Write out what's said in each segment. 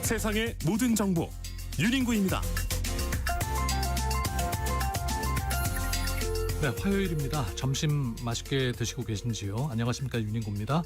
세상의 모든 정보 윤인구입니다. 네, 화요일입니다. 점심 맛있게 드시고 계신지요? 안녕하십니까, 윤인구입니다.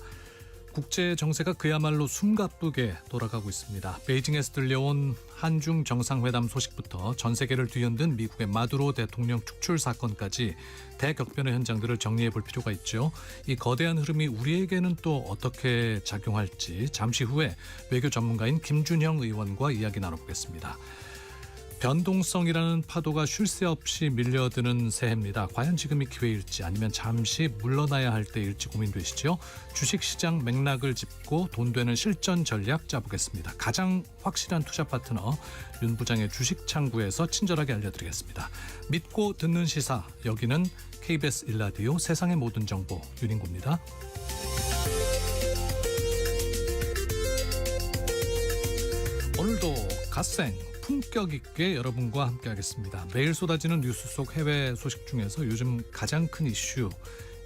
국제 정세가 그야말로 숨가쁘게 돌아가고 있습니다. 베이징에서 들려온 한중 정상회담 소식부터 전 세계를 뒤흔든 미국의 마두로 대통령 축출 사건까지 대격변의 현장들을 정리해 볼 필요가 있죠. 이 거대한 흐름이 우리에게는 또 어떻게 작용할지 잠시 후에 외교 전문가인 김준형 의원과 이야기 나눠보겠습니다. 변동성이라는 파도가 쉴 새 없이 밀려드는 새해입니다. 과연 지금이 기회일지 아니면 잠시 물러나야 할 때일지 고민되시죠? 주식시장 맥락을 짚고 돈 되는 실전 전략 짜보겠습니다. 가장 확실한 투자 파트너 윤 부장의 주식창구에서 친절하게 알려드리겠습니다. 믿고 듣는 시사, 여기는 KBS 1라디오 세상의 모든 정보 윤인구입니다. 오늘도 갓생 품격 있게 여러분과 함께하겠습니다. 매일 쏟아지는 뉴스 속 해외 소식 중에서 요즘 가장 큰 이슈,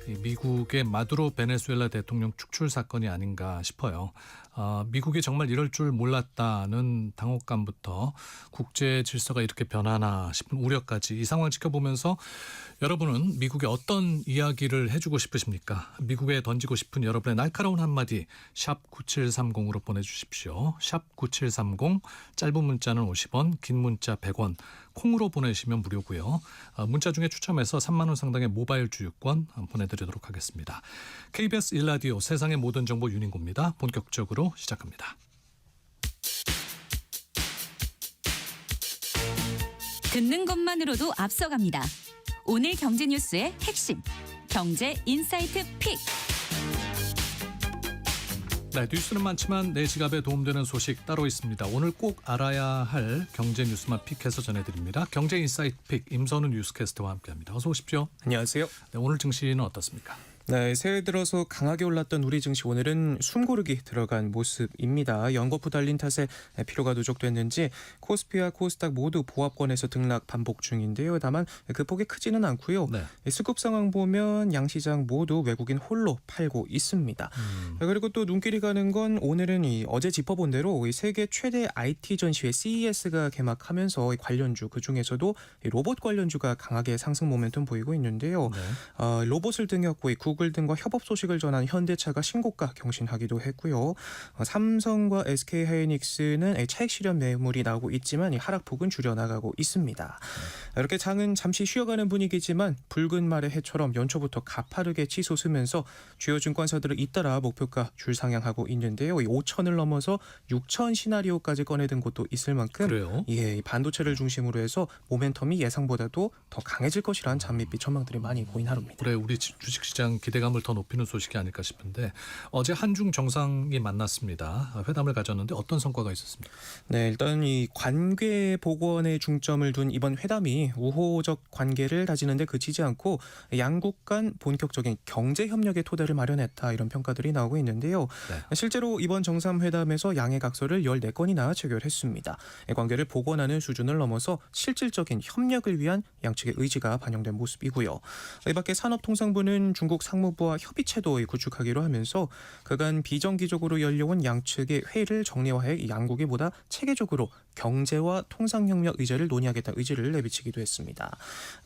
미국의 마두로 베네수엘라 대통령 축출 사건이 아닌가 싶어요. 미국이 정말 이럴 줄 몰랐다는 당혹감부터 국제 질서가 이렇게 변하나 싶은 우려까지, 이 상황을 지켜보면서 여러분은 미국에 어떤 이야기를 해주고 싶으십니까? 미국에 던지고 싶은 여러분의 날카로운 한마디 샵 9730으로 보내주십시오. 샵 9730, 짧은 문자는 50원, 긴 문자 100원, 콩으로 보내시면 무료고요. 문자 중에 추첨해서 3만 원 상당의 모바일 주유권 보내드리도록 하겠습니다. KBS 1라디오 세상의 모든 정보 윤인구입니다. 본격적으로 시작합니다. 듣는 것만으로도 앞서갑니다. 오늘 경제 뉴스의 핵심, 경제 인사이트 픽. 네, 뉴스는 많지만 내 지갑에 도움되는 소식 따로 있습니다. 오늘 꼭 알아야 할 경제 뉴스만 픽해서 전해드립니다. 경제 인사이트 픽, 임선우 뉴스캐스터와 함께합니다. 어서 오십시오. 안녕하세요. 네, 오늘 증시는 어떻습니까? 네, 새해 들어서 강하게 올랐던 우리 증시, 오늘은 숨고르기 들어간 모습입니다. 연거푸 달린 탓에 피로가 누적됐는지 코스피와 코스닥 모두 보합권에서 등락 반복 중인데요. 다만 그 폭이 크지는 않고요. 네. 수급 상황 보면 양시장 모두 외국인 홀로 팔고 있습니다. 그리고 또 눈길이 가는 건 오늘은 어제 짚어본 대로 세계 최대 IT 전시회 CES가 개막하면서 관련주, 그중에서도 로봇 관련주가 강하게 상승 모멘텀 보이고 있는데요. 네. 로봇을 등였고 구글 등과 협업 소식을 전한 현대차가 신고가 경신하기도 했고요. 삼성과 SK하이닉스는 차익 실현 매물이 나오고 있지만 이 하락폭은 줄여나가고 있습니다. 이렇게 장은 잠시 쉬어가는 분위기지만 붉은 말의 해처럼 연초부터 가파르게 치솟으면서 주요 증권사들을 잇따라 목표가 줄상향하고 있는데요. 5천을 넘어서 6천 시나리오까지 꺼내든 곳도 있을 만큼, 그래요? 이 반도체를 중심으로 해서 모멘텀이 예상보다도 더 강해질 것이라는 장밋빛 전망들이 많이 보인 하루입니다. 그래, 우리 주식시장 기대감을 더 높이는 소식이 아닐까 싶은데, 어제 한중 정상이 만났습니다. 회담을 가졌는데 어떤 성과가 있었습니까? 네, 일단 이 관계 복원에 중점을 둔 이번 회담이 우호적 관계를 다지는 데 그치지 않고 양국 간 본격적인 경제 협력의 토대를 마련했다, 이런 평가들이 나오고 있는데요. 네. 실제로 이번 정상회담에서 양해 각서를 14건이나 체결했습니다. 관계를 복원하는 수준을 넘어서 실질적인 협력을 위한 양측의 의지가 반영된 모습이고요. 이 밖에 산업통상부는 중국 상무부와 협의체도 구축하기로 하면서 그간 비정기적으로 열려온 양측의 회의를 정례화해 양국이 보다 체계적으로 경제와 통상협력 의제를 논의하겠다는 의지를 내비치기도 했습니다.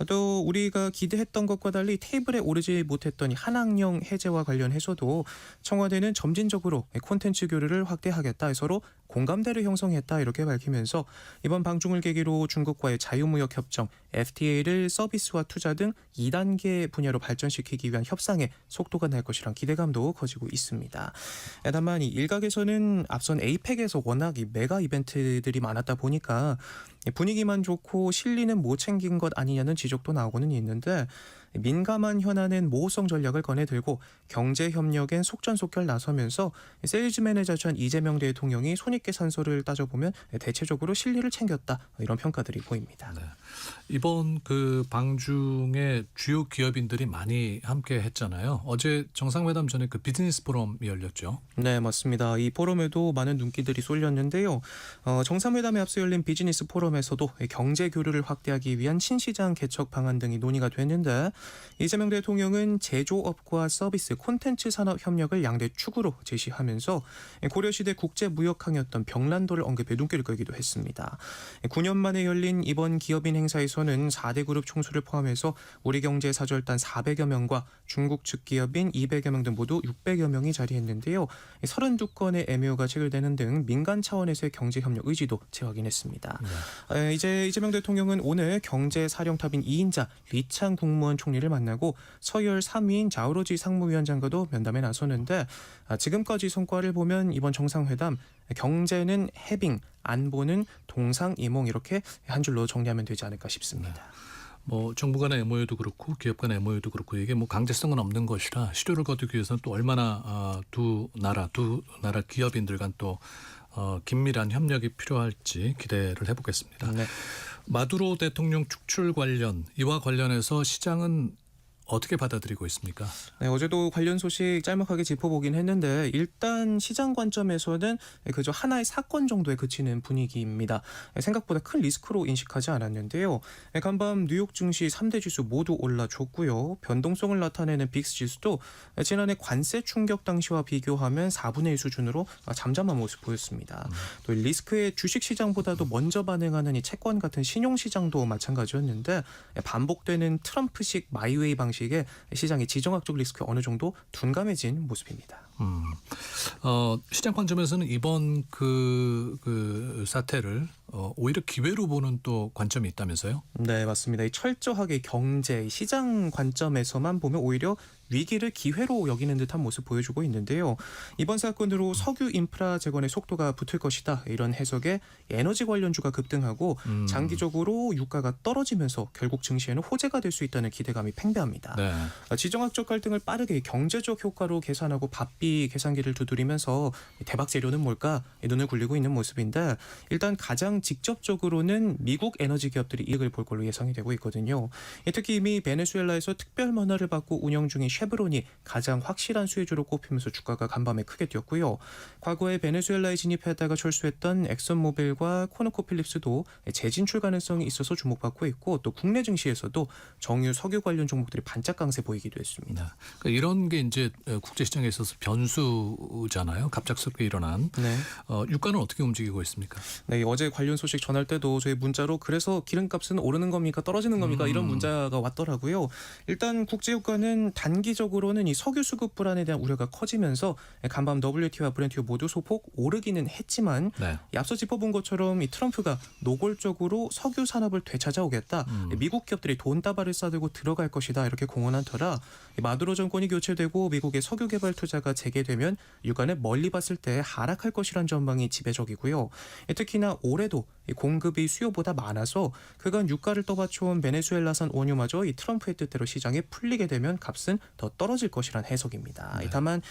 또 우리가 기대했던 것과 달리 테이블에 오르지 못했던 한학령 해제와 관련해서도 청와대는 점진적으로 콘텐츠 교류를 확대하겠다, 서로 공감대를 형성했다, 이렇게 밝히면서 이번 방중을 계기로 중국과의 자유무역 협정 FTA를 서비스와 투자 등 2단계 분야로 발전시키기 위한 협상에 속도가 날 것이란 기대감도 커지고 있습니다. 다만 이 일각에서는 앞선 APEC에서 워낙 이 메가 이벤트들이 많았다 보니까 분위기만 좋고 실리는 못 챙긴 것 아니냐는 지적도 나오고는 있는데, 민감한 현안엔 모호성 전략을 꺼내들고 경제협력엔 속전속결 나서면서 세일즈맨의 자처한 이재명 대통령이 손익계산서를 따져보면 대체적으로 실리를 챙겼다, 이런 평가들이 보입니다. 네. 이번 그 방중에 주요 기업인들이 많이 함께 했잖아요. 어제 정상회담 전에 그 비즈니스 포럼이 열렸죠. 네, 맞습니다. 이 포럼에도 많은 눈길들이 쏠렸는데요. 정상회담에 앞서 열린 비즈니스 포럼에서도 경제 교류를 확대하기 위한 신시장 개척 방안 등이 논의가 됐는데, 이재명 대통령은 제조업과 서비스, 콘텐츠 산업 협력을 양대 축으로 제시하면서 고려시대 국제무역항이었던 벽란도를 언급해 눈길을 끌기도 했습니다. 9년 만에 열린 이번 기업인 행사에서는 4대 그룹 총수를 포함해서 우리경제사절단 400여 명과 중국 측 기업인 200여 명 등 모두 600여 명이 자리했는데요. 32건의 MOU가 체결되는 등 민간 차원에서의 경제협력 의지도 재확인했습니다. 이제 이재명 대통령은 오늘 경제사령탑인 2인자 리창 국무원 총리를 만나고 서열 3위인 자오로지 상무위원장과도 면담에 나서는데 지금까지 성과를 보면 이번 정상회담 경제는 해빙, 안보는 동상이몽 이렇게 한 줄로 정리하면 되지 않을까 싶습니다. 뭐 정부 간의 MOU도 그렇고 기업 간의 MOU도 그렇고 이게 뭐 강제성은 없는 것이라 실효를 거두기 위해서는 또 얼마나 두 나라 기업인들 간 또 긴밀한 협력이 필요할지 기대를 해보겠습니다. 네. 마두로 대통령 축출 관련 이와 관련해서 시장은 어떻게 받아들이고 있습니까? 네, 어제도 관련 소식 짤막하게 짚어보긴 했는데 일단 시장 관점에서는 그저 하나의 사건 정도에 그치는 분위기입니다. 생각보다 큰 리스크로 인식하지 않았는데요. 간밤 뉴욕 증시 3대 지수 모두 올라줬고요. 변동성을 나타내는 빅스 지수도 지난해 관세 충격 당시와 비교하면 4분의 1 수준으로 잠잠한 모습 보였습니다. 또 리스크의 주식시장보다도 먼저 반응하는 이 채권 같은 신용시장도 마찬가지였는데 반복되는 트럼프식 마이웨이 방식에 시장의 지정학적 리스크 어느 정도 둔감해진 모습입니다. 시장 관점에서는 이번 그 사태를 오히려 기회로 보는 또 관점이 있다면서요? 네, 맞습니다. 이 철저하게 경제, 시장 관점에서만 보면 오히려 위기를 기회로 여기는 듯한 모습 보여주고 있는데요. 이번 사건으로 석유 인프라 재건의 속도가 붙을 것이다. 이런 해석에 에너지 관련주가 급등하고 장기적으로 유가가 떨어지면서 결국 증시에는 호재가 될 수 있다는 기대감이 팽배합니다. 네. 지정학적 갈등을 빠르게 경제적 효과로 계산하고 바삐 계산기를 두드리면서 대박 재료는 뭘까 눈을 굴리고 있는 모습인데 일단 가장 직접적으로는 미국 에너지 기업들이 이익을 볼 걸로 예상이 되고 있거든요. 특히 이미 베네수엘라에서 특별 면허를 받고 운영 중인 쉐브론이 가장 확실한 수혜주로 꼽히면서 주가가 간밤에 크게 뛰었고요. 과거에 베네수엘라에 진입했다가 철수했던 엑선모빌과 코노코필립스도 재진출 가능성이 있어서 주목받고 있고 또 국내 증시에서도 정유 석유 관련 종목들이 반짝 강세 보이기도 했습니다. 네. 그러니까 이런 게 이제 국제시장에 있어서 변수잖아요. 갑작스럽게 일어난. 네. 유가는 어떻게 움직이고 있습니까? 네, 어제 관련 소식 전할 때도 저희 문자로 그래서 기름값은 오르는 겁니까 떨어지는 겁니까 이런 문자가 왔더라고요. 일단 국제유가는 단기적으로는 이 석유 수급 불안에 대한 우려가 커지면서 간밤 WTI와 브렌트 모두 소폭 오르기는 했지만 네. 앞서 짚어본 것처럼 이 트럼프가 노골적으로 석유 산업을 되찾아오겠다. 미국 기업들이 돈다발을 싸들고 들어갈 것이다 이렇게 공언한 터라 마두로 정권이 교체되고 미국의 석유 개발 투자가 재개되면 유가는 멀리 봤을 때 하락할 것이란 전망이 지배적이고요. 특히나 올해도 공급이 수요보다 많아서 그간 유가를 떠받쳐온 베네수엘라산 원유마저 이 트럼프의 뜻대로 시장에 풀리게 되면 값은 더 떨어질 것이란 해석입니다. 네. 다만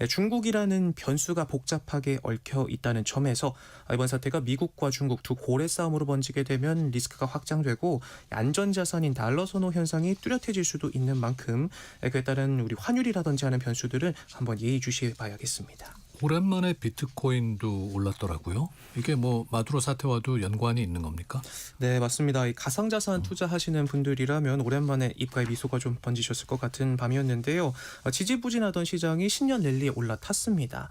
중국이라는 변수가 복잡하게 얽혀 있다는 점에서 이번 사태가 미국과 중국 두 고래 싸움으로 번지게 되면 리스크가 확장되고 안전자산인 달러 선호 현상이 뚜렷해질 수도 있는 만큼 그에 따른 우리 환율이라든지 하는 변수들은 한번 예의주시해 봐야겠습니다. 오랜만에 비트코인도 올랐더라고요. 이게 뭐 마두로 사태와도 연관이 있는 겁니까? 네, 맞습니다. 이 가상자산 투자하시는 분들이라면 오랜만에 입가에 미소가 좀 번지셨을 것 같은 밤이었는데요. 지지부진하던 시장이 신년 랠리에 올라탔습니다.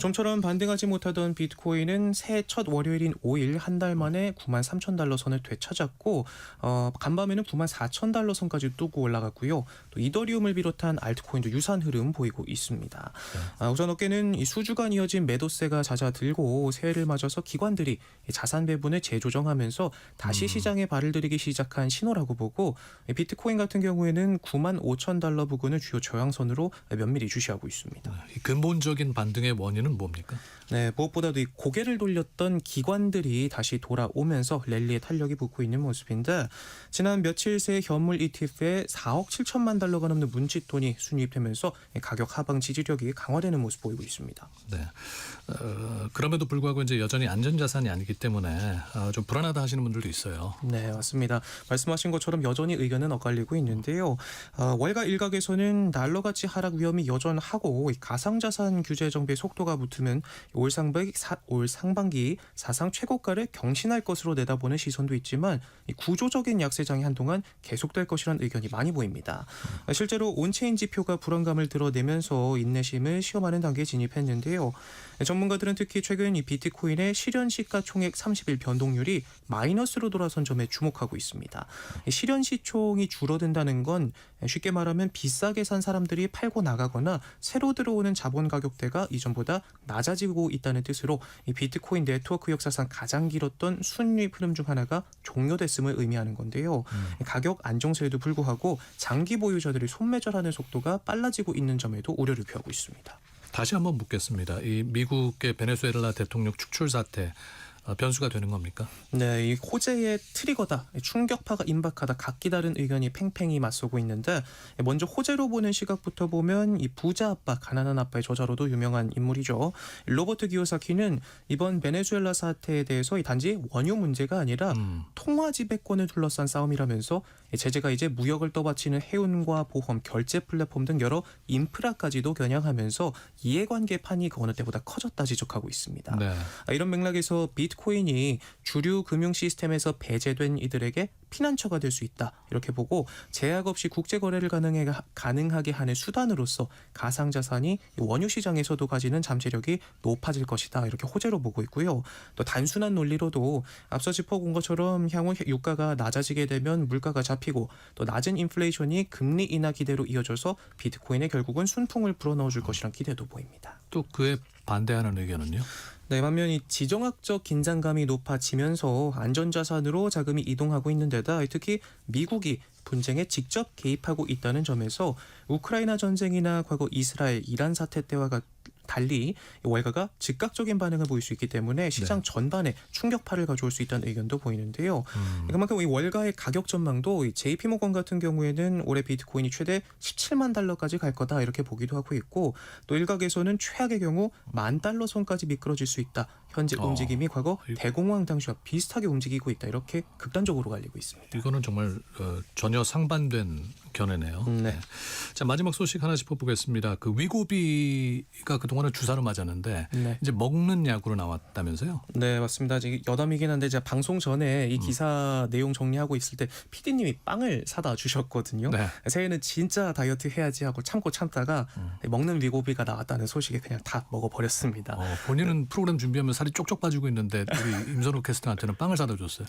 좀처럼 반등하지 못하던 비트코인은 새해 첫 월요일인 5일 한 달 만에 93,000달러 선을 되찾았고 간밤에는 94,000달러 선까지 뚫고 올라갔고요. 또 이더리움을 비롯한 알트코인도 유사한 흐름 보이고 있습니다. 우선 어깨는 이 수주간 이어진 매도세가 잦아들고 새해를 맞아서 기관들이 자산 배분을 재조정하면서 다시 시장에 발을 들이기 시작한 신호라고 보고 비트코인 같은 경우에는 95,000달러 부근을 주요 저항선으로 면밀히 주시하고 있습니다. 이 근본적인 반등의 원인은 뭡니까? 네, 무엇보다도 이 고개를 돌렸던 기관들이 다시 돌아오면서 랠리에 탄력이 붙고 있는 모습인데 지난 며칠 새 현물 ETF에 4억 7천만 달러가 넘는 문짓돈이 순이입되면서 가격 하방 지지력이 강화되는 모습 보이고 있습니다. 네, 그럼에도 불구하고 이제 여전히 안전자산이 아니기 때문에 좀 불안하다 하시는 분들도 있어요. 네, 맞습니다. 말씀하신 것처럼 여전히 의견은 엇갈리고 있는데요. 월가 일각에서는 달러가치 하락 위험이 여전하고 이 가상자산 규제 정비의 속도가 붙으면 올 상반기 사상 최고가를 경신할 것으로 내다보는 시선도 있지만 이 구조적인 약세장이 한동안 계속될 것이라는 의견이 많이 보입니다. 실제로 온체인 지표가 불안감을 드러내면서 인내심을 시험하는 단계에 진입했는데요. 전문가들은 특히 최근 이 비트코인의 실현 시가 총액 30일 변동률이 마이너스로 돌아선 점에 주목하고 있습니다. 실현 시총이 줄어든다는 건 쉽게 말하면 비싸게 산 사람들이 팔고 나가거나 새로 들어오는 자본 가격대가 이전보다 낮아지고 있다는 뜻으로 이 비트코인 네트워크 역사상 가장 길었던 순유입 흐름 중 하나가 종료됐음을 의미하는 건데요. 가격 안정세에도 불구하고 장기 보유자들이 손매절하는 속도가 빨라지고 있는 점에도 우려를 표하고 있습니다. 다시 한번 묻겠습니다. 이 미국의 베네수엘라 대통령 축출 사태 변수가 되는 겁니까? 네, 이 호재의 트리거다, 충격파가 임박하다 각기 다른 의견이 팽팽히 맞서고 있는데 먼저 호재로 보는 시각부터 보면 이 부자 아빠, 가난한 아빠의 저자로도 유명한 인물이죠. 로버트 기요사키는 이번 베네수엘라 사태에 대해서 단지 원유 문제가 아니라 통화 지배권을 둘러싼 싸움이라면서 제재가 이제 무역을 떠받치는 해운과 보험, 결제 플랫폼 등 여러 인프라까지도 겨냥하면서 이해관계 판이 그 어느 때보다 커졌다 지적하고 있습니다. 네. 이런 맥락에서 비트코인이 주류 금융 시스템에서 배제된 이들에게 피난처가 될 수 있다. 이렇게 보고 제약 없이 국제 거래를 가능하게 하는 수단으로서 가상자산이 원유 시장에서도 가지는 잠재력이 높아질 것이다. 이렇게 호재로 보고 있고요. 또 단순한 논리로도 앞서 짚어본 것처럼 향후 유가가 낮아지게 되면 물가가 잡히고 또 낮은 인플레이션이 금리 인하 기대로 이어져서 비트코인에 결국은 순풍을 불어넣어줄 것이란 기대도 보입니다. 또 그에 반대하는 의견은요? 네, 반면 이 지정학적 긴장감이 높아지면서 안전자산으로 자금이 이동하고 있는 데다 특히 미국이 분쟁에 직접 개입하고 있다는 점에서 우크라이나 전쟁이나 과거 이스라엘, 이란 사태 때와 달리 월가가 즉각적인 반응을 보일 수 있기 때문에 시장 전반에 충격파를 가져올 수 있다는 의견도 보이는데요. 그만큼 이 월가의 가격 전망도 이 JP모건 같은 경우에는 올해 비트코인이 최대 17만 달러까지 갈 거다 이렇게 보기도 하고 있고 또 일각에서는 최악의 경우 $10,000 선까지 미끄러질 수 있다. 현재 움직임이 과거 대공황 당시와 비슷하게 움직이고 있다. 이렇게 극단적으로 갈리고 있습니다. 이거는 정말 전혀 상반된 견해네요. 네. 자, 마지막 소식 하나 짚어보겠습니다. 그 위고비가 그동안은 주사로 맞았는데 네. 이제 먹는 약으로 나왔다면서요? 네, 맞습니다. 지금 여담이긴 한데 제가 방송 전에 이 기사 내용 정리하고 있을 때 PD님이 빵을 사다 주셨거든요. 네. 새해는 진짜 다이어트 해야지 하고 참다가 먹는 위고비가 나왔다는 소식에 그냥 다 먹어버렸습니다. 본인은 프로그램 준비하면 살이 쪽쪽 빠지고 있는데 우리 임선욱 캐스터한테는 빵을 사다 줬어요.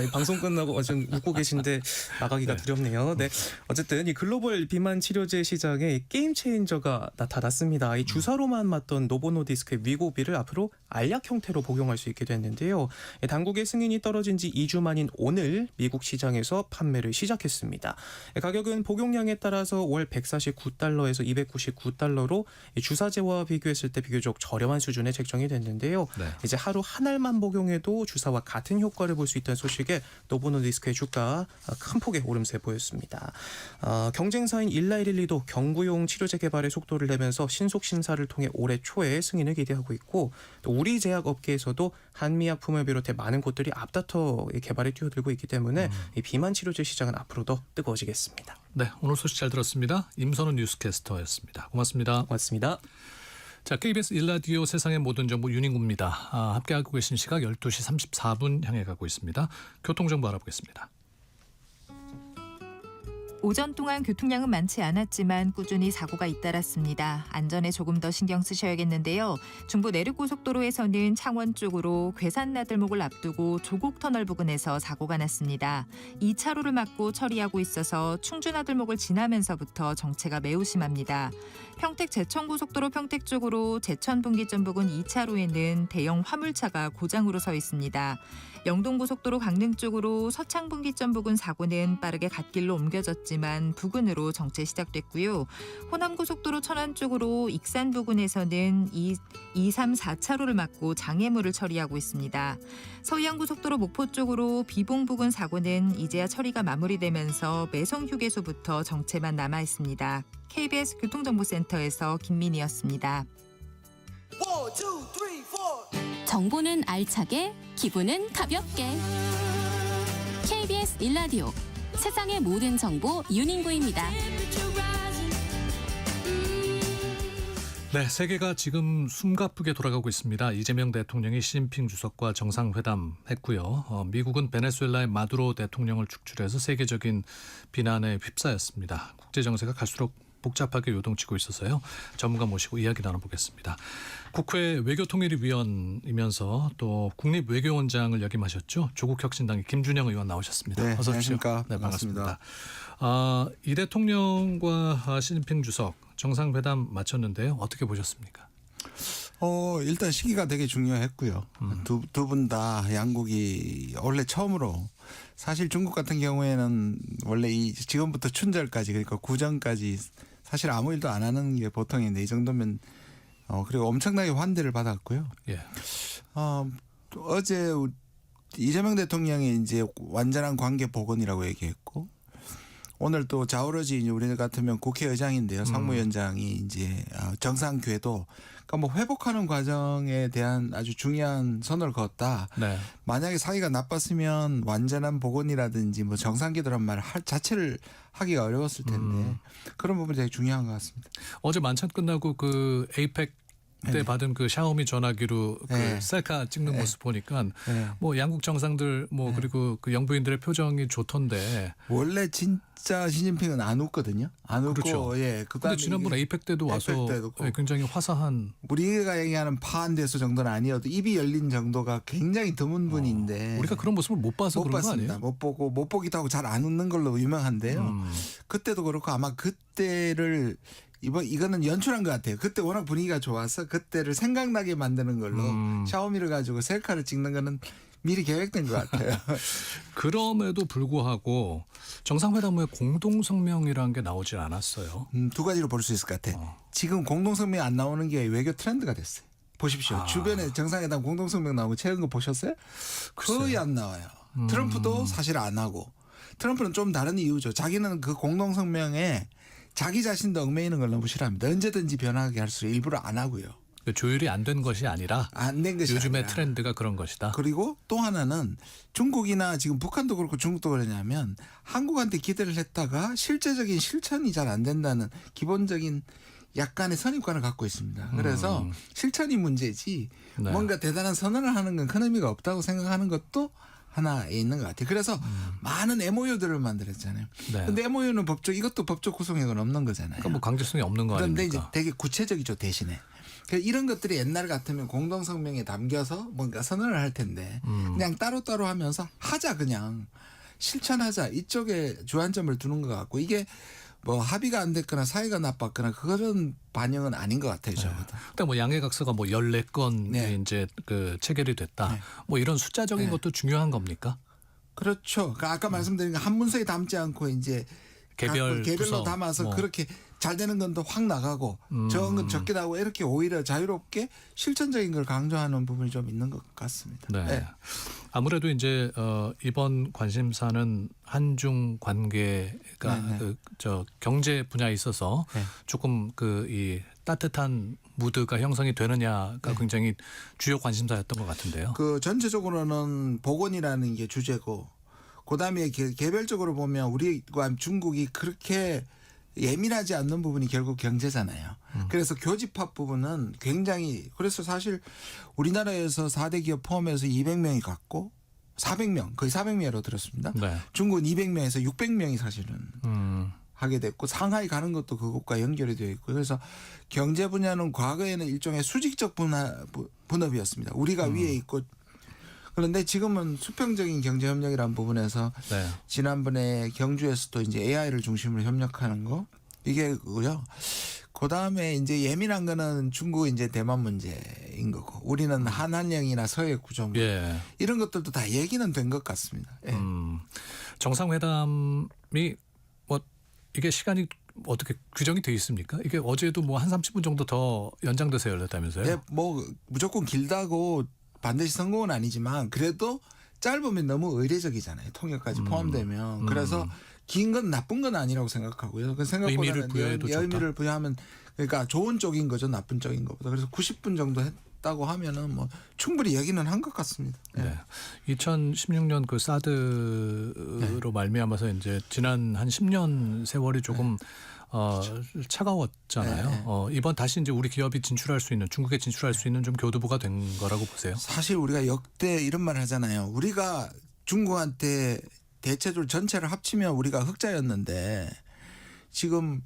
이 방송 끝나고 지금 웃고 계신데 나가기가 두렵네요. 네, 어쨌든 이 글로벌 비만 치료제 시장에 게임 체인저가 나타났습니다. 이 주사로만 맞던 노보노디스크의 위고비를 앞으로 알약 형태로 복용할 수 있게 됐는데요. 당국의 승인이 떨어진 지 2주 만인 오늘 미국 시장에서 판매를 시작했습니다. 가격은 복용량에 따라서 월 $149에서 $299로 주사제와 비교했을 때 비교적 저렴한 수준에 책정이 됐는데요. 네. 이제 하루 한 알만 복용해도 주사와 같은 효과를 볼 수 있다는 소식에 노보노디스크의 주가 큰 폭의 오름세 보였습니다. 경쟁사인 일라이릴리도 경구용 치료제 개발에 속도를 내면서 신속 심사를 통해 올해 초에 승인을 기대하고 있고 또 우리 제약 업계에서도 한미약품을 비롯해 많은 곳들이 앞다퉈 개발에 뛰어들고 있기 때문에 이 비만 치료제 시장은 앞으로 더 뜨거워지겠습니다. 네, 오늘 소식 잘 들었습니다. 임선우 뉴스캐스터였습니다. 고맙습니다. 고맙습니다. 자, KBS 1라디오 세상의 모든 정보 윤인구입니다. 함께하고 계신 시각 12시 34분 향해 가고 있습니다. 교통정보 알아보겠습니다. 오전 동안 교통량은 많지 않았지만 꾸준히 사고가 잇따랐습니다. 안전에 조금 더 신경 쓰셔야겠는데요. 중부 내륙고속도로에서는 창원 쪽으로 괴산나들목을 앞두고 조곡터널 부근에서 사고가 났습니다. 2차로를 막고 처리하고 있어서 충주나들목을 지나면서부터 정체가 매우 심합니다. 평택 제천고속도로 평택 쪽으로 제천분기점 부근 2차로에는 대형 화물차가 고장으로 서 있습니다. 영동고속도로 강릉 쪽으로 서창분기점 부근 사고는 빠르게 갓길로 옮겨졌지만 부근으로 정체 시작됐고요. 호남고속도로 천안 쪽으로 익산 부근에서는 2, 3, 4차로를 막고 장애물을 처리하고 있습니다. 서해안고속도로 목포 쪽으로 비봉 부근 사고는 이제야 처리가 마무리되면서 매성휴게소부터 정체만 남아 있습니다. KBS 교통정보센터에서 김민희였습니다. 정보는 알차게, 기분은 가볍게. KBS 1라디오 세상의 모든 정보 윤인구입니다. 네, 세계가 지금 숨가쁘게 돌아가고 있습니다. 이재명 대통령이 시진핑 주석과 정상회담했고요. 미국은 베네수엘라의 마두로 대통령을 축출해서 세계적인 비난에 휩싸였습니다. 국제 정세가 갈수록 복잡하게 요동치고 있어서요. 전문가 모시고 이야기 나눠보겠습니다. 국회 외교통일위원이면서 또 국립외교원장을 역임하셨죠. 조국혁신당의 김준영 의원 나오셨습니다. 네, 어서 오십시오. 안녕하십니까. 네, 반갑습니다. 반갑습니다. 이 대통령과 시진핑 주석 정상회담 마쳤는데요. 어떻게 보셨습니까? 일단 시기가 되게 중요했고요. 두 분 다 양국이 원래 처음으로 사실 중국 같은 경우에는 원래 이 지금부터 춘절까지 그러니까 구정까지 사실 아무 일도 안 하는 게 보통인데 이 정도면 그리고 엄청나게 환대를 받았고요. 예. 어제 이재명 대통령이 이제 완전한 관계 복원이라고 얘기했고 오늘 또 자오러지 이제 우리 같으면 국회의장인데요. 상무위원장이 이제 정상 궤도 그러니까 뭐 회복하는 과정에 대한 아주 중요한 선을 그었다. 네. 만약에 사이가 나빴으면 완전한 복원이라든지 뭐 정상 궤도란 말 자체를 하기가 어려웠을 텐데 그런 부분이 되게 중요한 것 같습니다. 어제 만찬 끝나고 그 에이펙 때 네네. 받은 그 샤오미 전화기로 그 네. 셀카 찍는 모습 보니까 네. 뭐 양국 정상들 뭐 그리고 그 영부인들의 표정이 좋던데. 원래 진짜 시진핑은 안 웃거든요. 안 웃고 그렇죠. 예. 근데 지난번 에이펙 때도 와서 에이펙 때도 예, 굉장히 화사한. 우리가 얘기하는 파한대수 정도는 아니어도 입이 열린 정도가 굉장히 드문 분인데 우리가 그런 모습을 못 봐서 못 그런 거 봤습니다. 아니에요? 못 보기도 하고 잘 안 웃는 걸로 유명한데요. 그때도 그렇고 아마 그때를 이거는 연출한 것 같아요. 그때 워낙 분위기가 좋아서 그때를 생각나게 만드는 걸로 샤오미를 가지고 셀카를 찍는 거는 미리 계획된 것 같아요. 그럼에도 불구하고 정상회담 후에 공동성명이라는 게 나오질 않았어요. 두 가지로 볼 수 있을 것 같아. 지금 공동성명 안 나오는 게 외교 트렌드가 됐어요. 보십시오. 주변에 정상회담 공동성명 나오고 최근 거 보셨어요? 거의 안 나와요. 트럼프도 사실 안 하고. 트럼프는 좀 다른 이유죠. 자기는 그 공동성명에 자기 자신도 얽매이는 걸 너무 싫어합니다. 언제든지 변하게 할수록 일부러 안 하고요. 조율이 안 된 것이 아니라 안 된 것이 요즘의 아니라. 트렌드가 그런 것이다. 그리고 또 하나는 중국이나 지금 북한도 그렇고 중국도 그러냐면 한국한테 기대를 했다가 실제적인 실천이 잘 안 된다는 기본적인 약간의 선입관을 갖고 있습니다. 그래서 실천이 문제지 네. 뭔가 대단한 선언을 하는 건 큰 의미가 없다고 생각하는 것도 하나에 있는 것 같아요. 그래서 많은 MOU들을 만들었잖아요. 네. 근데 MOU는 법적 법적 구성력은 없는 거잖아요. 그러니까 뭐 강제성이 없는 거 그런데 아닙니까? 이제 되게 구체적이죠 대신에. 그러니까 이런 것들이 옛날 같으면 공동성명에 담겨서 뭔가 선언을 할 텐데 그냥 따로따로 하면서 하자 그냥 실천하자 이쪽에 주안점을 두는 것 같고 이게 뭐 합의가 안 됐거나 사이가 나빴거나 그런 반영은 아닌 것 같아요. 저보다. 일단 뭐 양해각서가 뭐 14건이 네. 이제 그 체결이 됐다. 네. 뭐 이런 숫자적인 네. 것도 중요한 겁니까? 그렇죠. 그러니까 아까 말씀드린 한 문서에 담지 않고 이제 개별 개별로 부서, 담아서 뭐. 그렇게 잘 되는 건 더 확 나가고 적은 건 적게 나오고 이렇게 오히려 자유롭게 실천적인 걸 강조하는 부분이 좀 있는 것 같습니다. 네. 네. 아무래도 이제 이번 관심사는 한중 관계가 네, 네. 저 경제 분야에 있어서 네. 조금 그 이 따뜻한 무드가 형성이 되느냐가 굉장히 주요 관심사였던 것 같은데요. 그 전체적으로는 복원이라는 게 주제고 그다음에 개별적으로 보면 우리와 중국이 그렇게 예민하지 않는 부분이 결국 경제잖아요. 그래서 교집합 부분은 굉장히 그래서 사실 우리나라에서 4대 기업 포함해서 200명이 갔고 400명 거의 400명으로 들었습니다. 네. 중국은 200명에서 600명이 사실은 하게 됐고 상하이 가는 것도 그것과 연결이 되어 있고 그래서 경제 분야는 과거에는 일종의 수직적 분업이었습니다. 우리가 위에 있고 그런데 지금은 수평적인 경제협력이라는 부분에서 네. 지난번에 경주에서도 이제 AI를 중심으로 협력하는 거 이게 그거요. 그 다음에 이제 예민한 거는 중국 이제 대만 문제인 거고 우리는 한한령이나 서해 구조물 예. 이런 것들도 다 얘기는 된 것 같습니다. 예. 정상회담이 뭐 이게 시간이 어떻게 규정이 돼 있습니까? 이게 어제도 뭐 한 30분 정도 더 연장돼서 열렸다면서요? 네, 뭐 무조건 길다고 반드시 성공은 아니지만 그래도 짧으면 너무 의례적이잖아요. 통역까지 포함되면. 그래서 긴 건 나쁜 건 아니라고 생각하고요. 그 의미를 생각보다는 부여해도 좋다. 의미를 부여하면 그러니까 좋은 쪽인 거죠. 나쁜 쪽인 것보다. 그래서 90분 정도 했다고 하면은 뭐 충분히 얘기는 한 것 같습니다. 예. 네. 2016년 그 사드로 말미암아서 이제 지난 한 10년 세월이 조금 차가웠잖아요. 네. 이번 다시 이제 우리 기업이 진출할 수 있는 중국에 진출할 수 있는 좀 교두보가 된 거라고 보세요. 사실 우리가 역대 이런 말을 하잖아요. 우리가 중국한테 대체적으로 전체를 합치면 우리가 흑자였는데 지금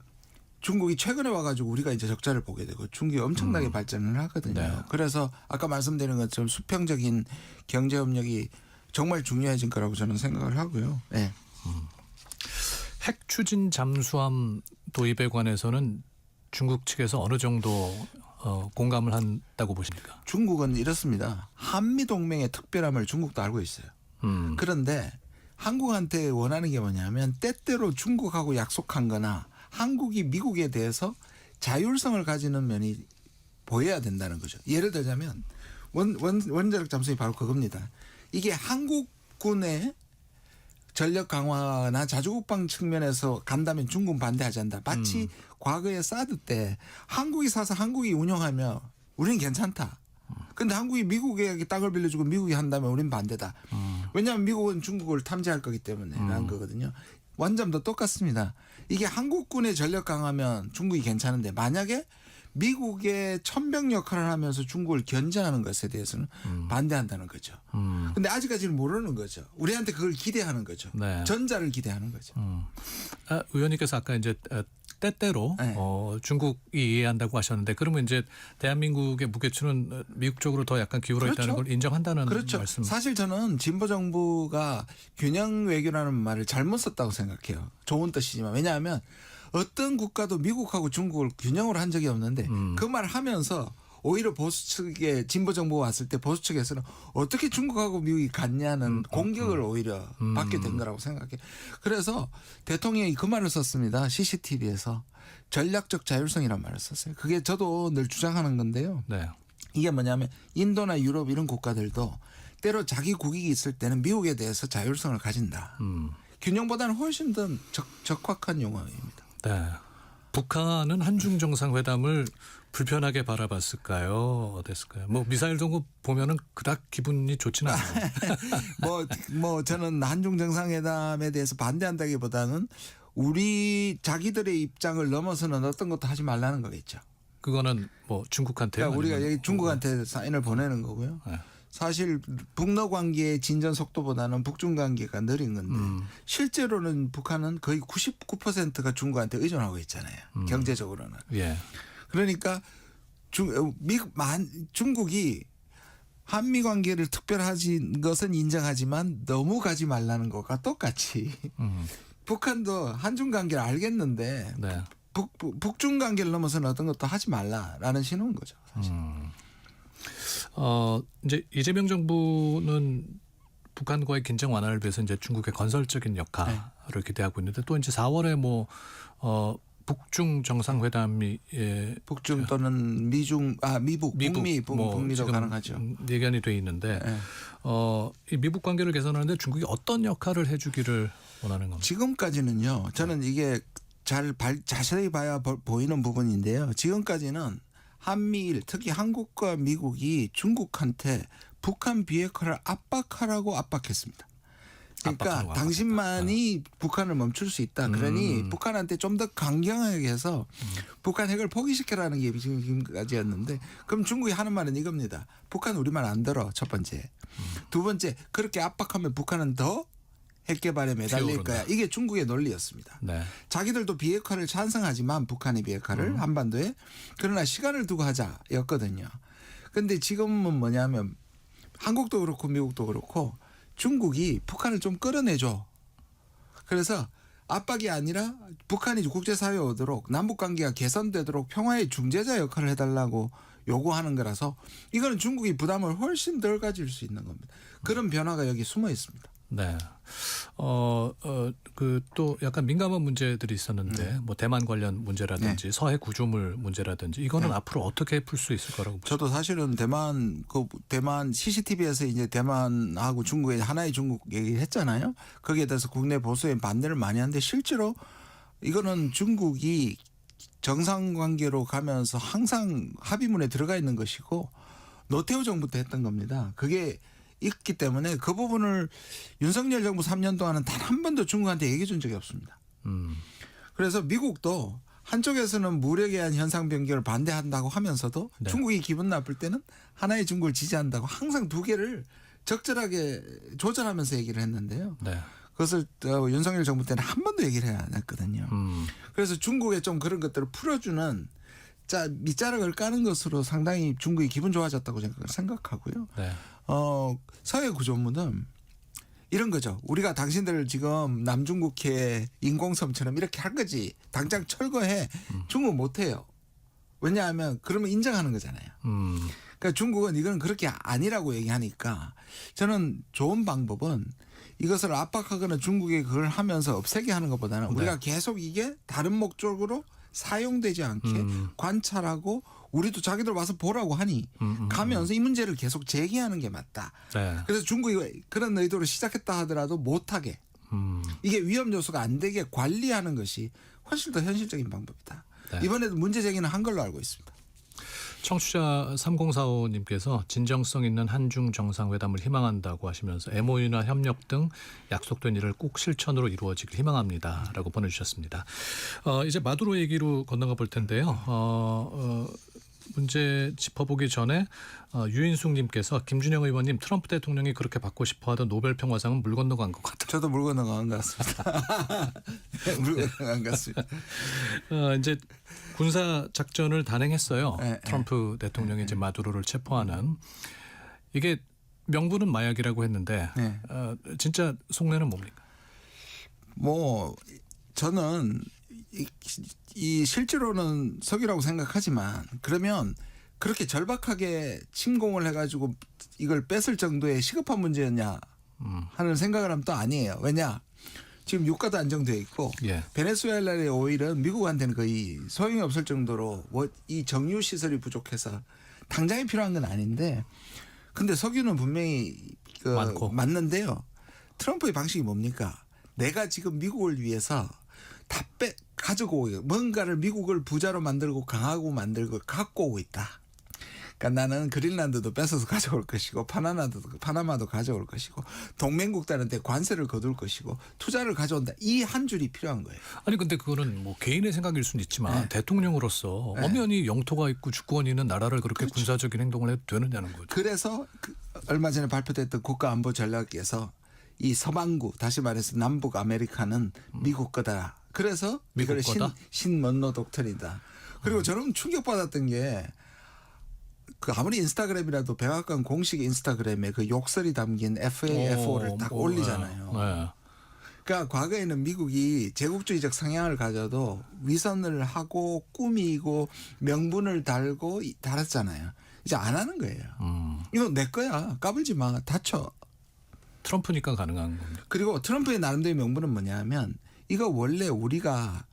중국이 최근에 와가지고 우리가 이제 적자를 보게 되고 중국이 엄청나게 발전을 하거든요. 네. 그래서 아까 말씀드린 것처럼 수평적인 경제 협력이 정말 중요해진 거라고 저는 생각을 하고요. 네. 핵 추진 잠수함 도입에 관해서는 중국 측에서 어느 정도 공감을 한다고 보십니까? 중국은 이렇습니다. 한미 동맹의 특별함을 중국도 알고 있어요. 그런데 한국한테 원하는 게 뭐냐면 때때로 중국하고 약속한 거나 한국이 미국에 대해서 자율성을 가지는 면이 보여야 된다는 거죠. 예를 들자면 원자력 잠수함이 바로 그겁니다. 이게 한국군의 전력 강화나 자주국방 측면에서 간다면 중국은 반대하지 않는다. 마치 과거에 사드 때 한국이 사서 한국이 운영하면 우리는 괜찮다. 근데 한국이 미국에게 땅을 빌려주고 미국이 한다면 우리는 반대다. 왜냐하면 미국은 중국을 탐지할 거기 때문에 라는 거거든요. 원점도 똑같습니다. 이게 한국군의 전력 강화면 중국이 괜찮은데 만약에 미국의 천병 역할을 하면서 중국을 견제하는 것에 대해서는 반대한다는 거죠. 근데 아직까지는 모르는 거죠. 우리한테 그걸 기대하는 거죠. 네. 전자를 기대하는 거죠. 의원님께서 아까 이제 때때로 네. 중국이 이해한다고 하셨는데 그러면 이제 대한민국의 무게추는 미국 쪽으로 더 약간 기울어 있다는 그렇죠. 걸 인정한다는 그렇죠. 말씀. 사실 저는 진보 정부가 균형 외교라는 말을 잘못 썼다고 생각해요. 좋은 뜻이지만 왜냐하면 어떤 국가도 미국하고 중국을 균형으로 한 적이 없는데 그 말을 하면서 오히려 보수 측의 진보 정부가 왔을 때 보수 측에서는 어떻게 중국하고 미국이 같냐는 공격을 오히려 받게 된 거라고 생각해요. 그래서 대통령이 그 말을 썼습니다. CCTV에서 전략적 자율성이라는 말을 썼어요. 그게 저도 늘 주장하는 건데요. 네. 이게 뭐냐면 인도나 유럽 이런 국가들도 때로 자기 국익이 있을 때는 미국에 대해서 자율성을 가진다. 균형보다는 훨씬 더 적확한 용어입니다. 네. 북한은 한중 정상회담을 불편하게 바라봤을까요? 어땠을까요? 뭐 미사일 정도 보면은 그닥 기분이 좋지는 않아요. 뭐 저는 한중 정상회담에 대해서 반대한다기보다는 우리 자기들의 입장을 넘어서는 어떤 것도 하지 말라는 거겠죠. 그거는 뭐 중국한테 그러니까 우리가 여기 중국한테 사인을 보내는 거고요. 네. 사실 북러 관계의 진전 속도보다는 북중 관계가 느린 건데 실제로는 북한은 거의 99%가 중국한테 의존하고 있잖아요. 경제적으로는. 예. 그러니까 중국이 한미 관계를 특별하진 것은 인정하지만 너무 가지 말라는 것과 똑같이 북한도 한중 관계를 알겠는데 네. 북중 관계를 넘어서는 어떤 것도 하지 말라라는 신호인 거죠. 사실. 이제 이재명 정부는 북한과의 긴장 완화를 위해서 이제 중국의 건설적인 역할을 기대하고 있는데 또 이제 4월에 뭐 북중 정상회담이 북중 또는 미중 북미도 지금 가능하죠. 예견이 돼 있는데 네. 이 미북 관계를 개선하는데 중국이 어떤 역할을 해주기를 원하는 겁니까? 지금까지는요. 저는 이게 자세히 봐야 보이는 부분인데요. 지금까지는 한미일 특히 한국과 미국이 중국한테 북한 비핵화를 압박하라고 압박했습니다. 그러니까 당신만이 북한을 멈출 수 있다. 그러니 북한한테 좀 더 강경하게 해서 북한 핵을 포기시켜라는 게 지금까지였는데 그럼 중국이 하는 말은 이겁니다. 북한 우리 말 안 들어. 첫 번째. 두 번째 그렇게 압박하면 북한은 더 핵 개발에 매달릴 거야. 이게 중국의 논리였습니다. 네. 자기들도 비핵화를 찬성하지만 북한의 비핵화를 한반도에 그러나 시간을 두고 하자였거든요. 그런데 지금은 뭐냐면 한국도 그렇고 미국도 그렇고 중국이 북한을 좀 끌어내줘. 그래서 압박이 아니라 북한이 국제사회에 오도록 남북관계가 개선되도록 평화의 중재자 역할을 해달라고 요구하는 거라서 이거는 중국이 부담을 훨씬 덜 가질 수 있는 겁니다. 그런 변화가 여기 숨어 있습니다. 네. 그 또 약간 민감한 문제들이 있었는데 뭐 대만 관련 문제라든지 서해 구조물 문제라든지 이거는 앞으로 어떻게 풀 수 있을 거라고 보십니까? 저도 사실은 대만 CCTV에서 이제 대만하고 중국의 하나의 중국 얘기를 했잖아요. 거기에 대해서 국내 보수에 반대를 많이 하는데 실제로 이거는 중국이 정상관계로 가면서 항상 합의문에 들어가 있는 것이고 노태우 정부 때 했던 겁니다. 그게 있기 때문에 그 부분을 윤석열 정부 3년 동안은 단 한 번도 중국한테 얘기해 준 적이 없습니다. 그래서 미국도 한쪽에서는 무력에 의한 현상 변경을 반대한다고 하면서도 네. 중국이 기분 나쁠 때는 하나의 중국을 지지한다고 항상 두 개를 적절하게 조절하면서 얘기를 했는데요. 네. 그것을 윤석열 정부 때는 한 번도 얘기를 안 했거든요. 그래서 중국에 좀 그런 것들을 풀어주는 밑자락을 까는 것으로 상당히 중국이 기분 좋아졌다고 생각하고요. 네. 서해 구조물은 이런 거죠. 우리가 당신들 지금 남중국해 인공섬처럼 이렇게 할 거지. 당장 철거해. 중국 못해요. 왜냐하면 그러면 인정하는 거잖아요. 그러니까 중국은 이건 그렇게 아니라고 얘기하니까 저는 좋은 방법은 이것을 압박하거나 중국에 그걸 하면서 없애게 하는 것보다는 우리가 계속 이게 다른 목적으로 사용되지 않게 관찰하고 우리도 자기들 와서 보라고 하니 가면서 이 문제를 계속 제기하는 게 맞다. 네. 그래서 중국이 그런 의도로 시작했다 하더라도 못하게 이게 위험 요소가 안 되게 관리하는 것이 훨씬 더 현실적인 방법이다. 네. 이번에도 문제 제기는 한 걸로 알고 있습니다. 청취자 3045님께서 진정성 있는 한중 정상회담을 희망한다고 하시면서 MOU나 협력 등 약속된 일을 꼭 실천으로 이루어지길 희망합니다라고 보내주셨습니다. 이제 마두로 얘기로 건너가 볼 텐데요. 문제 짚어보기 전에 유인숙님께서 김준영 의원님 트럼프 대통령이 그렇게 받고 싶어하던 노벨 평화상은 물 건너간 것 같다. 저도 물 건너간 것 같습니다. 물 건너간 것 같습니다. 이제 군사 작전을 단행했어요. 네, 트럼프 대통령이 이제 마두로를 체포하는 이게 명분은 마약이라고 했는데 네. 진짜 속내는 뭡니까? 뭐 저는 이 실제로는 석유라고 생각하지만 그러면 그렇게 절박하게 침공을 해가지고 이걸 뺏을 정도의 시급한 문제였냐 하는 생각을 하면 또 아니에요. 왜냐? 지금 유가도 안정돼 있고 예. 베네수엘라의 오일은 미국한테는 거의 소용이 없을 정도로 이 정유 시설이 부족해서 당장에 필요한 건 아닌데 근데 석유는 분명히 많고. 맞는데요. 트럼프의 방식이 뭡니까? 내가 지금 미국을 위해서 다 가지고 오고 뭔가를 미국을 부자로 만들고 강하고 만들고 갖고 오고 있다. 그러니까 나는 그린란드도 뺏어서 가져올 것이고 파나마도 가져올 것이고 동맹국들한테 관세를 거둘 것이고 투자를 가져온다. 이 한 줄이 필요한 거예요. 아니 근데 그거는 뭐 개인의 생각일 수는 있지만 네. 대통령으로서 엄연히 영토가 있고 주권이 있는 나라를 그렇게 그렇죠. 군사적인 행동을 해도 되느냐는 거죠. 그래서 얼마 전에 발표됐던 국가안보 전략에서 이 서반구 다시 말해서 남북 아메리카는 미국 거다. 그래서 미국 이걸 거다? 신먼로 독트린이다. 그리고 저는 충격받았던 게 그 아무리 인스타그램이라도 백악관 공식 인스타그램에 그 욕설이 담긴 FAFO를 딱 올리잖아요. 네. 그러니까 과거에는 미국이 제국주의적 성향을 가져도 위선을 하고 꾸미고 명분을 달고 달았잖아요. 이제 안 하는 거예요. 이거 내 거야. 까불지 마. 다쳐. 트럼프니까 가능한 겁니다. 그리고 트럼프의 나름대로 명분은 뭐냐면 이거 원래 우리가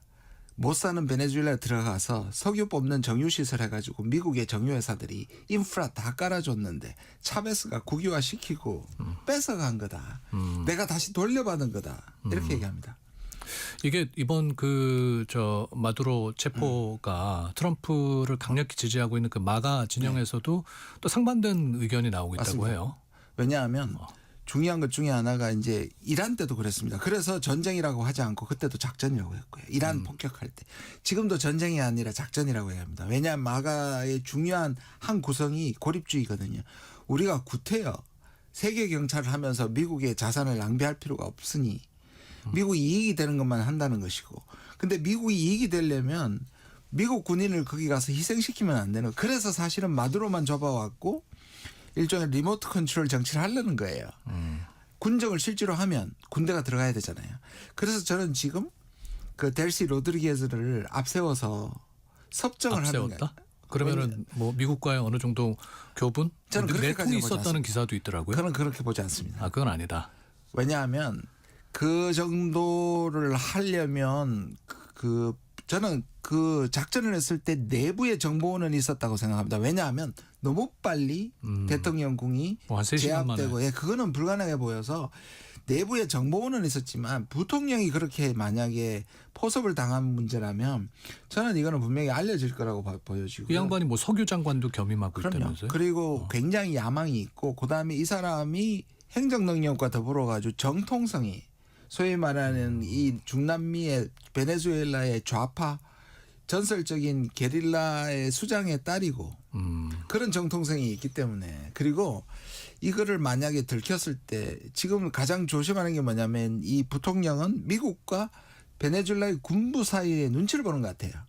못 사는 베네수엘라에 들어가서 석유 뽑는 정유시설 해가지고 미국의 정유회사들이 인프라 다 깔아줬는데 차베스가 국유화시키고 뺏어간 거다. 내가 다시 돌려받은 거다. 이렇게 얘기합니다. 이게 이번 마두로 체포가 트럼프를 강력히 지지하고 있는 그 마가 진영에서도 또 상반된 의견이 나오고 있다고 맞습니다. 해요. 왜냐하면 중요한 것 중에 하나가 이제 이란 때도 그랬습니다. 그래서 전쟁이라고 하지 않고 그때도 작전이라고 했고요. 이란 폭격할 때. 지금도 전쟁이 아니라 작전이라고 얘기합니다. 왜냐하면 마가의 중요한 한 구성이 고립주의거든요. 우리가 구태여 세계 경찰을 하면서 미국의 자산을 낭비할 필요가 없으니 미국이 이익이 되는 것만 한다는 것이고 근데 미국이 이익이 되려면 미국 군인을 거기 가서 희생시키면 안 되는 거예요. 그래서 사실은 마두로만 잡아왔고 일종의 리모트 컨트롤 정치를 하려는 거예요. 군정을 실제로 하면 군대가 들어가야 되잖아요. 그래서 저는 지금 그 델시 로드리게즈를 앞세워서 섭정을 하는 거예요. 앞세웠다? 그러면은 뭐 미국과의 어느 정도 교분? 저는 그렇게까지는 내통이 보지 있었다는 않습니다. 기사도 있더라고요. 저는 그렇게 보지 않습니다. 그건 아니다. 왜냐하면 그 정도를 하려면 저는 그 작전을 했을 때 내부의 정보원은 있었다고 생각합니다. 왜냐하면 너무 빨리 대통령궁이 뭐한 3시간 만에. 제압되고 그거는 불가능해 보여서 내부의 정보원은 있었지만 부통령이 그렇게 만약에 포섭을 당한 문제라면 저는 이거는 분명히 알려질 거라고 보여지고 그 양반이 뭐 석유 장관도 겸임하고 그럼요. 있다면서요? 그리고 굉장히 야망이 있고 그다음에 이 사람이 행정능력과 더불어 가지고 정통성이 소위 말하는 이 중남미의 베네수엘라의 좌파 전설적인 게릴라의 수장의 딸이고 그런 정통성이 있기 때문에 그리고 이거를 만약에 들켰을 때 지금 가장 조심하는 게 뭐냐면 이 부통령은 미국과 베네수엘라의 군부 사이에 눈치를 보는 것 같아요.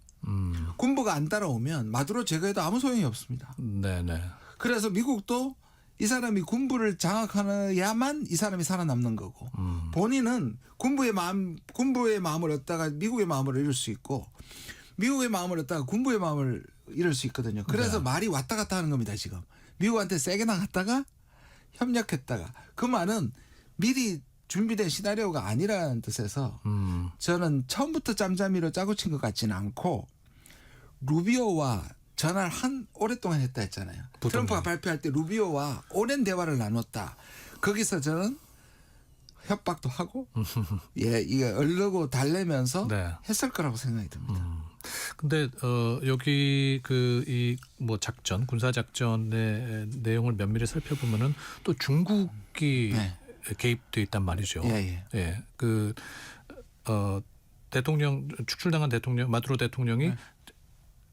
군부가 안 따라오면 마두로 제거해도 아무 소용이 없습니다. 네네. 그래서 미국도 이 사람이 군부를 장악하야만 이 사람이 살아남는 거고 본인은 군부의 마음을 얻다가 미국의 마음을 잃을 수 있고 미국의 마음을 얻다가 군부의 마음을 잃을 수 있거든요. 그래서 네. 말이 왔다 갔다 하는 겁니다. 지금 미국한테 세게 나갔다가 협력했다가 그 말은 미리 준비된 시나리오가 아니라는 뜻에서 저는 처음부터 짬짬이로 짜고 친 것 같지는 않고 루비오와 전화를 오랫동안 했다 했잖아요. 트럼프가 발표할 때 루비오와 오랜 대화를 나눴다. 거기서 저는 협박도 하고 이게 얼르고 달래면서 네. 했을 거라고 생각이 듭니다. 근데 여기 이 뭐 작전 군사 작전의 내용을 면밀히 살펴보면은 또 중국이 네. 개입돼 있단 말이죠. 예. 예. 대통령 축출당한 대통령 마두로 대통령이 네.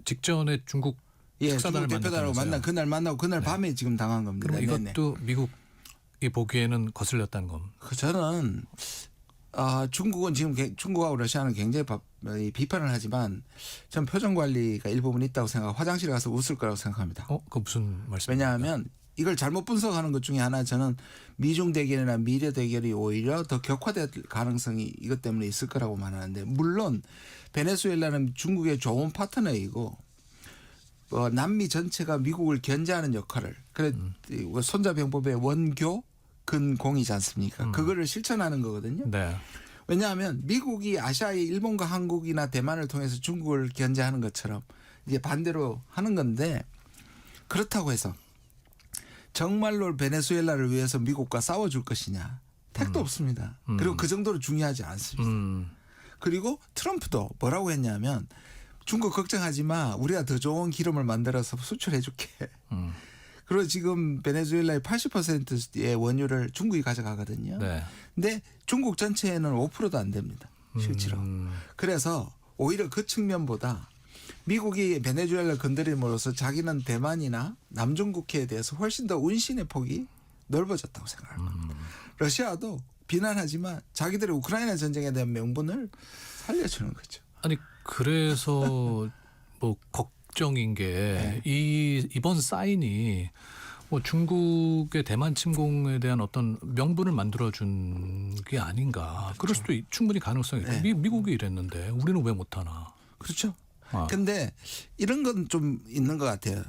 직전에 중국 중국 특사단을 대표단하고 만났다면서요. 그날 만나고 그날 밤에 지금 당한 겁니다. 그럼 네네. 이것도 미국이 보기에는 거슬렸다는 겁. 저는 중국은 지금 중국하고 러시아는 굉장히 비판을 하지만 전 표정 관리가 일부분 있다고 생각하고 화장실에 가서 웃을 거라고 생각합니다. 그 무슨 말씀입니까? 왜냐하면 이걸 잘못 분석하는 것 중에 하나 저는 미중 대결이나 미래 대결이 오히려 더 격화될 가능성이 이것 때문에 있을 거라고 말하는데 물론 베네수엘라는 중국의 좋은 파트너이고 남미 전체가 미국을 견제하는 역할을 그래 손자병법의 원교 근공이지 않습니까? 그거를 실천하는 거거든요. 네. 왜냐하면 미국이 아시아의 일본과 한국이나 대만을 통해서 중국을 견제하는 것처럼 이제 반대로 하는 건데 그렇다고 해서 정말로 베네수엘라를 위해서 미국과 싸워줄 것이냐? 택도 없습니다. 그리고 그 정도로 중요하지 않습니다. 그리고 트럼프도 뭐라고 했냐면 중국 걱정하지 마. 우리가 더 좋은 기름을 만들어서 수출해 줄게. 그리고 지금 베네수엘라의 80%의 원유를 중국이 가져가거든요. 네. 근데 중국 전체에는 5%도 안 됩니다. 실제로. 그래서 오히려 그 측면보다 미국이 베네수엘라를 건드림으로써 자기는 대만이나 남중국해에 대해서 훨씬 더 운신의 폭이 넓어졌다고 생각합니다. 러시아도 비난하지만 자기들의 우크라이나 전쟁에 대한 명분을 살려주는 거죠. 아니 그래서 뭐 걱정인 게 이번 사인이 뭐 중국의 대만 침공에 대한 어떤 명분을 만들어준 게 아닌가. 그럴 수도 충분히 가능성이 있고 미국이 이랬는데 우리는 왜 못하나. 그렇죠. 근데 이런 건 좀 있는 것 같아요.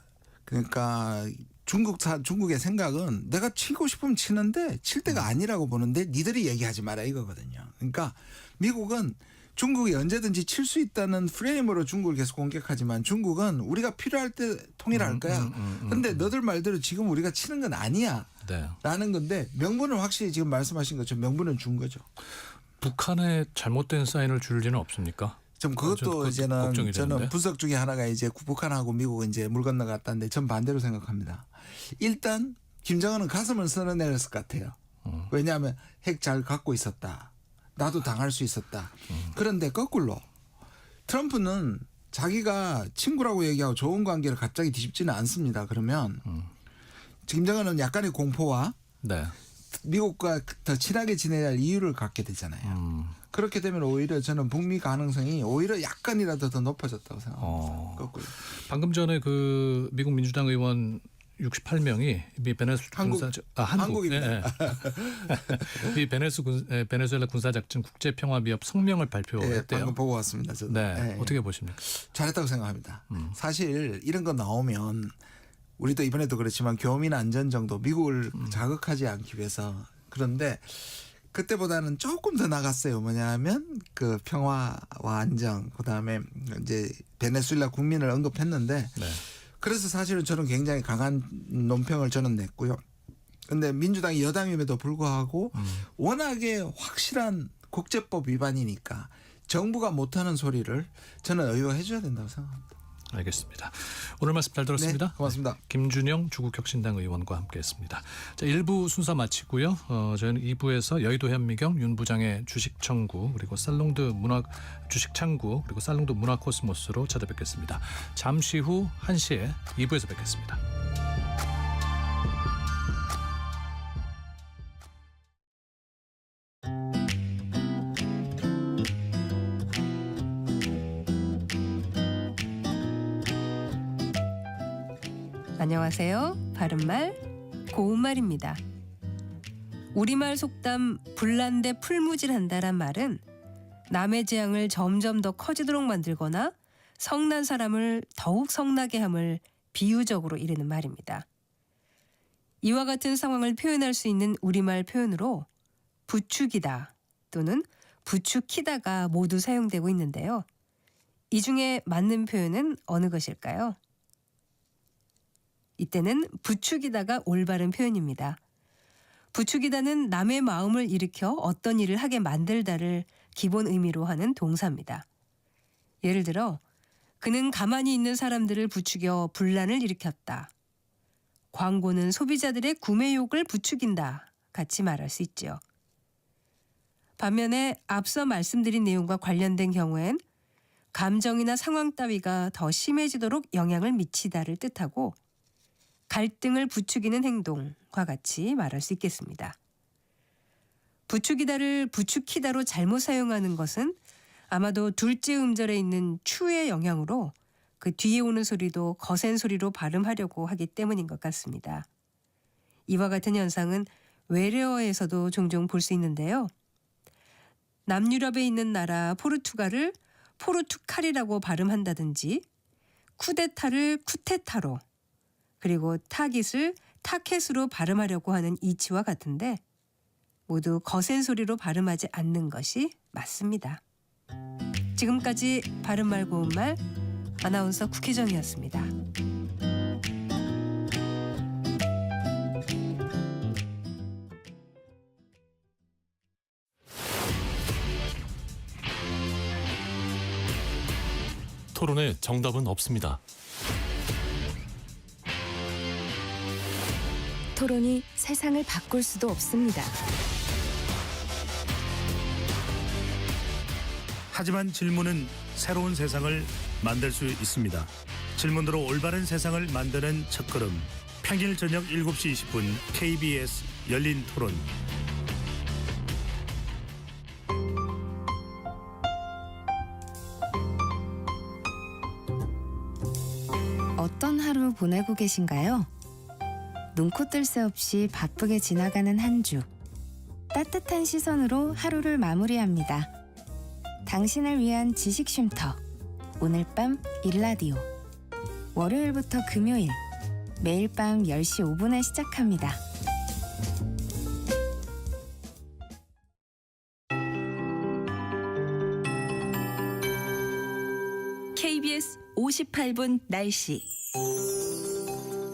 그러니까 중국의 생각은 내가 치고 싶으면 치는데 칠 때가 아니라고 보는데 니들이 얘기하지 마라 이거거든요. 그러니까 미국은 중국이 언제든지 칠 수 있다는 프레임으로 중국을 계속 공격하지만 중국은 우리가 필요할 때 통일할 거야. 근데 너들 말대로 지금 우리가 치는 건 아니야. 네. 라는 건데 명분은 확실히 지금 말씀하신 것처럼 명분은 준 거죠. 북한에 잘못된 사인을 줄 리는 없습니까? 좀 그것도 이제는 걱정이 저는 되는데. 분석 중에 하나가 이제 북한하고 미국은 이제 물 건너갔다는데 전 반대로 생각합니다. 일단 김정은은 가슴을 쓸어내렸을 것 같아요. 왜냐하면 핵 잘 갖고 있었다. 나도 당할 수 있었다. 그런데 거꾸로 트럼프는 자기가 친구라고 얘기하고 좋은 관계를 갑자기 뒤집지는 않습니다. 그러면 김정은은 약간의 공포와 네. 미국과 더 친하게 지내야 할 이유를 갖게 되잖아요. 그렇게 되면 오히려 저는 북미 가능성이 오히려 약간이라도 더 높아졌다고 생각합니다. 거꾸로. 방금 전에 그 미국 민주당 의원 68명이 미 한국입니다. 미 베네수엘라 군사작전 국제평화비협 성명을 발표했대요. 방금 보고 왔습니다. 저도. 네. 어떻게 보십니까? 잘했다고 생각합니다. 사실 이런 거 나오면 우리도 이번에도 그렇지만 교민 안전 정도 미국을 자극하지 않기 위해서 그런데 그때보다는 조금 더 나갔어요. 뭐냐면 그 평화와 안정, 그다음에 이제 베네수엘라 국민을 언급했는데 네. 그래서 사실은 저는 굉장히 강한 논평을 저는 냈고요. 근데 민주당이 여당임에도 불구하고 워낙에 확실한 국제법 위반이니까 정부가 못하는 소리를 저는 의거해 줘야 된다고 생각합니다. 알겠습니다. 오늘 말씀 잘 들었습니다. 네, 고맙습니다. 김준영 조국혁신당 의원과 함께했습니다. 자, 1부 순서 마치고요. 저희는 2부에서 여의도 현미경 윤 부장의 주식 청구 그리고 살롱드 문화 주식 창구 그리고 살롱드 문화 코스모스로 찾아뵙겠습니다. 잠시 후 1시에 2부에서 뵙겠습니다. 안녕하세요. 바른말 고운말입니다. 우리말 속담 불난데 풀무질한다란 말은 남의 재앙을 점점 더 커지도록 만들거나 성난 사람을 더욱 성나게 함을 비유적으로 이르는 말입니다. 이와 같은 상황을 표현할 수 있는 우리말 표현으로 부추기다 또는 부추키다가 모두 사용되고 있는데요. 이 중에 맞는 표현은 어느 것일까요? 이때는 부추기다가 올바른 표현입니다. 부추기다는 남의 마음을 일으켜 어떤 일을 하게 만들다를 기본 의미로 하는 동사입니다. 예를 들어 그는 가만히 있는 사람들을 부추겨 분란을 일으켰다. 광고는 소비자들의 구매욕을 부추긴다. 같이 말할 수 있죠. 반면에 앞서 말씀드린 내용과 관련된 경우엔 감정이나 상황 따위가 더 심해지도록 영향을 미치다를 뜻하고 갈등을 부추기는 행동과 같이 말할 수 있겠습니다. 부추기다를 부추키다로 잘못 사용하는 것은 아마도 둘째 음절에 있는 추의 영향으로 그 뒤에 오는 소리도 거센 소리로 발음하려고 하기 때문인 것 같습니다. 이와 같은 현상은 외래어에서도 종종 볼 수 있는데요. 남유럽에 있는 나라 포르투갈을 포르투칼이라고 발음한다든지 쿠데타를 쿠테타로 그리고 타깃을 타켓으로 발음하려고 하는 이치와 같은데 모두 거센 소리로 발음하지 않는 것이 맞습니다. 지금까지 바른말 고운말 아나운서 국희정이었습니다. 토론에 정답은 없습니다. 토론이 세상을 바꿀 수도 없습니다. 하지만 질문은 새로운 세상을 만들 수 있습니다. 질문으로 올바른 세상을 만드는 첫걸음. 평일 저녁 7시 20분 KBS 열린 토론. 어떤 하루 보내고 계신가요? 눈코 뜰 새 없이 바쁘게 지나가는 한 주. 따뜻한 시선으로 하루를 마무리합니다. 당신을 위한 지식 쉼터. 오늘 밤 일라디오. 월요일부터 금요일. 매일 밤 10시 5분에 시작합니다. KBS 58분 날씨.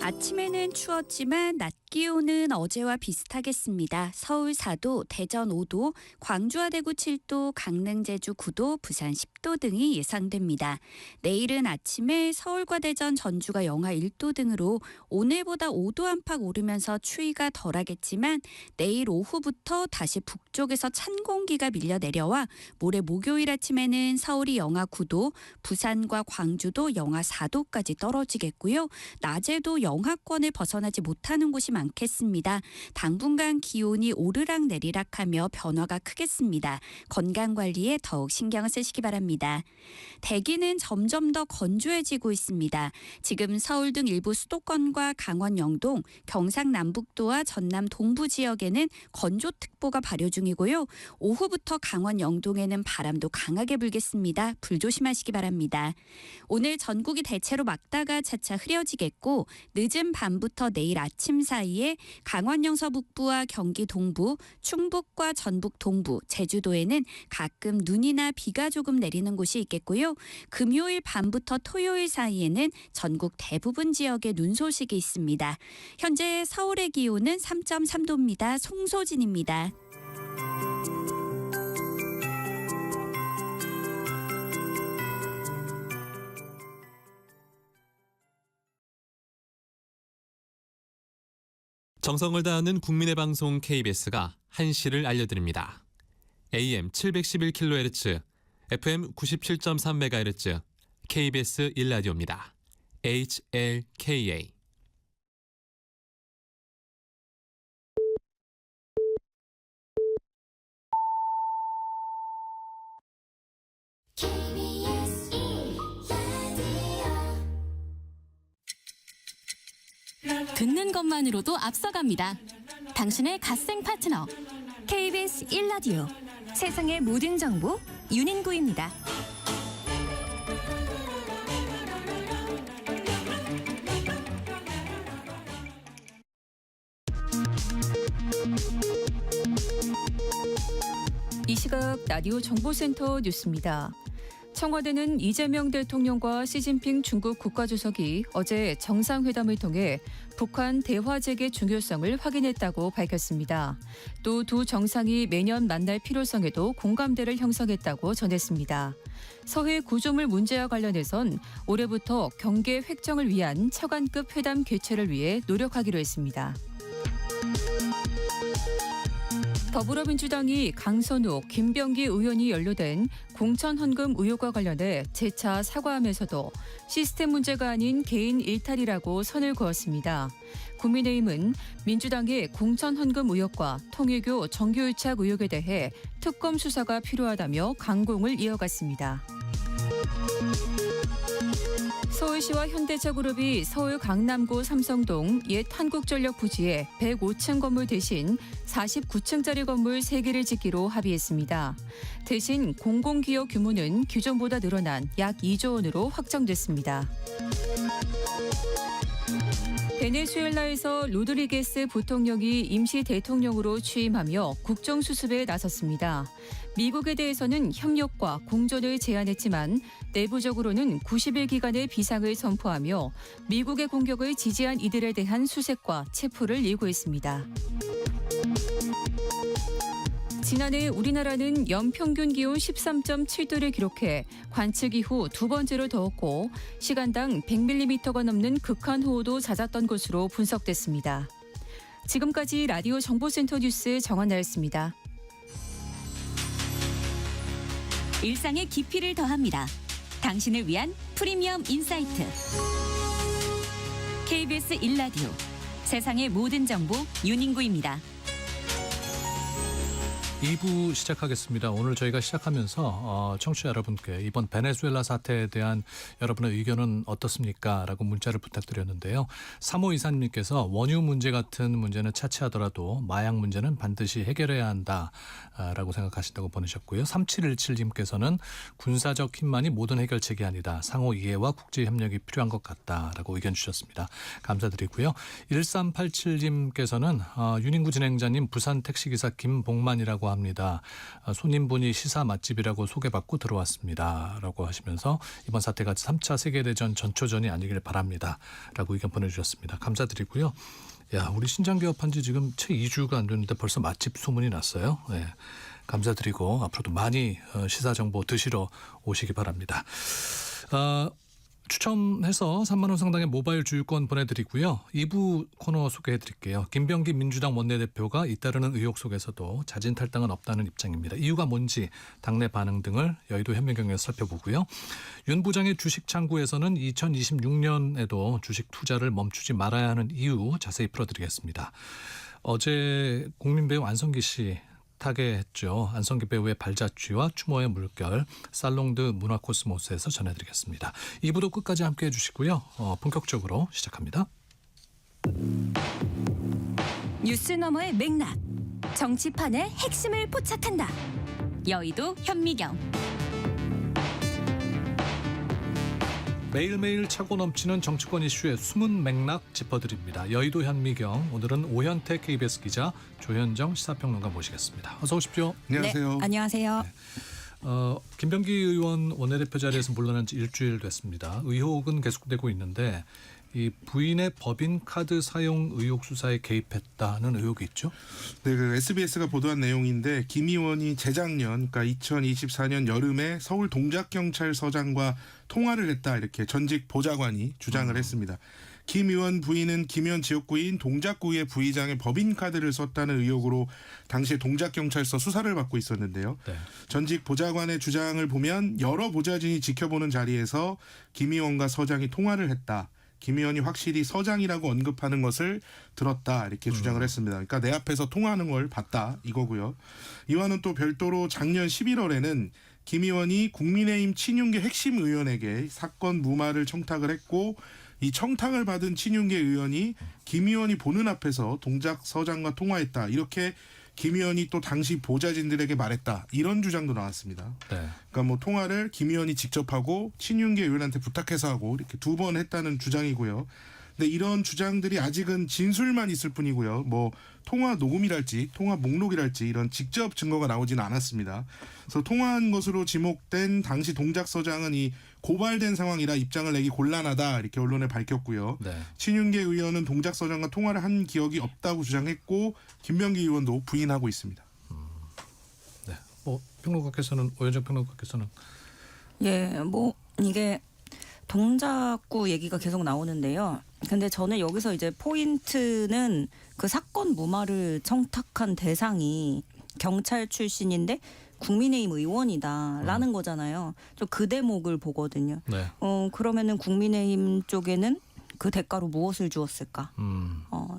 아침에는 추웠지만 낮 기온은 어제와 비슷하겠습니다. 서울 4도, 대전 5도, 광주와 대구 7도, 강릉 제주 9도, 부산 10도 등이 예상됩니다. 내일은 아침에 서울과 대전, 전주가 영하 1도 등으로 오늘보다 5도 안팎 오르면서 추위가 덜하겠지만 내일 오후부터 다시 북쪽에서 찬 공기가 밀려 내려와 모레 목요일 아침에는 서울이 영하 9도, 부산과 광주도 영하 4도까지 떨어지겠고요. 낮에도 영하권을 벗어나지 못하는 곳이 많겠습니다. 당분간 기온이 오르락 내리락하며 변화가 크겠습니다. 건강관리에 더욱 신경을 쓰시기 바랍니다. 대기는 점점 더 건조해지고 있습니다. 지금 서울 등 일부 수도권과 강원 영동, 경상남북도와 전남 동부 지역에는 건조특보가 발효 중이고요. 오후부터 강원 영동에는 바람도 강하게 불겠습니다. 불 조심하시기 바랍니다. 오늘 전국이 대체로 맑다가 차차 흐려지겠고 늦은 밤부터 내일 아침 사이에 사이에 강원 영서 북부와 경기 동부, 충북과 전북 동부, 제주도에는 가끔 눈이나 비가 조금 내리는 곳이 있겠고요. 금요일 밤부터 토요일 사이에는 전국 대부분 지역에 눈 소식이 있습니다. 현재 서울의 기온은 3.3도입니다. 송소진입니다. 정성을 다하는 국민의 방송 KBS가 한시를 알려드립니다. AM 711kHz, FM 97.3MHz, KBS 1라디오입니다. HLKA. 듣는 것만으로도 앞서갑니다. 당신의 갓생 파트너. KBS 1라디오 세상의 모든 정보 윤인구입니다. 이 시각 라디오 정보센터 뉴스입니다. 청와대는 이재명 대통령과 시진핑 중국 국가주석이 어제 정상회담을 통해 북한 대화 재개 중요성을 확인했다고 밝혔습니다. 또 두 정상이 매년 만날 필요성에도 공감대를 형성했다고 전했습니다. 서해 구조물 문제와 관련해선 올해부터 경계 획정을 위한 차관급 회담 개최를 위해 노력하기로 했습니다. 더불어민주당이 강선욱, 김병기 의원이 연루된 공천헌금 의혹과 관련해 재차 사과하면서도 시스템 문제가 아닌 개인 일탈이라고 선을 그었습니다. 국민의힘은 민주당의 공천헌금 의혹과 통일교 정교유착 의혹에 대해 특검 수사가 필요하다며 강공을 이어갔습니다. 서울시와 현대차그룹이 서울 강남구 삼성동 옛 한국전력 부지에 105층 건물 대신 49층짜리 건물 3개를 짓기로 합의했습니다. 대신 공공기업 규모는 기존보다 늘어난 약 2조 원으로 확정됐습니다. 베네수엘라에서 로드리게스 부통령이 임시 대통령으로 취임하며 국정수습에 나섰습니다. 미국에 대해서는 협력과 공존을 제안했지만 내부적으로는 90일 기간의 비상을 선포하며 미국의 공격을 지지한 이들에 대한 수색과 체포를 예고했습니다. 지난해 우리나라는 연평균 기온 13.7도를 기록해 관측 이후 두 번째로 더웠고 시간당 100mm가 넘는 극한호우도 잦았던 것으로 분석됐습니다. 지금까지 라디오 정보센터 뉴스 정한나였습니다. 일상의 깊이를 더합니다. 당신을 위한 프리미엄 인사이트. KBS 1라디오 세상의 모든 정보 윤인구입니다. 2부 시작하겠습니다. 오늘 저희가 시작하면서 청취자 여러분께 이번 베네수엘라 사태에 대한 여러분의 의견은 어떻습니까? 라고 문자를 부탁드렸는데요. 3호 이사님께서 원유 문제 같은 문제는 차치하더라도 마약 문제는 반드시 해결해야 한다라고 생각하신다고 보내셨고요. 3717님께서는 군사적 힘만이 모든 해결책이 아니다. 상호 이해와 국제협력이 필요한 것 같다라고 의견 주셨습니다. 감사드리고요. 1387님께서는 윤인구 진행자님 부산 택시기사 김봉만이라고 합니다. 손님분이 시사 맛집이라고 소개받고 들어왔습니다. 라고 하시면서 이번 사태가 3차 세계대전 전초전이 아니길 바랍니다. 라고 의견 보내주셨습니다. 감사드리고요. 야, 우리 신장 개업한 지 지금 채 2주가 안 됐는데 벌써 맛집 소문이 났어요. 네, 감사드리고 앞으로도 많이 시사 정보 드시러 오시기 바랍니다. 추첨해서 3만 원 상당의 모바일 주유권 보내드리고요. 2부 코너 소개해드릴게요. 김병기 민주당 원내대표가 잇따르는 의혹 속에서도 자진 탈당은 없다는 입장입니다. 이유가 뭔지 당내 반응 등을 여의도 현미경에서 살펴보고요. 윤 부장의 주식 창구에서는 2026년에도 주식 투자를 멈추지 말아야 하는 이유 자세히 풀어드리겠습니다. 어제 국민배우 안성기 씨 타계했죠. 안성기 배우의 발자취와 추모의 물결, 살롱드 문화코스모스에서 전해드리겠습니다. 2부도 끝까지 함께해 주시고요. 본격적으로 시작합니다. 뉴스 너머의 맥락, 정치판의 핵심을 포착한다. 여의도 현미경. 매일매일 차고 넘치는 정치권 이슈의 숨은 맥락 짚어드립니다. 여의도 현미경, 오늘은 오현태 KBS 기자, 조현정 시사평론가 모시겠습니다. 어서 오십시오. 안녕하세요. 네, 안녕하세요. 김병기 의원 원내대표 자리에서 물러난 지 일주일 됐습니다. 의혹은 계속되고 있는데 이 부인의 법인카드 사용 의혹 수사에 개입했다는 의혹이 있죠? 네, 그 SBS가 보도한 내용인데 김 의원이 재작년, 그러니까 2024년 여름에 서울 동작경찰서장과 통화를 했다 이렇게 전직 보좌관이 주장을 했습니다. 김 의원 부인은 김 의원 지역구인 동작구의 부의장의 법인카드를 썼다는 의혹으로 당시 동작경찰서 수사를 받고 있었는데요. 네. 전직 보좌관의 주장을 보면 여러 보좌진이 지켜보는 자리에서 김 의원과 서장이 통화를 했다. 김 의원이 확실히 서장이라고 언급하는 것을 들었다 이렇게 주장을 했습니다. 그러니까 내 앞에서 통화하는 걸 봤다 이거고요. 이와는 또 별도로 작년 11월에는 김 의원이 국민의힘 친윤계 핵심 의원에게 사건 무마를 청탁을 했고 이 청탁을 받은 친윤계 의원이 김 의원이 보는 앞에서 동작서장과 통화했다. 이렇게 김 의원이 또 당시 보좌진들에게 말했다. 이런 주장도 나왔습니다. 네. 그러니까 뭐 통화를 김 의원이 직접 하고 친윤계 의원한테 부탁해서 하고 이렇게 2번 했다는 주장이고요. 근데 이런 주장들이 아직은 진술만 있을 뿐이고요. 뭐 통화 녹음이랄지 통화 목록이랄지 이런 직접 증거가 나오지는 않았습니다. 그래서 통화한 것으로 지목된 당시 동작서장은 이 고발된 상황이라 입장을 내기 곤란하다 이렇게 언론에 밝혔고요. 네. 친윤계 의원은 동작서장과 통화를 한 기억이 없다고 주장했고 김병기 의원도 부인하고 있습니다. 네. 평론가께서는 오현정 평론가께서는 예, 뭐 이게 동작구 얘기가 계속 나오는데요. 근데 저는 여기서 이제 포인트는 그 사건 무마를 청탁한 대상이 경찰 출신인데 국민의힘 의원이다라는 거잖아요. 저 그 대목을 보거든요. 네. 그러면은 국민의힘 쪽에는 그 대가로 무엇을 주었을까?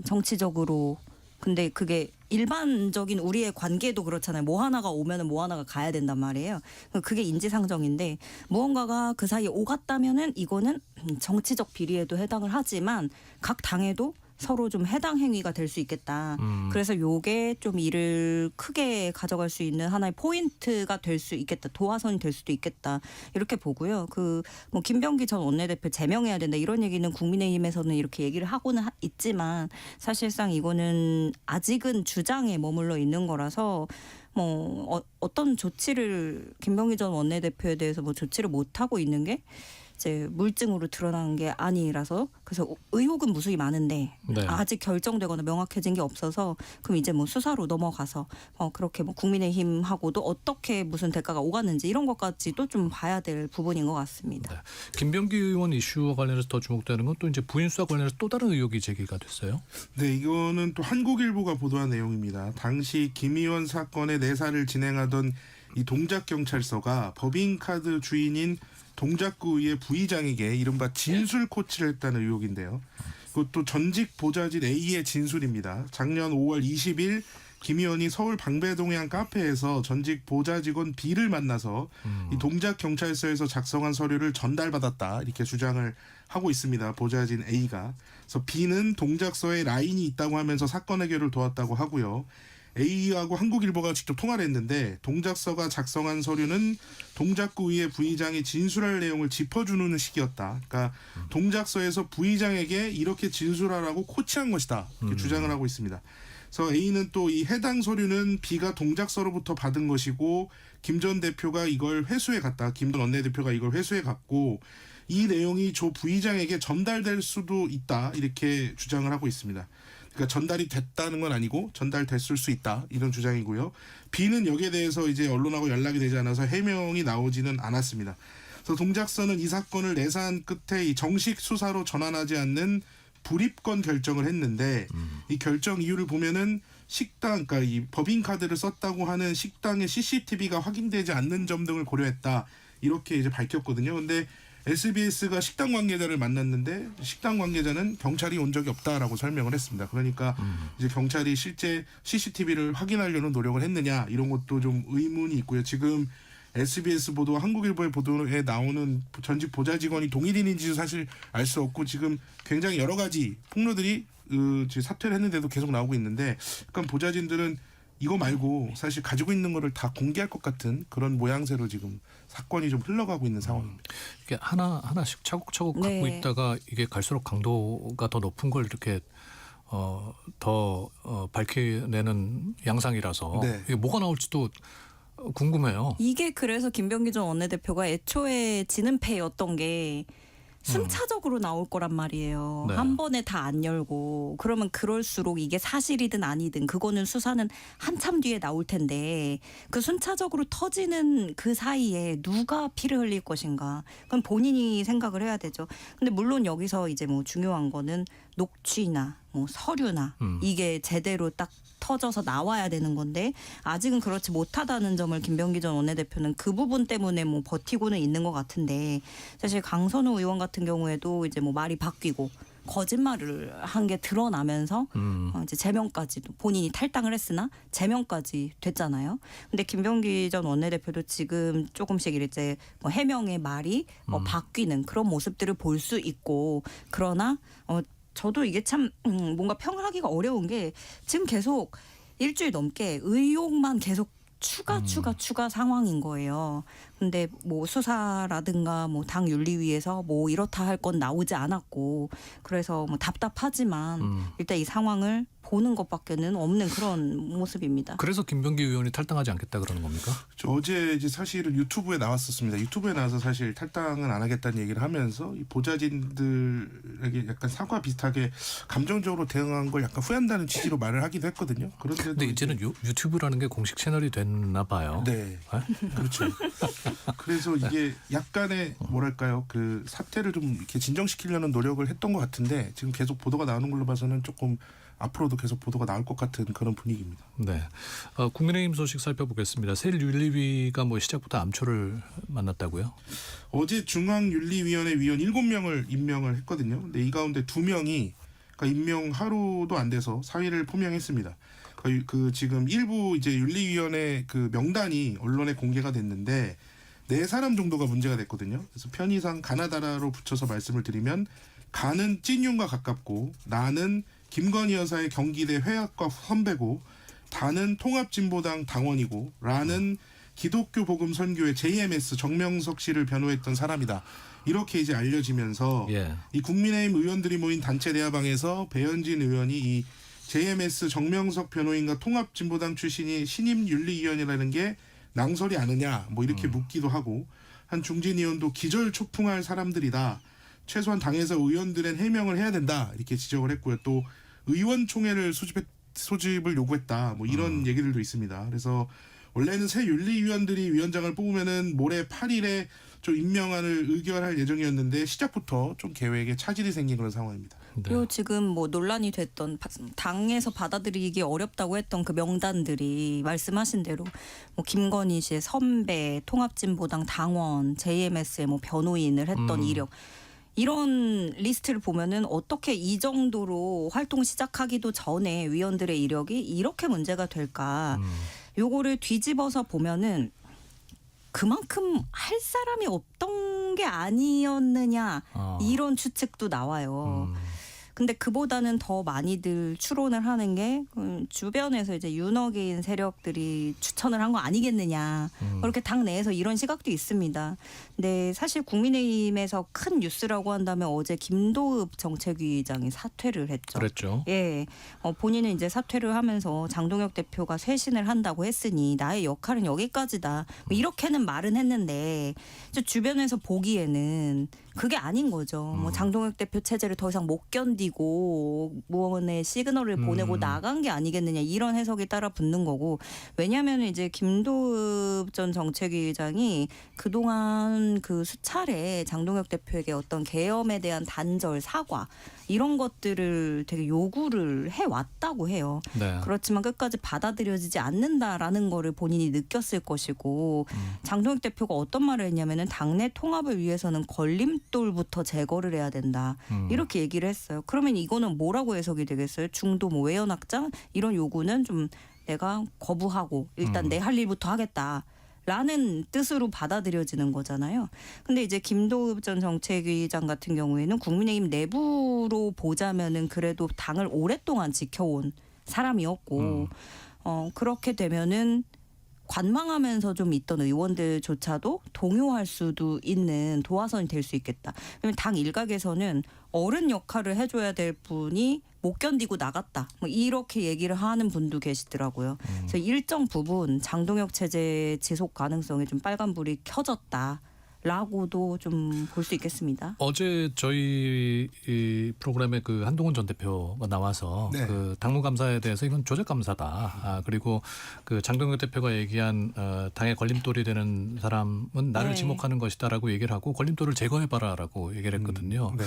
정치적으로. 근데 그게 일반적인 우리의 관계도 그렇잖아요. 뭐 하나가 오면은 뭐 하나가 가야 된단 말이에요. 그게 인지상정인데 무언가가 그 사이에 오갔다면은 이거는 정치적 비리에도 해당을 하지만 각 당에도 서로 좀 해당 행위가 될 수 있겠다. 그래서 요게 좀 일을 크게 가져갈 수 있는 하나의 포인트가 될 수 있겠다. 도화선이 될 수도 있겠다. 이렇게 보고요. 뭐 김병기 전 원내대표 제명해야 된다. 이런 얘기는 국민의힘에서는 이렇게 얘기를 하고는 있지만 사실상 이거는 아직은 주장에 머물러 있는 거라서 뭐 어떤 조치를 김병기 전 원내대표에 대해서 뭐 조치를 못 하고 있는 게 이제 물증으로 드러난 게 아니라서 그래서 의혹은 무수히 많은데 네. 아직 결정되거나 명확해진 게 없어서 그럼 이제 뭐 수사로 넘어가서 그렇게 뭐 국민의힘하고도 어떻게 무슨 대가가 오갔는지 이런 것까지도 좀 봐야 될 부분인 것 같습니다. 네. 김병기 의원 이슈와 관련해서 더 주목되는 건 또 이제 부인 수사 관련해서 또 다른 의혹이 제기가 됐어요. 네, 이거는 또 한국일보가 보도한 내용입니다. 당시 김 의원 사건의 내사를 진행하던 이 동작경찰서가 법인카드 주인인 동작구의 부의장에게 이른바 진술 코치를 했다는 의혹인데요. 그것도 전직 보좌진 A의 진술입니다. 작년 5월 20일 김 의원이 서울 방배동의 한 카페에서 전직 보좌 직원 B를 만나서 이 동작경찰서에서 작성한 서류를 전달받았다 이렇게 주장을 하고 있습니다. 보좌진 A가. 그래서 B는 동작서에 라인이 있다고 하면서 사건 해결을 도왔다고 하고요. A하고 한국일보가 직접 통화를 했는데 동작서가 작성한 서류는 동작구의 부의장이 진술할 내용을 짚어주는 식이었다. 그러니까 동작서에서 부의장에게 이렇게 진술하라고 코치한 것이다. 이렇게 주장을 하고 있습니다. 그래서 A는 또 이 해당 서류는 B가 동작서로부터 받은 것이고 김 전 대표가 이걸 회수해 갔다. 김 전 원내대표가 이걸 회수해 갔고 이 내용이 조 부의장에게 전달될 수도 있다. 이렇게 주장을 하고 있습니다. 그러니까 전달이 됐다는 건 아니고 전달됐을 수 있다 이런 주장이고요. B는 여기에 대해서 이제 언론하고 연락이 되지 않아서 해명이 나오지는 않았습니다. 그래서 동작서는 이 사건을 내사한 끝에 이 정식 수사로 전환하지 않는 불입건 결정을 했는데 이 결정 이유를 보면은 식당, 그러니까 이 법인카드를 썼다고 하는 식당의 CCTV가 확인되지 않는 점 등을 고려했다 이렇게 이제 밝혔거든요. 근데 SBS가 식당 관계자를 만났는데 식당 관계자는 경찰이 온 적이 없다라고 설명을 했습니다. 그러니까 이제 경찰이 실제 CCTV를 확인하려는 노력을 했느냐 이런 것도 좀 의문이 있고요. 지금 SBS 보도와 한국일보의 보도에 나오는 전직 보좌 직원이 동일인인지도 사실 알 수 없고 지금 굉장히 여러 가지 폭로들이 사퇴를 했는데도 계속 나오고 있는데 약간 보좌진들은 이거 말고 사실 가지고 있는 거를 다 공개할 것 같은 그런 모양새로 지금 사건이 좀 흘러가고 있는 상황입니다. 이게 하나씩 차곡차곡 네. 갖고 있다가 이게 갈수록 강도가 더 높은 걸 이렇게 더 밝혀내는 양상이라서 네. 이게 뭐가 나올지도 궁금해요. 이게 그래서 김병기 전 원내대표가 애초에 지는패였던 게 순차적으로 나올 거란 말이에요. 네. 한 번에 다 안 열고 그러면 그럴수록 이게 사실이든 아니든 그거는 수사는 한참 뒤에 나올 텐데 그 순차적으로 터지는 그 사이에 누가 피를 흘릴 것인가 그건 본인이 생각을 해야 되죠. 근데 물론 여기서 이제 뭐 중요한 거는 녹취나 뭐 서류나 이게 제대로 딱 터져서 나와야 되는 건데 아직은 그렇지 못하다는 점을 김병기 전 원내대표는 그 부분 때문에 뭐 버티고는 있는 것 같은데 사실 강선우 의원 같은 경우에도 이제 뭐 말이 바뀌고 거짓말을 한 게 드러나면서 이제 제명까지도 본인이 탈당을 했으나 제명까지 됐잖아요. 근데 김병기 전 원내대표도 지금 조금씩 이제 뭐 해명의 말이 바뀌는 그런 모습들을 볼 수 있고 그러나 저도 이게 참 뭔가 평하기가 어려운 게 지금 계속 일주일 넘게 의혹만 계속 추가 상황인 거예요. 근데 뭐 수사라든가 뭐 당 윤리위에서 뭐 이렇다 할 건 나오지 않았고 그래서 뭐 답답하지만 일단 이 상황을 보는 것밖에는 없는 그런 모습입니다. 그래서 김병기 의원이 탈당하지 않겠다 그러는 겁니까? 저 어제 이제 사실은 유튜브에 나왔었습니다. 유튜브에 나와서 사실 탈당은 안 하겠다는 얘기를 하면서 이 보좌진들에게 약간 사과 비슷하게 감정적으로 대응한 걸 약간 후회한다는 취지로 말을 하기도 했거든요. 근데 이제는 유튜브라는 게 공식 채널이 됐나 봐요. 네, 그렇죠. 그래서 이게 약간의 뭐랄까요 그 사태를 좀 이렇게 진정시키려는 노력을 했던 것 같은데 지금 계속 보도가 나오는 걸로 봐서는 조금 앞으로도 계속 보도가 나올 것 같은 그런 분위기입니다. 네, 국민의힘 소식 살펴보겠습니다. 새누리위가 뭐 시작부터 암초를 만났다고요? 어제 중앙윤리위원회 위원 7명을 임명을 했거든요. 근데 이 가운데 2명이 그러니까 임명 하루도 안 돼서 사의를 표명했습니다. 그 지금 일부 이제 윤리위원회 그 명단이 언론에 공개가 됐는데 4사람 정도가 문제가 됐거든요. 그래서 편의상 가나다라로 붙여서 말씀을 드리면 가는 찐윤과 가깝고 나는 김건희 여사의 경기대 회학과 선배고 다는 통합진보당 당원이고 라는 기독교 복음 선교회 JMS 정명석 씨를 변호했던 사람이다. 이렇게 이제 알려지면서 이 국민의힘 의원들이 모인 단체 대화방에서 배현진 의원이 이 JMS 정명석 변호인과 통합진보당 출신이 신임 윤리위원이라는 게 낭설이 아느냐 뭐 이렇게 묻기도 하고 한 중진 의원도 기절초풍할 사람들이다. 최소한 당에서 의원들은 해명을 해야 된다 이렇게 지적을 했고요. 또 의원총회를 소집을 요구했다. 뭐 이런 얘기들도 있습니다. 그래서 원래는 새 윤리위원들이 위원장을 뽑으면은 모레 8일에 좀 임명안을 의결할 예정이었는데 시작부터 좀 계획에 차질이 생긴 그런 상황입니다. 그리고 지금 뭐 논란이 됐던 당에서 받아들이기 어렵다고 했던 그 명단들이 말씀하신 대로 뭐 김건희 씨의 선배, 통합진보당 당원, JMS의 뭐 변호인을 했던 이력 이런 리스트를 보면은 어떻게 이 정도로 활동 시작하기도 전에 위원들의 이력이 이렇게 문제가 될까? 요거를 뒤집어서 보면은 그만큼 할 사람이 없던 게 아니었느냐 이런 추측도 나와요. 근데 그보다는 더 많이들 추론을 하는 게 주변에서 이제 윤어게인 세력들이 추천을 한 거 아니겠느냐. 그렇게 당 내에서 이런 시각도 있습니다. 근데 사실 국민의힘에서 큰 뉴스라고 한다면 어제 김도읍 정책위의장이 사퇴를 했죠. 그랬죠. 예, 본인은 이제 사퇴를 하면서 장동혁 대표가 쇄신을 한다고 했으니 나의 역할은 여기까지다. 뭐 이렇게는 말은 했는데 주변에서 보기에는 그게 아닌 거죠. 뭐 장동혁 대표 체제를 더 이상 못 견디고 무언의 시그널을 보내고 나간 게 아니겠느냐 이런 해석이 따라 붙는 거고 왜냐하면 이제 김도읍 전 정책위의장이 그동안 그 수차례 장동혁 대표에게 어떤 계엄에 대한 단절 사과 이런 것들을 되게 요구를 해왔다고 해요. 네. 그렇지만 끝까지 받아들여지지 않는다라는 거를 본인이 느꼈을 것이고 장동혁 대표가 어떤 말을 했냐면은 당내 통합을 위해서는 걸림돌부터 제거를 해야 된다. 이렇게 얘기를 했어요. 그러면 이거는 뭐라고 해석이 되겠어요? 중도 뭐 외연 확장 이런 요구는 좀 내가 거부하고 일단 내 할 일부터 하겠다. 라는 뜻으로 받아들여지는 거잖아요. 근데 이제 김도읍 전 정책위의장 같은 경우에는 국민의힘 내부로 보자면은 그래도 당을 오랫동안 지켜온 사람이었고 그렇게 되면은 관망하면서 좀 있던 의원들조차도 동요할 수도 있는 도화선이 될 수 있겠다. 왜냐면 당 일각에서는 어른 역할을 해줘야 될 분이 못 견디고 나갔다. 뭐 이렇게 얘기를 하는 분도 계시더라고요. 그래서 일정 부분 장동혁 체제 지속 가능성에 좀 빨간불이 켜졌다. 라고도 좀 볼 수 있겠습니다. 어제 저희 이 프로그램에 그 한동훈 전 대표가 나와서 네. 그 당무감사에 대해서 이건 조작감사다. 그리고 그 장동혁 대표가 얘기한 당의 걸림돌이 되는 사람은 나를 네. 지목하는 것이다라고 얘기를 하고 걸림돌을 제거해봐라라고 얘기를 했거든요. 네.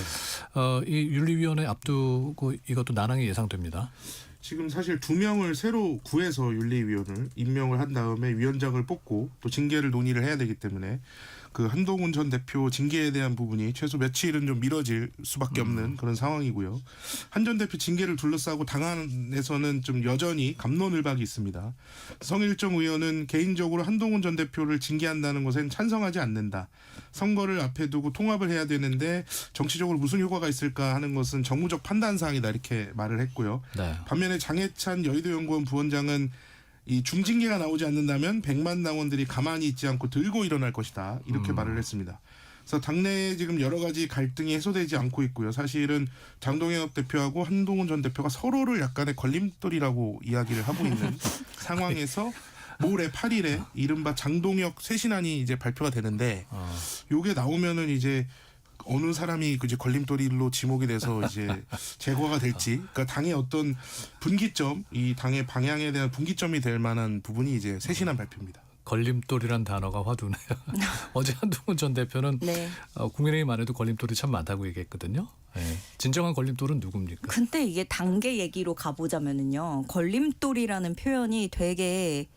이 윤리위원회 앞두고 이것도 난항이 예상됩니다. 지금 사실 2명을 새로 구해서 윤리위원을 임명을 한 다음에 위원장을 뽑고 또 징계를 논의를 해야 되기 때문에 그 한동훈 전 대표 징계에 대한 부분이 최소 며칠은 좀 미뤄질 수밖에 없는 그런 상황이고요. 한 전 대표 징계를 둘러싸고 당 안에서는 좀 여전히 갑론을박이 있습니다. 성일정 의원은 개인적으로 한동훈 전 대표를 징계한다는 것엔 찬성하지 않는다. 선거를 앞에 두고 통합을 해야 되는데 정치적으로 무슨 효과가 있을까 하는 것은 정무적 판단 사항이다 이렇게 말을 했고요. 네. 반면에 장해찬 여의도연구원 부원장은 이 중징계가 나오지 않는다면 100만 당원들이 가만히 있지 않고 들고 일어날 것이다 이렇게 말을 했습니다. 그래서 당내에 지금 여러 가지 갈등이 해소되지 않고 있고요. 사실은 장동혁 대표하고 한동훈 전 대표가 서로를 약간의 걸림돌이라고 이야기를 하고 있는 상황에서 모레 8일에 이른바 장동혁 쇄신안이 이제 발표가 되는데 요게 나오면은 이제 어느 사람이 이제 걸림돌이로 지목이 돼서 이제 제거가 될지, 그러니까 당의 어떤 분기점, 이 당의 방향에 대한 분기점이 될 만한 부분이 이제 쇄신안 발표입니다. 걸림돌이란 단어가 화두네요. 어제 한동훈 전 대표는 네. 국민의힘 안에도 걸림돌이 참 많다고 얘기했거든요. 네. 진정한 걸림돌은 누굽니까? 근데 이게 단계 얘기로 가보자면은요. 걸림돌이라는 표현이 되게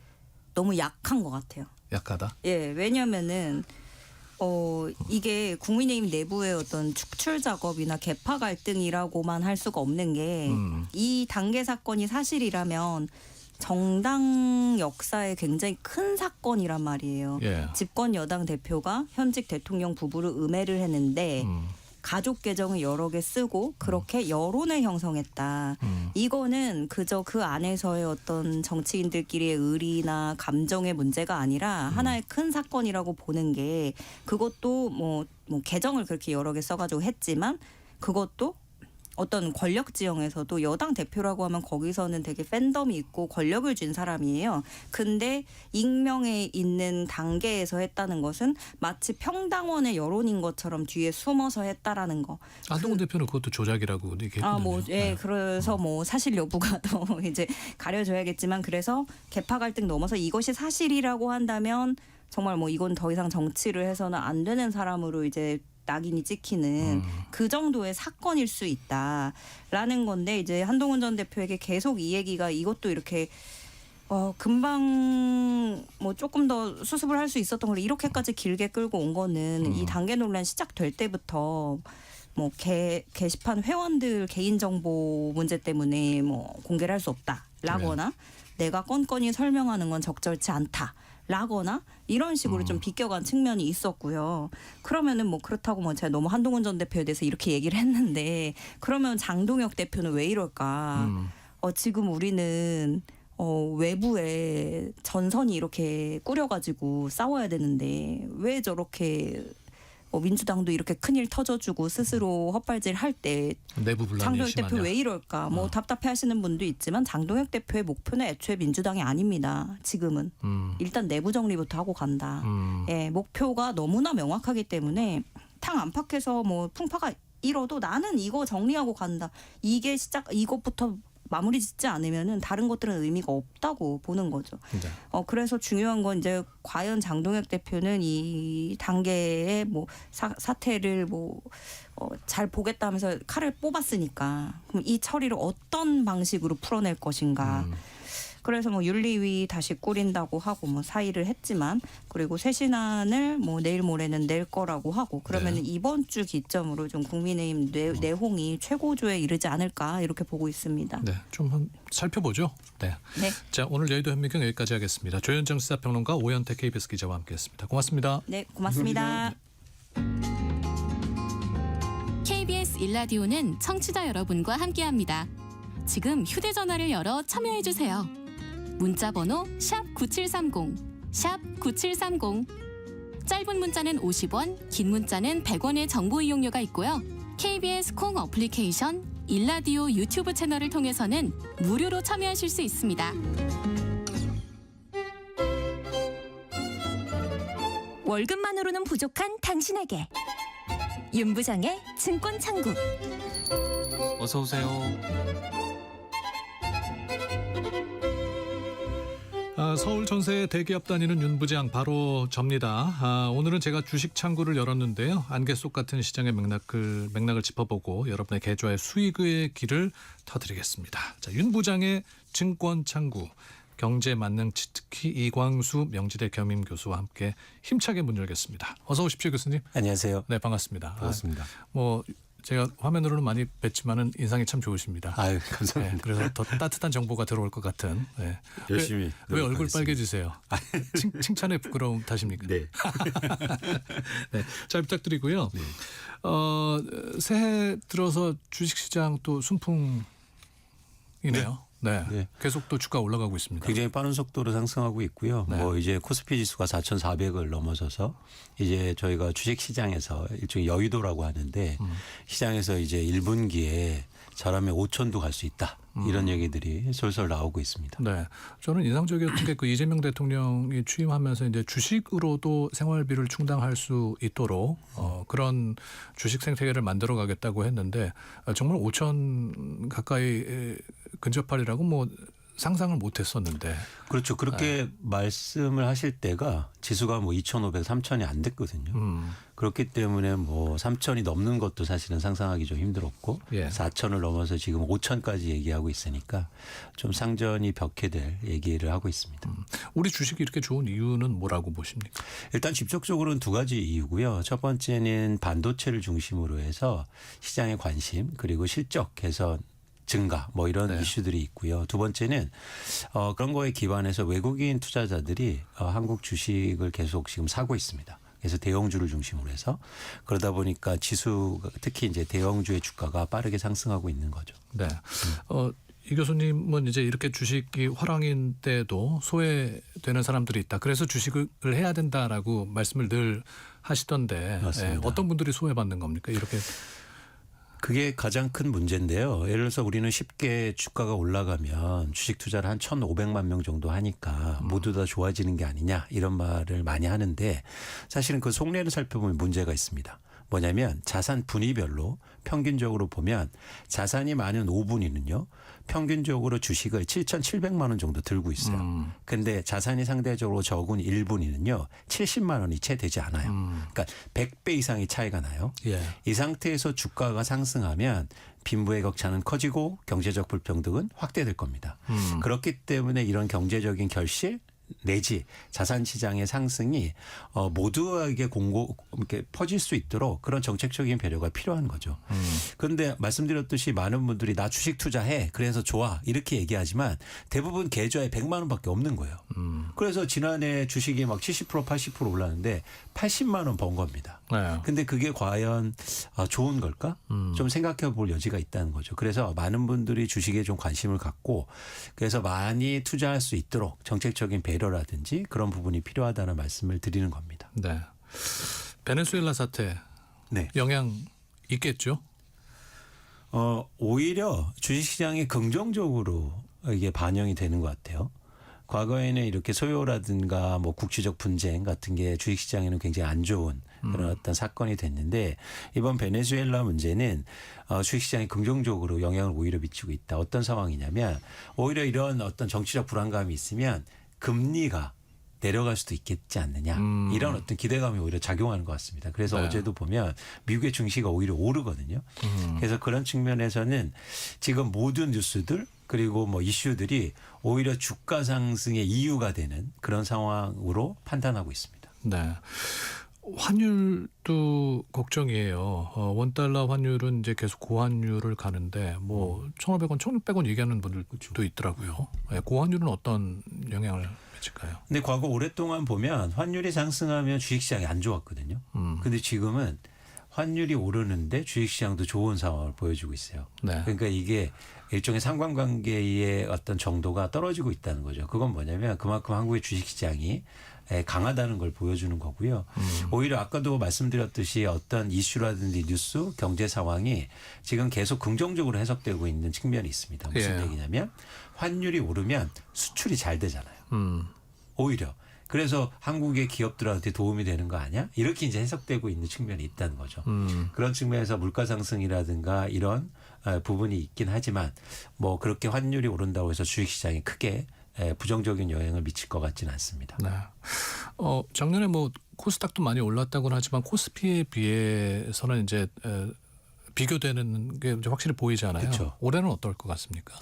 너무 약한 것 같아요. 약하다? 예, 왜냐면은 이게 국민의힘 내부의 어떤 축출 작업이나 개파 갈등이라고만 할 수가 없는 게 이 단계 사건이 사실이라면 정당 역사에 굉장히 큰 사건이란 말이에요. 예. 집권 여당 대표가 현직 대통령 부부를 음해를 했는데 가족 계정을 여러 개 쓰고 그렇게 여론을 형성했다. 이거는 그저 그 안에서의 어떤 정치인들끼리의 의리나 감정의 문제가 아니라 하나의 큰 사건이라고 보는 게, 그것도 뭐 계정을 그렇게 여러 개 써가지고 했지만 그것도 어떤 권력 지형에서도 여당 대표라고 하면 거기서는 되게 팬덤이 있고 권력을 쥔 사람이에요. 근데 익명에 있는 단계에서 했다는 것은 마치 평당원의 여론인 것처럼 뒤에 숨어서 했다라는 거. 한동훈 대표는 그것도 조작이라고 얘기했거든요. 예, 그래서 뭐 사실 여부가 더 이제 가려져야겠지만, 그래서 개파 갈등 넘어서 이것이 사실이라고 한다면 정말 뭐 이건 더 이상 정치를 해서는 안 되는 사람으로 이제 낙인이 찍히는 그 정도의 사건일 수 있다라는 건데, 이제 한동훈 전 대표에게 계속 이 얘기가 이것도 이렇게 금방 뭐 조금 더 수습을 할 수 있었던 걸 이렇게까지 길게 끌고 온 거는 이 단계 논란 시작될 때부터 뭐 게시판 회원들 개인정보 문제 때문에 뭐 공개를 할 수 없다라거나 내가 건건히 설명하는 건 적절치 않다. 라거나 이런 식으로 좀 비껴간 측면이 있었고요. 그러면은 뭐 그렇다고 뭐 제가 너무 한동훈 전 대표에 대해서 이렇게 얘기를 했는데, 그러면 장동혁 대표는 왜 이럴까? 지금 우리는 외부에 전선이 이렇게 꾸려가지고 싸워야 되는데 왜 저렇게 민주당도 이렇게 큰일 터져주고 스스로 헛발질 할 때 내부 분란이 장동혁 심하냐? 대표 왜 이럴까? 뭐 답답해하시는 분도 있지만 장동혁 대표의 목표는 애초에 민주당이 아닙니다. 지금은 일단 내부 정리부터 하고 간다. 예, 목표가 너무나 명확하기 때문에 당 안팎에서 뭐 풍파가 일어도 나는 이거 정리하고 간다. 이게 이것부터 마무리 짓지 않으면은 다른 것들은 의미가 없다고 보는 거죠. 네. 그래서 중요한 건 이제 과연 장동혁 대표는 이 단계의 뭐 사태를 잘 보겠다 하면서 칼을 뽑았으니까 그럼 이 처리를 어떤 방식으로 풀어낼 것인가. 그래서 뭐 윤리위 다시 꾸린다고 하고 뭐 사의를 했지만, 그리고 쇄신안을 뭐 내일 모레는 낼 거라고 하고, 그러면 이번 주 기점으로 좀 국민의힘 내홍이 최고조에 이르지 않을까 이렇게 보고 있습니다. 네, 좀 살펴보죠. 네. 자, 오늘 여의도 현미경 여기까지 하겠습니다. 조현정 시사평론가, 오현태 KBS 기자와 함께했습니다. 고맙습니다. 네, 고맙습니다. KBS 1라디오는 청취자 여러분과 함께합니다. 지금 휴대전화를 열어 참여해주세요. 문자번호 샵9730, 샵9730. 짧은 문자는 50원, 긴 문자는 100원의 정보 이용료가 있고요. KBS 콩 어플리케이션, 일라디오 유튜브 채널을 통해서는 무료로 참여하실 수 있습니다. 월급만으로는 부족한 당신에게 윤부장의 증권창구. 어서 오세요. 서울 전세 대기업 다니는 윤부장 바로 접니다. 오늘은 제가 주식 창구를 열었는데요. 안개 속 같은 시장의 맥락을 짚어보고 여러분의 계좌의 수익의 길을 터드리겠습니다. 자, 윤부장의 증권 창구. 경제 만능 치트키 이광수 명지대 겸임교수와 함께 힘차게 문 열겠습니다. 어서 오십시오, 교수님. 안녕하세요. 네, 반갑습니다. 반갑습니다. 제가 화면으로는 많이 뵀지만은 인상이 참 좋으십니다. 아유, 감사합니다. 네, 그래서 더 따뜻한 정보가 들어올 것 같은. 네. 열심히. 왜 얼굴 빨개지세요? 칭찬에 부끄러움 탓입니까? 네. 네, 잘 부탁드리고요. 네. 새해 들어서 주식시장 또 순풍이네요. 네. 계속 또 주가 올라가고 있습니다. 굉장히 빠른 속도로 상승하고 있고요. 네. 이제 코스피 지수가 4,400을 넘어서서 이제 저희가 주식 시장에서 일종의 여의도라고 하는데 시장에서 이제 1분기에 잘하면 5천도 갈 수 있다. 이런 얘기들이 솔솔 나오고 있습니다. 네, 저는 인상적이었던 게 그 이재명 대통령이 취임하면서 이제 주식으로도 생활비를 충당할 수 있도록 그런 주식 생태계를 만들어 가겠다고 했는데 정말 5천 가까이 근접하리라고 상상을 못했었는데. 그렇죠. 그렇게 말씀을 하실 때가 지수가 2,500, 3,000이 안 됐거든요. 그렇기 때문에 3,000이 넘는 것도 사실은 상상하기 좀 힘들었고 4,000을 넘어서 지금 5,000까지 얘기하고 있으니까 좀 상전이 벽해될 얘기를 하고 있습니다. 우리 주식이 이렇게 좋은 이유는 뭐라고 보십니까? 일단 직접적으로는 두 가지 이유고요. 첫 번째는 반도체를 중심으로 해서 시장의 관심 그리고 실적 개선 증가 이런 이슈들이 있고요. 두 번째는 그런 거에 기반해서 외국인 투자자들이 한국 주식을 계속 지금 사고 있습니다. 그래서 대형주를 중심으로 해서 그러다 보니까 지수 특히 이제 대형주의 주가가 빠르게 상승하고 있는 거죠. 네. 이 교수님은 이제 이렇게 주식이 화랑인 때도 소외되는 사람들이 있다. 그래서 주식을 해야 된다라고 말씀을 늘 하시던데 어떤 분들이 소외받는 겁니까? 이렇게. 그게 가장 큰 문제인데요. 예를 들어서 우리는 쉽게 주가가 올라가면 주식 투자를 한 1,500만 명 정도 하니까 모두 다 좋아지는 게 아니냐 이런 말을 많이 하는데 사실은 그 속내를 살펴보면 문제가 있습니다. 뭐냐면 자산 분위별로 평균적으로 보면 자산이 많은 5분위는요. 평균적으로 주식을 7,700만 원 정도 들고 있어요. 그런데 자산이 상대적으로 적은 1분위는요. 70만 원이 채 되지 않아요. 그러니까 100배 이상의 차이가 나요. 이 상태에서 주가가 상승하면 빈부의 격차는 커지고 경제적 불평등은 확대될 겁니다. 그렇기 때문에 이런 경제적인 결실 내지 자산 시장의 상승이 모두에게 이렇게 퍼질 수 있도록 그런 정책적인 배려가 필요한 거죠. 그런데 말씀드렸듯이 많은 분들이 나 주식 투자해 그래서 좋아 이렇게 얘기하지만 대부분 계좌에 100만 원밖에 없는 거예요. 그래서 지난해 주식이 70% 80% 올랐는데 80만 원 번 겁니다. 근데 그게 과연 좋은 걸까? 좀 생각해 볼 여지가 있다는 거죠. 그래서 많은 분들이 주식에 좀 관심을 갖고 그래서 많이 투자할 수 있도록 정책적인 배려라든지 그런 부분이 필요하다는 말씀을 드리는 겁니다. 네. 베네수엘라 사태 영향 있겠죠? 오히려 주식시장이 긍정적으로 이게 반영이 되는 것 같아요. 과거에는 이렇게 소요라든가 국지적 분쟁 같은 게 주식시장에는 굉장히 안 좋은 그런 어떤 사건이 됐는데 이번 베네수엘라 문제는 주식시장에 긍정적으로 영향을 오히려 미치고 있다. 어떤 상황이냐면 오히려 이런 어떤 정치적 불안감이 있으면 금리가 내려갈 수도 있겠지 않느냐. 이런 어떤 기대감이 오히려 작용하는 것 같습니다. 그래서 어제도 보면 미국의 증시가 오히려 오르거든요. 그래서 그런 측면에서는 지금 모든 뉴스들 그리고 이슈들이 오히려 주가 상승의 이유가 되는 그런 상황으로 판단하고 있습니다. 네. 환율도 걱정이에요. 원달러 환율은 이제 계속 고환율을 가는데 1,500원, 1,600원 얘기하는 분들도 있더라고요. 고환율은 어떤 영향을 미칠까요? 근데 과거 오랫동안 보면 환율이 상승하면 주식시장이 안 좋았거든요. 근데 지금은 환율이 오르는데 주식시장도 좋은 상황을 보여주고 있어요. 네. 그러니까 이게 일종의 상관관계의 어떤 정도가 떨어지고 있다는 거죠. 그건 뭐냐면 그만큼 한국의 주식시장이 강하다는 걸 보여주는 거고요. 오히려 아까도 말씀드렸듯이 어떤 이슈라든지 뉴스, 경제 상황이 지금 계속 긍정적으로 해석되고 있는 측면이 있습니다. 무슨 예. 얘기냐면 환율이 오르면 수출이 잘 되잖아요. 오히려. 그래서 한국의 기업들한테 도움이 되는 거 아니야? 이렇게 이제 해석되고 있는 측면이 있다는 거죠. 그런 측면에서 물가 상승이라든가 이런 부분이 있긴 하지만 뭐 그렇게 환율이 오른다고 해서 주식시장에 크게 부정적인 영향을 미칠 것 같지는 않습니다. 네. 작년에 뭐 코스닥도 많이 올랐다고는 하지만 코스피에 비해서는 이제 비교되는 게 이제 확실히 보이잖아요. 그쵸. 올해는 어떨 것 같습니까?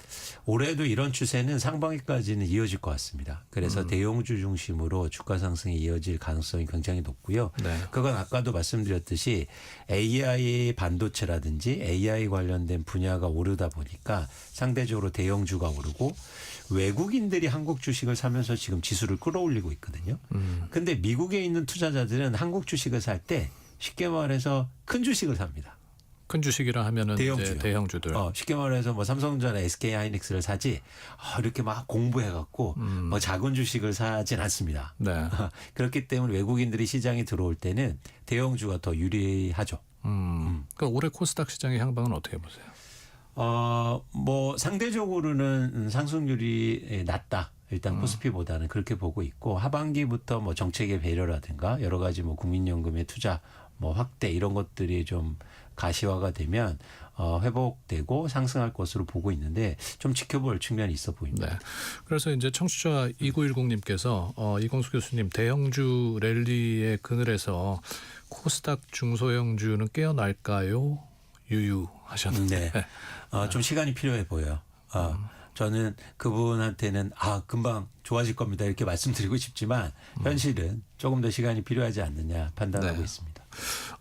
올해도 이런 추세는 상반기까지는 이어질 것 같습니다. 그래서 대형주 중심으로 주가 상승이 이어질 가능성이 굉장히 높고요. 네. 그건 아까도 말씀드렸듯이 AI 반도체라든지 AI 관련된 분야가 오르다 보니까 상대적으로 대형주가 오르고 외국인들이 한국 주식을 사면서 지금 지수를 끌어올리고 있거든요. 근데 미국에 있는 투자자들은 한국 주식을 살 때 쉽게 말해서 큰 주식을 삽니다. 큰 주식이라 하면은 이제 대형주들. 쉽게 말해서 뭐 삼성전자, SK 하이닉스를 사지 이렇게 막 공부해갖고 뭐 작은 주식을 사진 않습니다. 네. 그렇기 때문에 외국인들이 시장에 들어올 때는 대형주가 더 유리하죠. 그러니까 올해 코스닥 시장의 향방은 어떻게 보세요? 뭐 상대적으로는 상승률이 낮다. 일단 코스피보다는 그렇게 보고 있고 하반기부터 뭐 정책의 배려라든가 여러 가지 뭐 국민연금의 투자 뭐 확대 이런 것들이 좀 가시화가 되면 회복되고 상승할 것으로 보고 있는데 좀 지켜볼 측면이 있어 보입니다. 네. 그래서 이제 청취자 2910님께서 이광수 교수님 대형주 랠리의 그늘에서 코스닥 중소형주는 깨어날까요? 유유하셨는데. 네. 좀 시간이 필요해 보여요. 저는 그분한테는 금방 좋아질 겁니다 이렇게 말씀드리고 싶지만 현실은 조금 더 시간이 필요하지 않느냐 판단하고 네. 있습니다.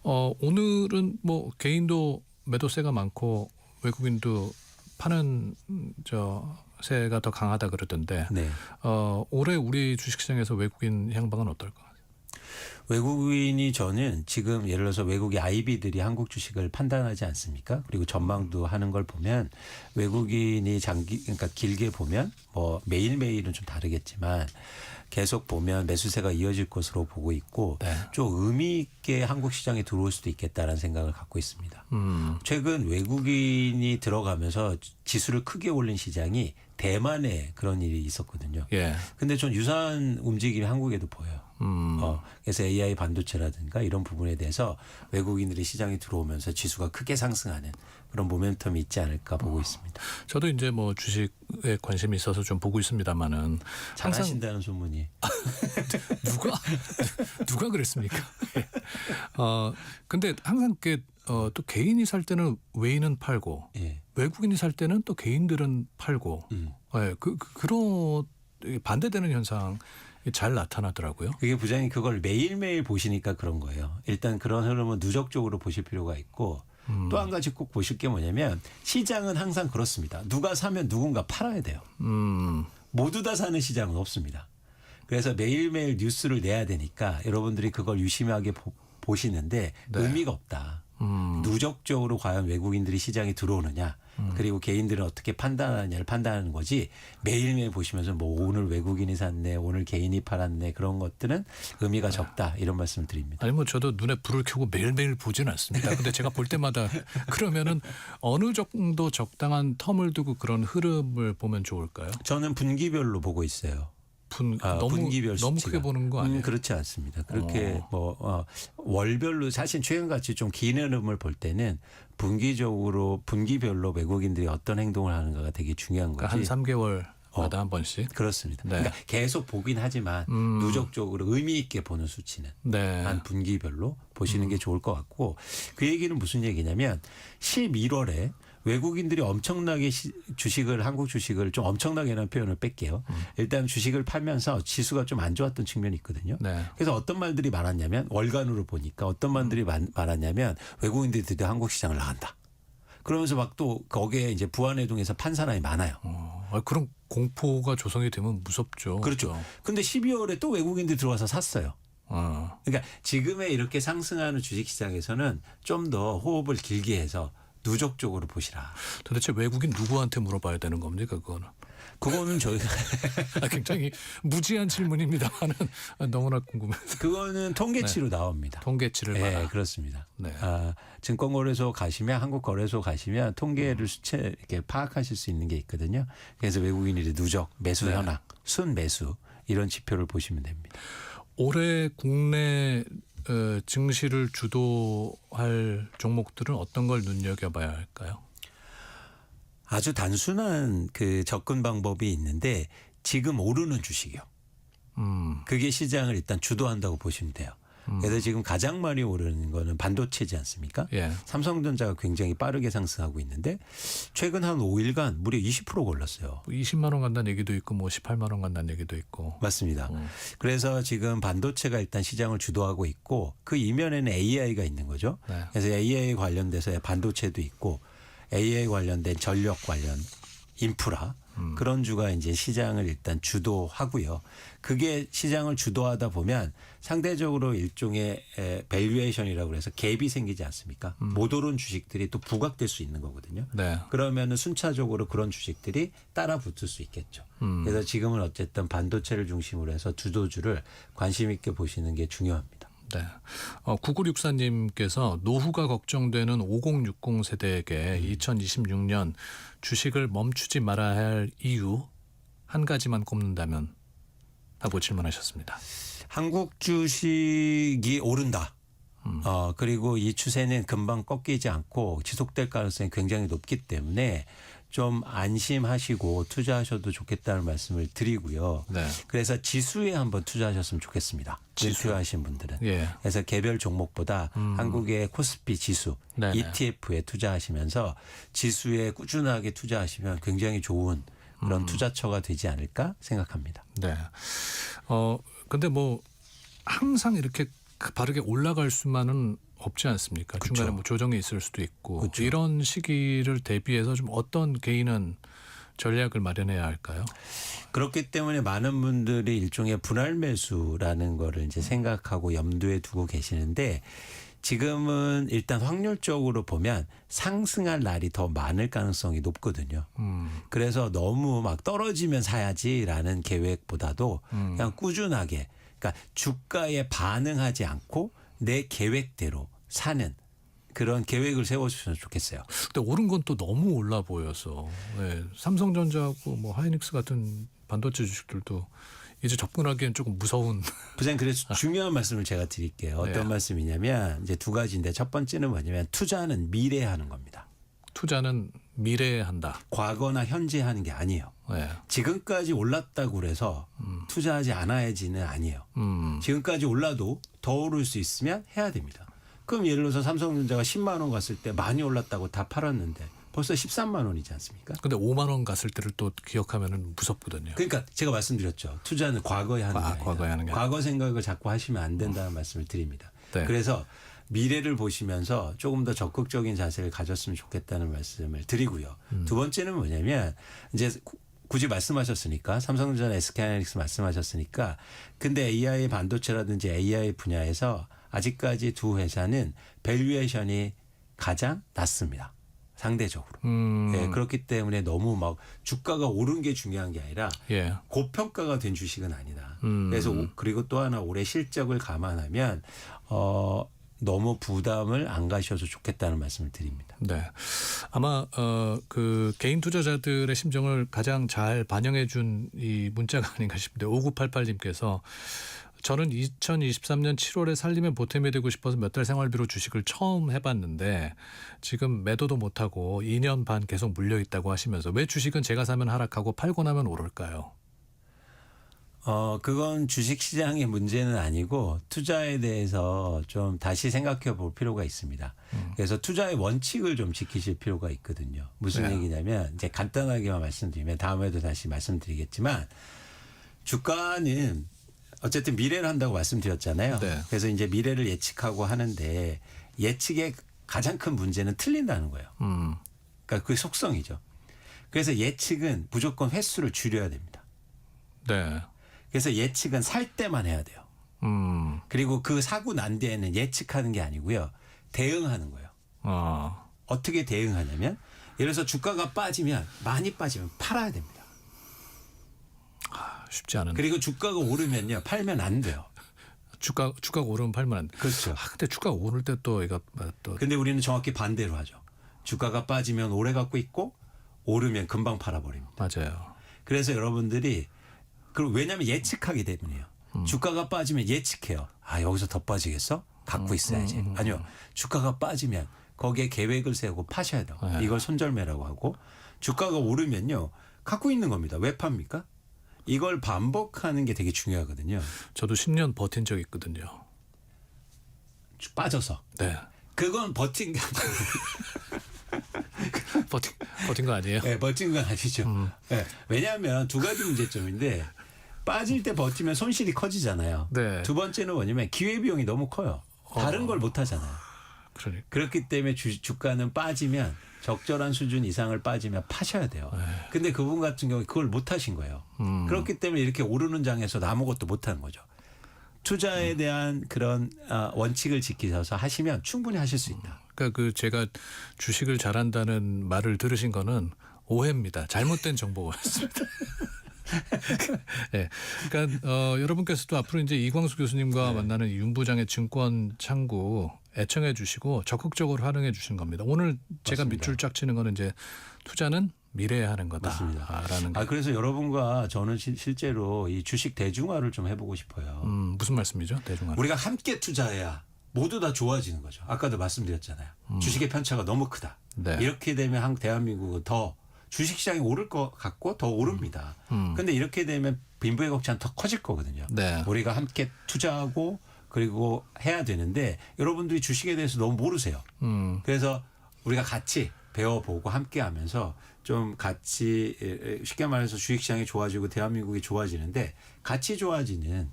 오늘은 뭐 개인도 매도세가 많고 외국인도 파는 세가 더 강하다 그러던데 네. 올해 우리 주식시장에서 외국인 향방은 어떨까? 외국인이 저는 지금 예를 들어서 외국의 IB들이 한국 주식을 판단하지 않습니까? 그리고 전망도 하는 걸 보면 외국인이 그러니까 길게 보면 뭐 매일매일은 좀 다르겠지만 계속 보면 매수세가 이어질 것으로 보고 있고 네. 좀 의미 있게 한국 시장에 들어올 수도 있겠다라는 생각을 갖고 있습니다. 최근 외국인이 들어가면서 지수를 크게 올린 시장이 대만에 그런 일이 있었거든요. 예. 근데 전 유사한 움직임이 한국에도 보여요. 그래서 AI 반도체라든가 이런 부분에 대해서 외국인들이 시장에 들어오면서 지수가 크게 상승하는 그런 모멘텀이 있지 않을까 보고 있습니다. 저도 이제 뭐 주식에 관심이 있어서 좀 보고 있습니다만은 잘하신다는 소문이. 누가 그랬습니까? 근데 항상 또 개인이 살 때는 외인은 팔고 외국인이 살 때는 또 개인들은 팔고 그런 반대되는 현상. 잘 나타나더라고요. 그게 부장님 그걸 매일매일 보시니까 그런 거예요. 일단 그런 흐름은 누적적으로 보실 필요가 있고 또 한 가지 꼭 보실 게 뭐냐면 시장은 항상 그렇습니다. 누가 사면 누군가 팔아야 돼요. 모두 다 사는 시장은 없습니다. 그래서 매일매일 뉴스를 내야 되니까 여러분들이 그걸 유심하게 보시는데 네. 의미가 없다. 누적적으로 과연 외국인들이 시장에 들어오느냐 그리고 개인들은 어떻게 판단하느냐를 판단하는 거지 매일매일 보시면서 뭐 오늘 외국인이 샀네 오늘 개인이 팔았네 그런 것들은 의미가 적다 이런 말씀을 드립니다. 아니 뭐 저도 눈에 불을 켜고 매일매일 보진 않습니다. 근데 제가 볼 때마다 그러면은 어느 정도 적당한 텀을 두고 그런 흐름을 보면 좋을까요? 저는 분기별로 보고 있어요. 분기별 너무 크게 보는 거 아니에요? 그렇지 않습니다. 그렇게 월별로 사실 최근같이 좀 긴 흐름을 볼 때는 분기별로 외국인들이 어떤 행동을 하는가가 되게 중요한 거지. 그러니까 한 3개월마다 한 번씩. 그렇습니다. 네. 그러니까 계속 보긴 하지만 누적적으로 의미 있게 보는 수치는 한 분기별로 보시는 게 좋을 것 같고 그 얘기는 무슨 얘기냐면 11월에 외국인들이 엄청나게 한국 주식을 좀 엄청나게라는 표현을 뺄게요. 일단 주식을 팔면서 지수가 좀 안 좋았던 측면이 있거든요. 네. 그래서 어떤 말들이 많았냐면 월간으로 보니까 어떤 말들이 많았냐면 외국인들이 드디어 한국 시장을 나간다. 그러면서 막 또 거기에 이제 부안해동에서 판 사람이 많아요. 그런 공포가 조성이 되면 무섭죠. 그렇죠. 근데 12월에 또 외국인들이 들어와서 샀어요. 그러니까 지금의 이렇게 상승하는 주식시장에서는 좀 더 호흡을 길게 해서 누적 쪽으로 보시라. 도대체 외국인 누구한테 물어봐야 되는 겁니까 그거는? 그거는 저희가 굉장히 무지한 질문입니다만은 너무나 궁금해서. 그거는 통계치로 나옵니다. 통계치를 네, 봐라. 그렇습니다. 네. 증권거래소 가시면 한국거래소 가시면 통계를 수채 이렇게 파악하실 수 있는 게 있거든요. 그래서 외국인들이 누적 매수 네. 현황, 순매수 이런 지표를 보시면 됩니다. 올해 국내 증시를 주도할 종목들은 어떤 걸 눈여겨봐야 할까요? 아주 단순한 그 접근 방법이 있는데 지금 오르는 주식이요. 그게 시장을 일단 주도한다고 보시면 돼요. 그래서 지금 가장 많이 오르는 거는 반도체지 않습니까? 예. 삼성전자가 굉장히 빠르게 상승하고 있는데 최근 한 5일간 무려 20% 올랐어요. 20만 원 간다는 얘기도 있고 뭐 18만 원 간다는 얘기도 있고. 맞습니다. 그래서 지금 반도체가 일단 시장을 주도하고 있고 그 이면에는 AI가 있는 거죠. 네. 그래서 AI 관련돼서 반도체도 있고 AI 관련된 전력 관련 인프라 그런 주가 이제 시장을 일단 주도하고요. 그게 시장을 주도하다 보면 상대적으로 일종의 밸류에이션이라고 해서 갭이 생기지 않습니까? 못 오른 주식들이 또 부각될 수 있는 거거든요. 네. 그러면은 순차적으로 그런 주식들이 따라 붙을 수 있겠죠. 그래서 지금은 어쨌든 반도체를 중심으로 해서 주도주를 관심 있게 보시는 게 중요합니다. 네. 9964님께서 노후가 걱정되는 5060 세대에게 2026년 주식을 멈추지 말아야 할 이유 한 가지만 꼽는다면 하고 질문하셨습니다. 한국 주식이 오른다. 그리고 이 추세는 금방 꺾이지 않고 지속될 가능성이 굉장히 높기 때문에 좀 안심하시고 투자하셔도 좋겠다는 말씀을 드리고요. 네. 그래서 지수에 한번 투자하셨으면 좋겠습니다. 지수. 필요하신 분들은. 예. 그래서 개별 종목보다 한국의 코스피 지수 네네. ETF에 투자하시면서 지수에 꾸준하게 투자하시면 굉장히 좋은 그런 투자처가 되지 않을까 생각합니다. 네. 근데 뭐 항상 이렇게 바르게 올라갈 수만은 없지 않습니까? 그쵸. 중간에 뭐 조정이 있을 수도 있고 그쵸. 이런 시기를 대비해서 좀 어떤 개인은 전략을 마련해야 할까요? 그렇기 때문에 많은 분들이 일종의 분할 매수라는 거를 이제 생각하고 염두에 두고 계시는데 지금은 일단 확률적으로 보면 상승할 날이 더 많을 가능성이 높거든요. 그래서 너무 막 떨어지면 사야지라는 계획보다도 그냥 꾸준하게 그러니까 주가에 반응하지 않고 내 계획대로 사는 그런 계획을 세워주시면 좋겠어요. 근데 오른 건 또 너무 올라 보여서 네. 삼성전자하고 뭐 하이닉스 같은 반도체 주식들도 이제 접근하기엔 조금 무서운. 부장님 그래서 중요한 말씀을 제가 드릴게요. 어떤 네. 말씀이냐면 이제 두 가지인데 첫 번째는 뭐냐면 투자는 미래에 하는 겁니다. 투자는 미래에 한다. 과거나 현재에 하는 게 아니에요. 네. 지금까지 올랐다고 그래서 투자하지 않아야지는 아니에요. 지금까지 올라도 더 오를 수 있으면 해야 됩니다. 그럼 예를 들어서 삼성전자가 10만 원 갔을 때 많이 올랐다고 다 팔았는데 벌써 13만 원이지 않습니까? 근데 5만 원 갔을 때를 또 기억하면은 무섭거든요. 그러니까 제가 말씀드렸죠. 투자는 과거에 하는 게 아니라 과거에 하는 게 과거 생각을 자꾸 하시면 안 된다는 말씀을 드립니다. 네. 그래서 미래를 보시면서 조금 더 적극적인 자세를 가졌으면 좋겠다는 말씀을 드리고요. 두 번째는 뭐냐면 이제 굳이 말씀하셨으니까 삼성전자, SK하이닉스 말씀하셨으니까 근데 AI 반도체라든지 AI 분야에서 아직까지 두 회사는 밸류에이션이 가장 낮습니다. 상대적으로. 네, 그렇기 때문에 너무 막 주가가 오른 게 중요한 게 아니라 예. 고평가가 된 주식은 아니다. 그래서 그리고 또 하나 올해 실적을 감안하면 너무 부담을 안 가셔도 좋겠다는 말씀을 드립니다. 네. 아마 그 개인 투자자들의 심정을 가장 잘 반영해 준 이 문자가 아닌가 싶은데 5988님께서 저는 2023년 7월에 살림의 보탬이 되고 싶어서 몇 달 생활비로 주식을 처음 해봤는데 지금 매도도 못하고 2년 반 계속 물려있다고 하시면서 왜 주식은 제가 사면 하락하고 팔고 나면 오를까요? 그건 주식시장의 문제는 아니고 투자에 대해서 좀 다시 생각해 볼 필요가 있습니다. 그래서 투자의 원칙을 좀 지키실 필요가 있거든요. 무슨 네. 얘기냐면 이제 간단하게만 말씀드리면 다음에도 다시 말씀드리겠지만 주가는 어쨌든 미래를 한다고 말씀드렸잖아요. 네. 그래서 이제 미래를 예측하고 하는데 예측의 가장 큰 문제는 틀린다는 거예요. 그러니까 그게 속성이죠. 그래서 예측은 무조건 횟수를 줄여야 됩니다. 네. 그래서 예측은 살 때만 해야 돼요. 그리고 그 사고 난 데에는 예측하는 게 아니고요. 대응하는 거예요. 어떻게 대응하냐면 예를 들어서 주가가 빠지면 많이 빠지면 팔아야 됩니다. 쉽지 않은데. 그리고 주가가 오르면요. 팔면 안 돼요. 주가가 오르면 팔면 안 돼. 그렇죠. 근데 주가가 오를 때 또 이거 또. 근데 우리는 정확히 반대로 하죠. 주가가 빠지면 오래 갖고 있고 오르면 금방 팔아버립니다. 맞아요. 그래서 여러분들이 왜냐하면 예측하기 때문이에요. 주가가 빠지면 예측해요. 여기서 더 빠지겠어? 갖고 있어야지. 아니요. 주가가 빠지면 거기에 계획을 세우고 파셔야 돼요. 이걸 손절매라고 하고 주가가 오르면요. 갖고 있는 겁니다. 왜 팝니까? 이걸 반복하는 게 되게 중요하거든요. 저도 10년 버틴 적이 있거든요. 빠져서. 네. 그건 버틴 게 버틴 거 아니에요? 네, 버틴 건 아니죠. 네, 왜냐하면 두 가지 문제점인데 빠질 때 버티면 손실이 커지잖아요. 네. 두 번째는 뭐냐면 기회비용이 너무 커요. 다른 걸 못 하잖아요. 그러니까. 그렇기 때문에 주가는 빠지면 적절한 수준 이상을 빠지면 파셔야 돼요. 근데 그분 같은 경우에 그걸 못 하신 거예요. 그렇기 때문에 이렇게 오르는 장에서 아무것도 못 하는 거죠. 투자에 대한 그런 원칙을 지키셔서 하시면 충분히 하실 수 있다. 그러니까 제가 주식을 잘한다는 말을 들으신 거는 오해입니다. 잘못된 정보였습니다. 네. 그러니까 여러분께서도 앞으로 이제 이광수 교수님과 만나는 윤 부장의 증권 창구 애청해 주시고 적극적으로 활용해 주신 겁니다. 오늘 제가 밑줄 쫙 치는 거는 이제 투자는 미래에 하는 거다라는. 그래서 여러분과 저는 실제로 이 주식 대중화를 좀 해보고 싶어요. 무슨 말씀이죠? 대중화. 우리가 함께 투자해야 모두 다 좋아지는 거죠. 아까도 말씀드렸잖아요. 주식의 편차가 너무 크다. 네. 이렇게 되면 대한민국은 더 주식시장이 오를 것 같고 더 오릅니다. 근데 이렇게 되면 빈부의 격차는 더 커질 거거든요. 네. 우리가 함께 투자하고 그리고 해야 되는데 여러분들이 주식에 대해서 너무 모르세요. 그래서 우리가 같이 배워보고 함께 하면서 좀 같이 쉽게 말해서 주식시장이 좋아지고 대한민국이 좋아지는데 같이 좋아지는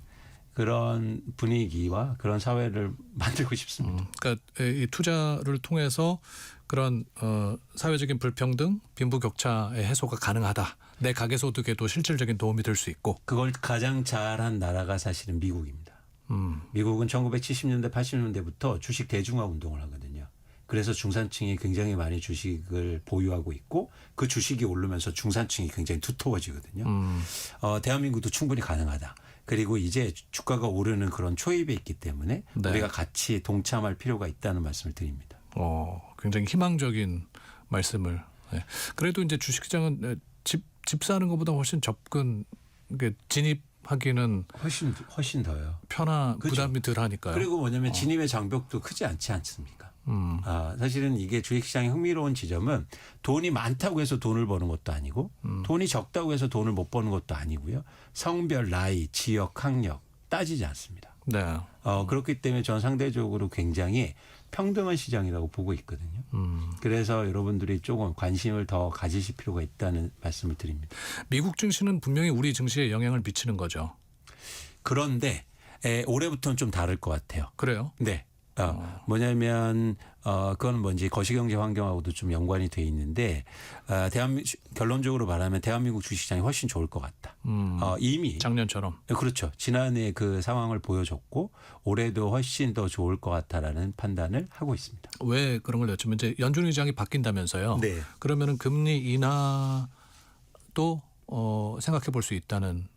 그런 분위기와 그런 사회를 만들고 싶습니다. 그러니까 이 투자를 통해서 그런 사회적인 불평등, 빈부격차의 해소가 가능하다. 내 가계소득에도 실질적인 도움이 될 수 있고. 그걸 가장 잘한 나라가 사실은 미국입니다. 미국은 1970년대, 80년대부터 주식 대중화 운동을 하거든요. 그래서 중산층이 굉장히 많이 주식을 보유하고 있고 그 주식이 오르면서 중산층이 굉장히 두터워지거든요. 대한민국도 충분히 가능하다. 그리고 이제 주가가 오르는 그런 초입에 있기 때문에 네. 우리가 같이 동참할 필요가 있다는 말씀을 드립니다. 굉장히 희망적인 말씀을. 네. 그래도 이제 주식시장은 집 사는 것보다 훨씬 접근, 진입하기는 훨씬 더요. 그렇죠. 부담이 덜 하니까요. 그리고 뭐냐면 진입의 장벽도 크지 않지 않습니까? 사실은 이게 주식시장의 흥미로운 지점은 돈이 많다고 해서 돈을 버는 것도 아니고 돈이 적다고 해서 돈을 못 버는 것도 아니고요. 성별, 나이, 지역, 학력 따지지 않습니다. 네. 그렇기 때문에 저는 상대적으로 굉장히 평등한 시장이라고 보고 있거든요. 그래서 여러분들이 조금 관심을 더 가지실 필요가 있다는 말씀을 드립니다. 미국 증시는 분명히 우리 증시에 영향을 미치는 거죠. 그런데 올해부터는 좀 다를 것 같아요. 그래요? 네. 뭐냐면 그건 뭔지 거시경제 환경하고도 좀 연관이 돼 있는데 결론적으로 말하면 대한민국 주식시장이 훨씬 좋을 것 같다. 이미 작년처럼. 그렇죠. 지난해 그 상황을 보여줬고 올해도 훨씬 더 좋을 것 같다라는 판단을 하고 있습니다. 왜 그런 걸 여쭈면 이제 연준 의장이 바뀐다면서요. 네. 그러면은 금리 인하도 생각해 볼 수 있다는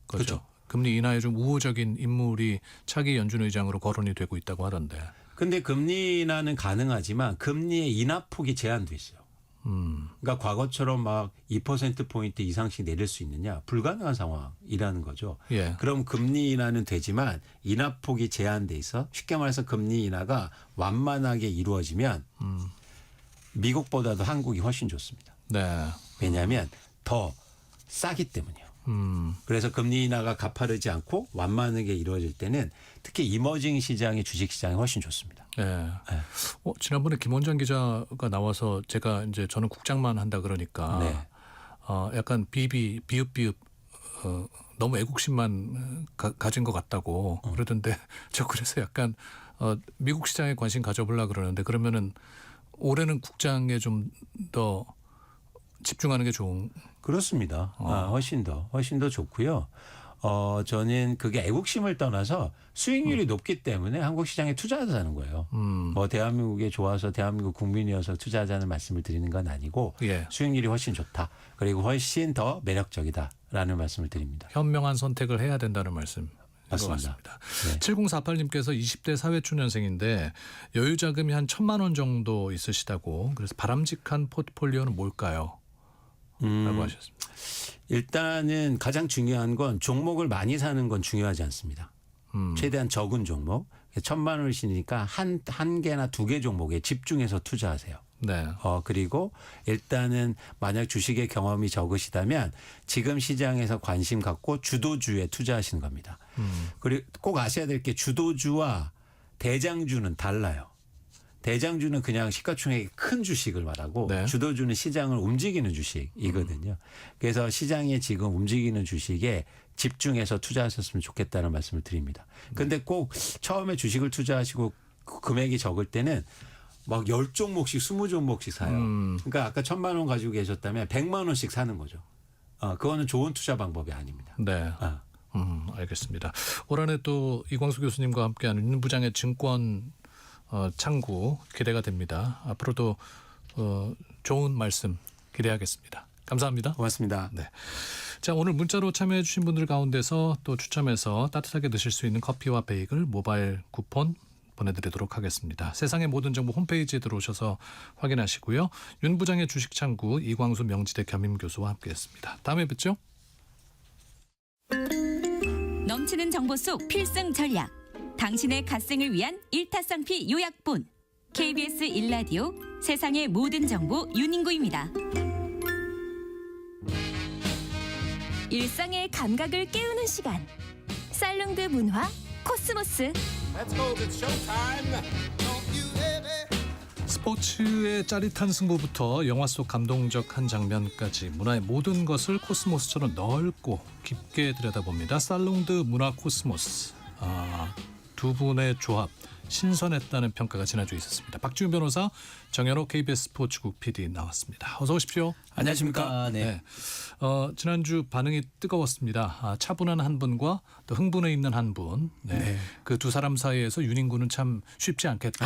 거죠. 그렇죠. 금리 인하에 좀 우호적인 인물이 차기 연준 의장으로 거론이 되고 있다고 하던데. 근데 금리 인하는 가능하지만 금리의 인하폭이 제한돼 있어요. 그러니까 과거처럼 막 2%포인트 이상씩 내릴 수 있느냐? 불가능한 상황이라는 거죠. 예. 그럼 금리 인하는 되지만 인하폭이 제한돼 있어. 쉽게 말해서 금리 인하가 완만하게 이루어지면 미국보다도 한국이 훨씬 좋습니다. 네. 왜냐하면 더 싸기 때문이에요. 그래서 금리 인하가 가파르지 않고 완만하게 이루어질 때는 특히 이머징 시장의 주식시장이 훨씬 좋습니다. 네. 네. 지난번에 김원장 기자가 나와서 저는 국장만 한다 그러니까 네. 약간 비읍 너무 애국심만 가진 것 같다고 그러던데 저 그래서 약간 미국 시장에 관심 가져보려고 그러는데 그러면은 올해는 국장에 좀 더 집중하는 게 좋은. 그렇습니다. 훨씬 더 좋고요. 저는 그게 애국심을 떠나서 수익률이 높기 때문에 한국 시장에 투자하자는 거예요. 뭐 대한민국에 좋아서 대한민국 국민이어서 투자하자는 말씀을 드리는 건 아니고 예. 수익률이 훨씬 좋다. 그리고 훨씬 더 매력적이다라는 말씀을 드립니다. 현명한 선택을 해야 된다는 말씀. 맞습니다. 네. 7048님께서 20대 사회초년생인데 여유 자금이 한 1,000만 원 정도 있으시다고 그래서 바람직한 포트폴리오는 뭘까요? 라고 하셨습니다. 일단은 가장 중요한 건 종목을 많이 사는 건 중요하지 않습니다. 최대한 적은 종목. 1,000만 원이시니까 한 개나 2개 종목에 집중해서 투자하세요. 네. 그리고 일단은 만약 주식의 경험이 적으시다면 지금 시장에서 관심 갖고 주도주에 투자하시는 겁니다. 그리고 꼭 아셔야 될 게 주도주와 대장주는 달라요. 대장주는 그냥 시가총액이 큰 주식을 말하고 네. 주도주는 시장을 움직이는 주식이거든요. 그래서 시장에 지금 움직이는 주식에 집중해서 투자하셨으면 좋겠다는 말씀을 드립니다. 그런데 꼭 처음에 주식을 투자하시고 금액이 적을 때는 막 10종목씩 20종목씩 사요. 그러니까 아까 1,000만 원 가지고 계셨다면 100만 원씩 사는 거죠. 그거는 좋은 투자 방법이 아닙니다. 네. 알겠습니다. 올 한해 또 이광수 교수님과 함께하는 윤부장의 증권 창구 기대가 됩니다. 앞으로도 좋은 말씀 기대하겠습니다. 감사합니다. 고맙습니다. 네. 자, 오늘 문자로 참여해 주신 분들 가운데서 또 추첨해서 따뜻하게 드실 수 있는 커피와 베이글 모바일 쿠폰 보내드리도록 하겠습니다. 세상의 모든 정보 홈페이지에 들어오셔서 확인하시고요. 윤 부장의 주식창구 이광수 명지대 겸임교수와 함께했습니다. 다음에 뵙죠. 넘치는 정보 속 필승 전략. 당신의 갓생을 위한 일타쌍피 요약본. KBS 1라디오 세상의 모든 정보 윤인구입니다. 일상의 감각을 깨우는 시간. 살롱드 문화 코스모스. 스포츠의 짜릿한 승부부터 영화 속 감동적 한 장면까지 문화의 모든 것을 코스모스처럼 넓고 깊게 들여다봅니다. 살롱드 문화 코스모스. 두 분의 조합 신선했다는 평가가 지난주에 있었습니다. 박지훈 변호사, 정현호 KBS 스포츠국 PD 나왔습니다. 어서 오십시오. 안녕하십니까. 네. 지난주 반응이 뜨거웠습니다. 차분한 한 분과 또 흥분해 있는 한 분. 네. 네. 그 두 사람 사이에서 윤인구는 참 쉽지 않겠다.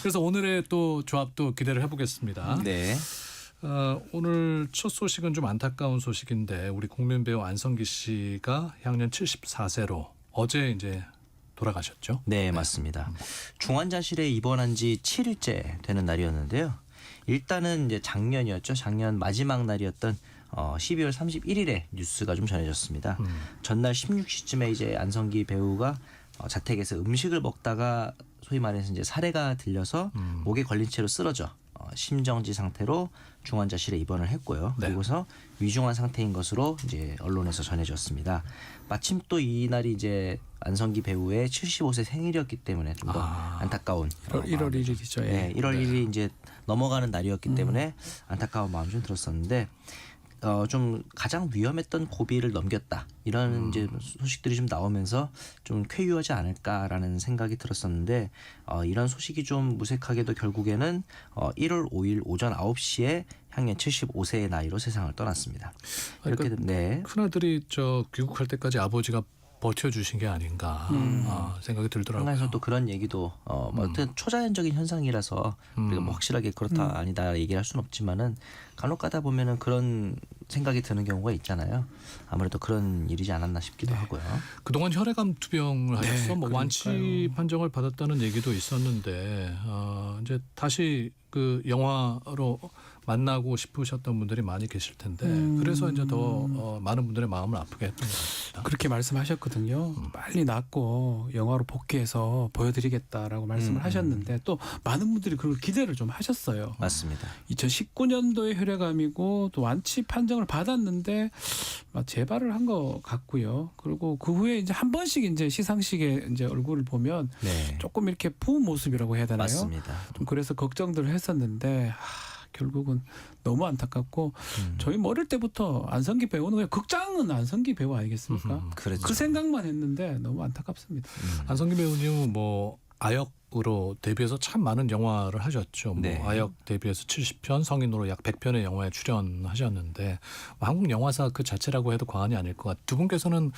그래서 오늘의 또 조합도 기대를 해보겠습니다. 네. 오늘 첫 소식은 좀 안타까운 소식인데 우리 국민 배우 안성기 씨가 향년 74세로 어제 이제 돌아가셨죠? 네, 맞습니다. 중환자실에 입원한 지 7일째 되는 날이었는데요. 일단은 이제 작년이었죠. 작년 마지막 날이었던 12월 31일에 뉴스가 좀 전해졌습니다. 전날 16시쯤에 이제 안성기 배우가 자택에서 음식을 먹다가 소위 말해서 이제 사례가 들려서 목에 걸린 채로 쓰러져 심정지 상태로 중환자실에 입원을 했고요. 네. 그리고서 위중한 상태인 것으로 이제 언론에서 전해졌습니다. 마침 또 이날이 이제 안성기 배우의 75세 생일이었기 때문에 좀 더 안타까운 1월 1일이죠. 예. 네, 1월 1일이 이제 넘어가는 날이었기 때문에 안타까운 마음이 좀 들었었는데 좀 가장 위험했던 고비를 넘겼다 이런 이제 소식들이 좀 나오면서 좀 쾌유하지 않을까라는 생각이 들었었는데 이런 소식이 좀 무색하게도 결국에는 1월 5일 오전 9시에 향년 75세의 나이로 세상을 떠났습니다. 이렇게 그러니까 네. 큰아들이 귀국할 때까지 아버지가 버텨주신 게 아닌가 생각이 들더라고요. 한간에서 또 그런 얘기도 어떤 초자연적인 현상이라서 우리가 뭐 확실하게 그렇다 아니다 얘기할 수는 없지만은 간혹 가다 보면은 그런 생각이 드는 경우가 있잖아요. 아무래도 그런 일이지 않았나 싶기도 하고요. 그동안 혈액암 투병을 하셔서 뭐 완치 그러니까요. 판정을 받았다는 얘기도 있었는데 이제 다시 그 영화로 만나고 싶으셨던 분들이 많이 계실 텐데 그래서 이제 더 많은 분들의 마음을 아프게 했던 것 같습니다. 그렇게 말씀하셨거든요. 빨리 낫고 영화로 복귀해서 보여드리겠다라고 말씀을 하셨는데 또 많은 분들이 그걸 기대를 좀 하셨어요. 맞습니다. 2019년도에 혈액암이고 또 완치 판정을 받았는데 재발을 한 것 같고요. 그리고 그 후에 이제 한 번씩 이제 시상식에 이제 얼굴을 보면 네. 조금 이렇게 부은 모습이라고 해야 되나요? 맞습니다. 좀 그래서 걱정들을 했었는데 결국은 너무 안타깝고 저희 뭐 어릴 때부터 안성기 배우는 그냥 극장은 안성기 배우 아니겠습니까? 그렇죠. 그 생각만 했는데 너무 안타깝습니다. 안성기 배우님은 뭐 아역으로 데뷔해서 참 많은 영화를 하셨죠. 네. 뭐 아역 데뷔해서 70편, 성인으로 약 100편의 영화에 출연하셨는데 뭐 한국 영화사 그 자체라고 해도 과언이 아닐 것 같아요. 두 분께서는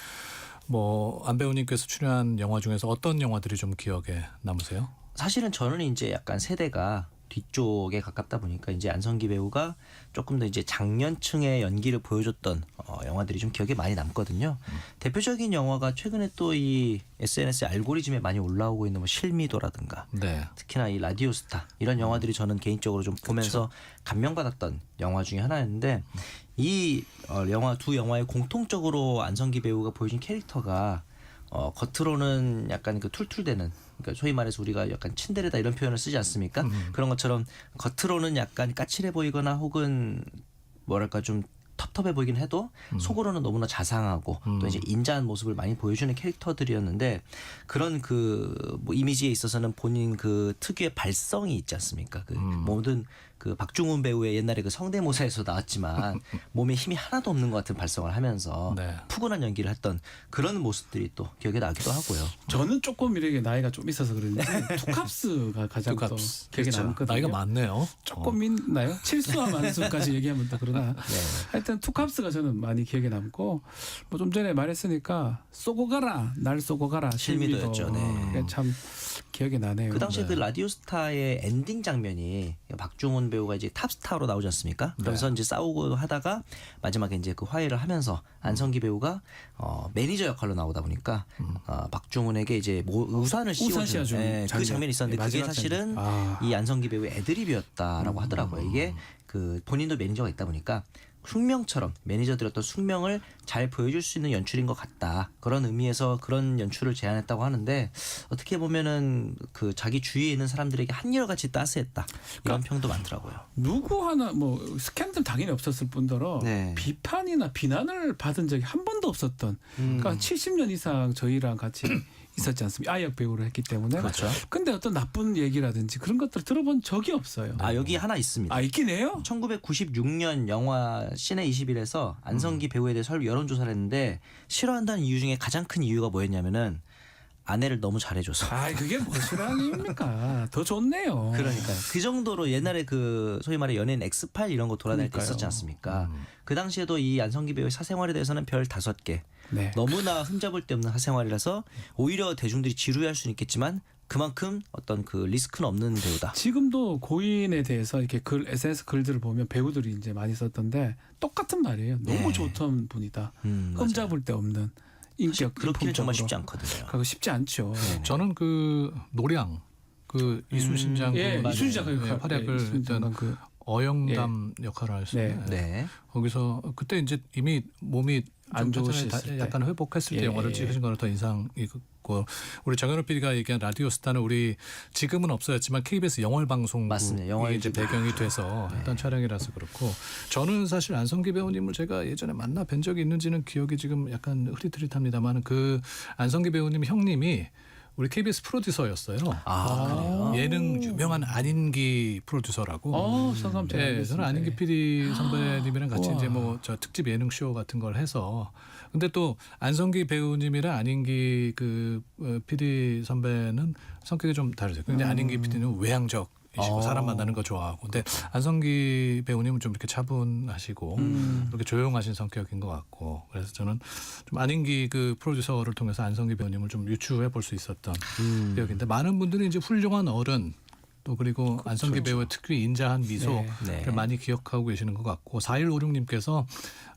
뭐 안 배우님께서 출연한 영화 중에서 어떤 영화들이 좀 기억에 남으세요? 사실은 저는 이제 약간 세대가 뒤쪽에 가깝다 보니까 이제 안성기 배우가 조금 더 이제 장년층의 연기를 보여줬던 영화들이 좀 기억에 많이 남거든요. 대표적인 영화가 최근에 또 이 SNS 알고리즘에 많이 올라오고 있는 뭐 실미도라든가 네. 특히나 이 라디오스타 이런 영화들이 저는 개인적으로 좀 보면서 감명받았던 영화 중에 하나였는데 이 영화 두 영화의 공통적으로 안성기 배우가 보여준 캐릭터가 겉으로는 약간 그 툴툴대는 그러니까 소위 말해서 우리가 약간 친데레다 이런 표현을 쓰지 않습니까? 그런 것처럼 겉으로는 약간 까칠해 보이거나 혹은 뭐랄까 좀 텁텁해 보이긴 해도 속으로는 너무나 자상하고 또 이제 인자한 모습을 많이 보여주는 캐릭터들이었는데 그런 뭐 이미지에 있어서는 본인 그 특유의 발성이 있지 않습니까? 그 모든 그 박중훈 배우의 옛날에 그 성대모사에서 나왔지만 몸에 힘이 하나도 없는 것 같은 발성을 하면서 네. 푸근한 연기를 했던 그런 모습들이 또 기억에 나기도 하고요. 저는 조금 이렇게 나이가 좀 있어서 그런지 투캅스가 가장 또 기억에 그렇죠. 남거든요. 나이가 많네요. 조금 있나요? 칠수와 만수까지 얘기하면 또 그러나 네. 하여튼 투캅스가 저는 많이 기억에 남고 뭐 좀 전에 말했으니까 쏘고 가라 날 쏘고 가라 실미도였죠. 네. 그게 참 기억에 나네요. 그 당시에 그 라디오스타의 엔딩 장면이 박중훈 배우가 이제 탑스타로 나오지 않습니까? 그래서 이제 싸우고 하다가 마지막에 이제 그 화해를 하면서 안성기 배우가 매니저 역할로 나오다 보니까 박중훈에게 이제 우산을 씌워주는 그 장면이 있었는데 그게 사실은 이 안성기 배우의 애드립이었다라고 하더라고요. 이게 그 본인도 매니저가 있다 보니까 숙명처럼 매니저들의 어떤 숙명을 잘 보여줄 수 있는 연출인 것 같다. 그런 의미에서 그런 연출을 제안했다고 하는데 어떻게 보면은 그 자기 주위에 있는 사람들에게 한결같이 따스했다. 이런 평도 많더라고요. 누구 하나 뭐 스캔들 당연히 없었을 뿐더러 네. 비판이나 비난을 받은 적이 한 번도 없었던 그러니까 70년 이상 저희랑 같이 있었지 않습니까? 아역 배우를 했기 때문에. 그렇죠. 근데 어떤 나쁜 얘기라든지 그런 것들을 들어본 적이 없어요. 여기 하나 있습니다. 있긴 해요? 1996년 영화 시내 21에서 안성기 배우에 대해 여론조사를 했는데 싫어한다는 이유 중에 가장 큰 이유가 뭐였냐면은 아내를 너무 잘해줘서. 그게 뭐 싫어하는 이유입니까? 더 좋네요. 그러니까요. 그 정도로 옛날에 그 소위 말해 연예인 엑스파일 이런 거 돌아다닐 때 그러니까요. 있었지 않습니까? 그 당시에도 이 안성기 배우의 사생활에 대해서는 별 5개. 네. 너무나 흠잡을 데 없는 사생활이라서 오히려 대중들이 지루해할 수는 있겠지만 그만큼 어떤 그 리스크는 없는 배우다. 지금도 고인에 대해서 이렇게 SNS 글들을 보면 배우들이 이제 많이 썼던데 똑같은 말이에요. 너무 네. 좋던 분이다. 흠잡을 데 없는 인격. 그렇기는 정말 인품적으로. 쉽지 않거든요. 그거 쉽지 않죠. 저는 그 노량 그 이순신 장군 이순신 장군 역할. 활약을 일단 그 어영담 역할을 했어요. 네. 거기서 그때 이제 이미 몸이 안 좀 좋으셨을 천천히 때. 약간 회복했을 때 영화를 찍으신 거는 더 인상 있고 우리 정현우 PD가 얘기한 라디오스타는 우리 지금은 없어졌지만 KBS 영월 방송국이 맞습니다. 영월 이제 배경이 돼서 했던 촬영이라서 그렇고 저는 사실 안성기 배우님을 제가 예전에 만나 뵌 적이 있는지는 기억이 지금 약간 흐릿흐릿합니다만 그 안성기 배우님 형님이 우리 KBS 프로듀서였어요. 그래요? 예능 유명한 안인기 프로듀서라고. 성함 잘 네, 알겠습니다. 저는 안인기 PD 선배님이랑 같이 우와. 이제 뭐 저 특집 예능 쇼 같은 걸 해서. 근데 또 안성기 배우님이랑 안인기 그 PD 선배는 성격이 좀 다르죠. 근데 안인기 PD는 외향적. 이시고 사람 만나는 거 좋아하고 근데 안성기 배우님은 좀 이렇게 차분하시고 이렇게 조용하신 성격인 것 같고 그래서 저는 좀 안인기 그 프로듀서를 통해서 안성기 배우님을 좀 유추해 볼 수 있었던 기억인데 많은 분들이 이제 훌륭한 어른 또 그리고 안성기 배우의 특유의 인자한 미소를 네. 많이 기억하고 계시는 것 같고 4156님께서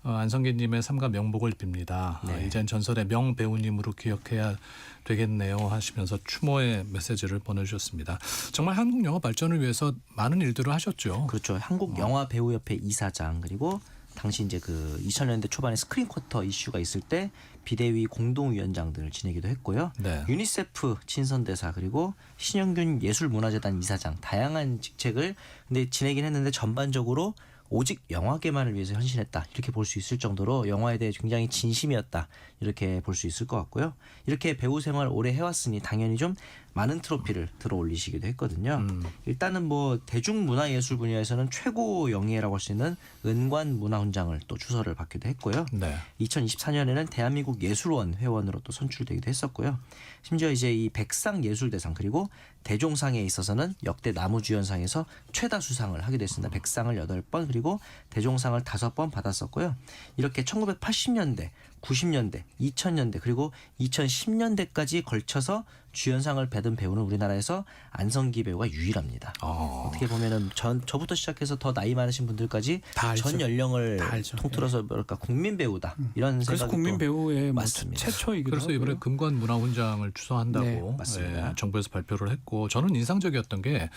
안성기님의 삶과 명복을 빕니다. 네. 이젠 전설의 명배우님으로 기억해야 되겠네요 하시면서 추모의 메시지를 보내주셨습니다. 정말 한국 영화 발전을 위해서 많은 일들을 하셨죠. 그렇죠. 한국 영화 배우협회 이사장 그리고 당시 이제 그 2000년대 초반에 스크린 쿼터 이슈가 있을 때 비대위 공동위원장들을 지내기도 했고요. 네. 유니세프 친선대사 그리고 신영균 예술문화재단 이사장 다양한 직책을 근데 지내긴 했는데 전반적으로 오직 영화계만을 위해서 헌신했다 이렇게 볼 수 있을 정도로 영화에 대해 굉장히 진심이었다 이렇게 볼 수 있을 것 같고요. 이렇게 배우 생활 오래 해왔으니 당연히 좀 많은 트로피를 들어 올리시기도 했거든요. 일단은 뭐 대중문화예술 분야에서는 최고 영예라고 할 수 있는 은관문화훈장을 또 주서를 받기도 했고요. 네. 2024년에는 대한민국 예술원 회원으로 또 선출되기도 했었고요. 심지어 이제 이 백상예술대상 그리고 대종상에 있어서는 역대 나무주연상에서 최다 수상을 하게 됐습니다. 백상을 8번 그리고 대종상을 5번 받았었고요. 이렇게 1980년대, 90년대, 2000년대 그리고 2010년대까지 걸쳐서 주연상을 받은 배우는 우리나라에서 안성기 배우가 유일합니다. 어떻게 보면은 저부터 시작해서 더 나이 많으신 분들까지 전 연령을 통틀어서 뭐랄까 국민 배우다 이런 생각이 그래서 국민 배우의 뭐 맞습니다. 최초이기도 그래서 이번에 하고요. 금관문화훈장을 주서한다고 네, 맞습니다. 정부에서 발표를 했고 저는 인상적이었던 게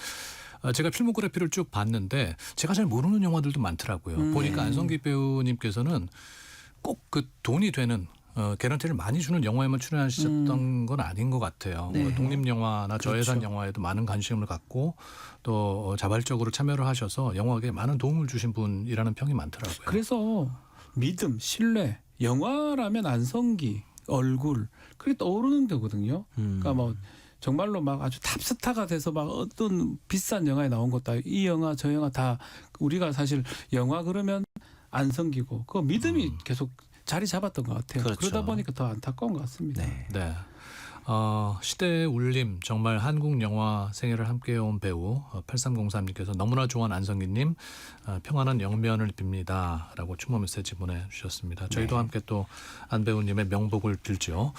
제가 필모그래피를 쭉 봤는데 제가 잘 모르는 영화들도 많더라고요. 보니까 안성기 배우님께서는 꼭 그 돈이 되는 개런티를 많이 주는 영화에만 출연하셨던 건 아닌 것 같아요. 네. 독립 영화나 저예산 그렇죠. 영화에도 많은 관심을 갖고 또 자발적으로 참여를 하셔서 영화계에 많은 도움을 주신 분이라는 평이 많더라고요. 그래서 믿음, 신뢰, 영화라면 안성기, 얼굴 그게 떠오르는 거거든요. 그러니까 뭐 정말로 막 아주 탑스타가 돼서 막 어떤 비싼 영화에 나온 것도 이 영화 저 영화 다 우리가 사실 영화 그러면 안성기고 그 믿음이 계속 자리 잡았던 것 같아요. 그렇죠. 그러다 보니까 더 안타까운 것 같습니다. 네. 시대의 울림 정말 한국 영화 생애를 함께해온 배우 8303님께서 너무나 좋아하는 안성기님 평안한 영면을 빕니다 라고 추모 메시지 보내주셨습니다. 저희도 함께 또 안 배우님의 명복을 빌죠.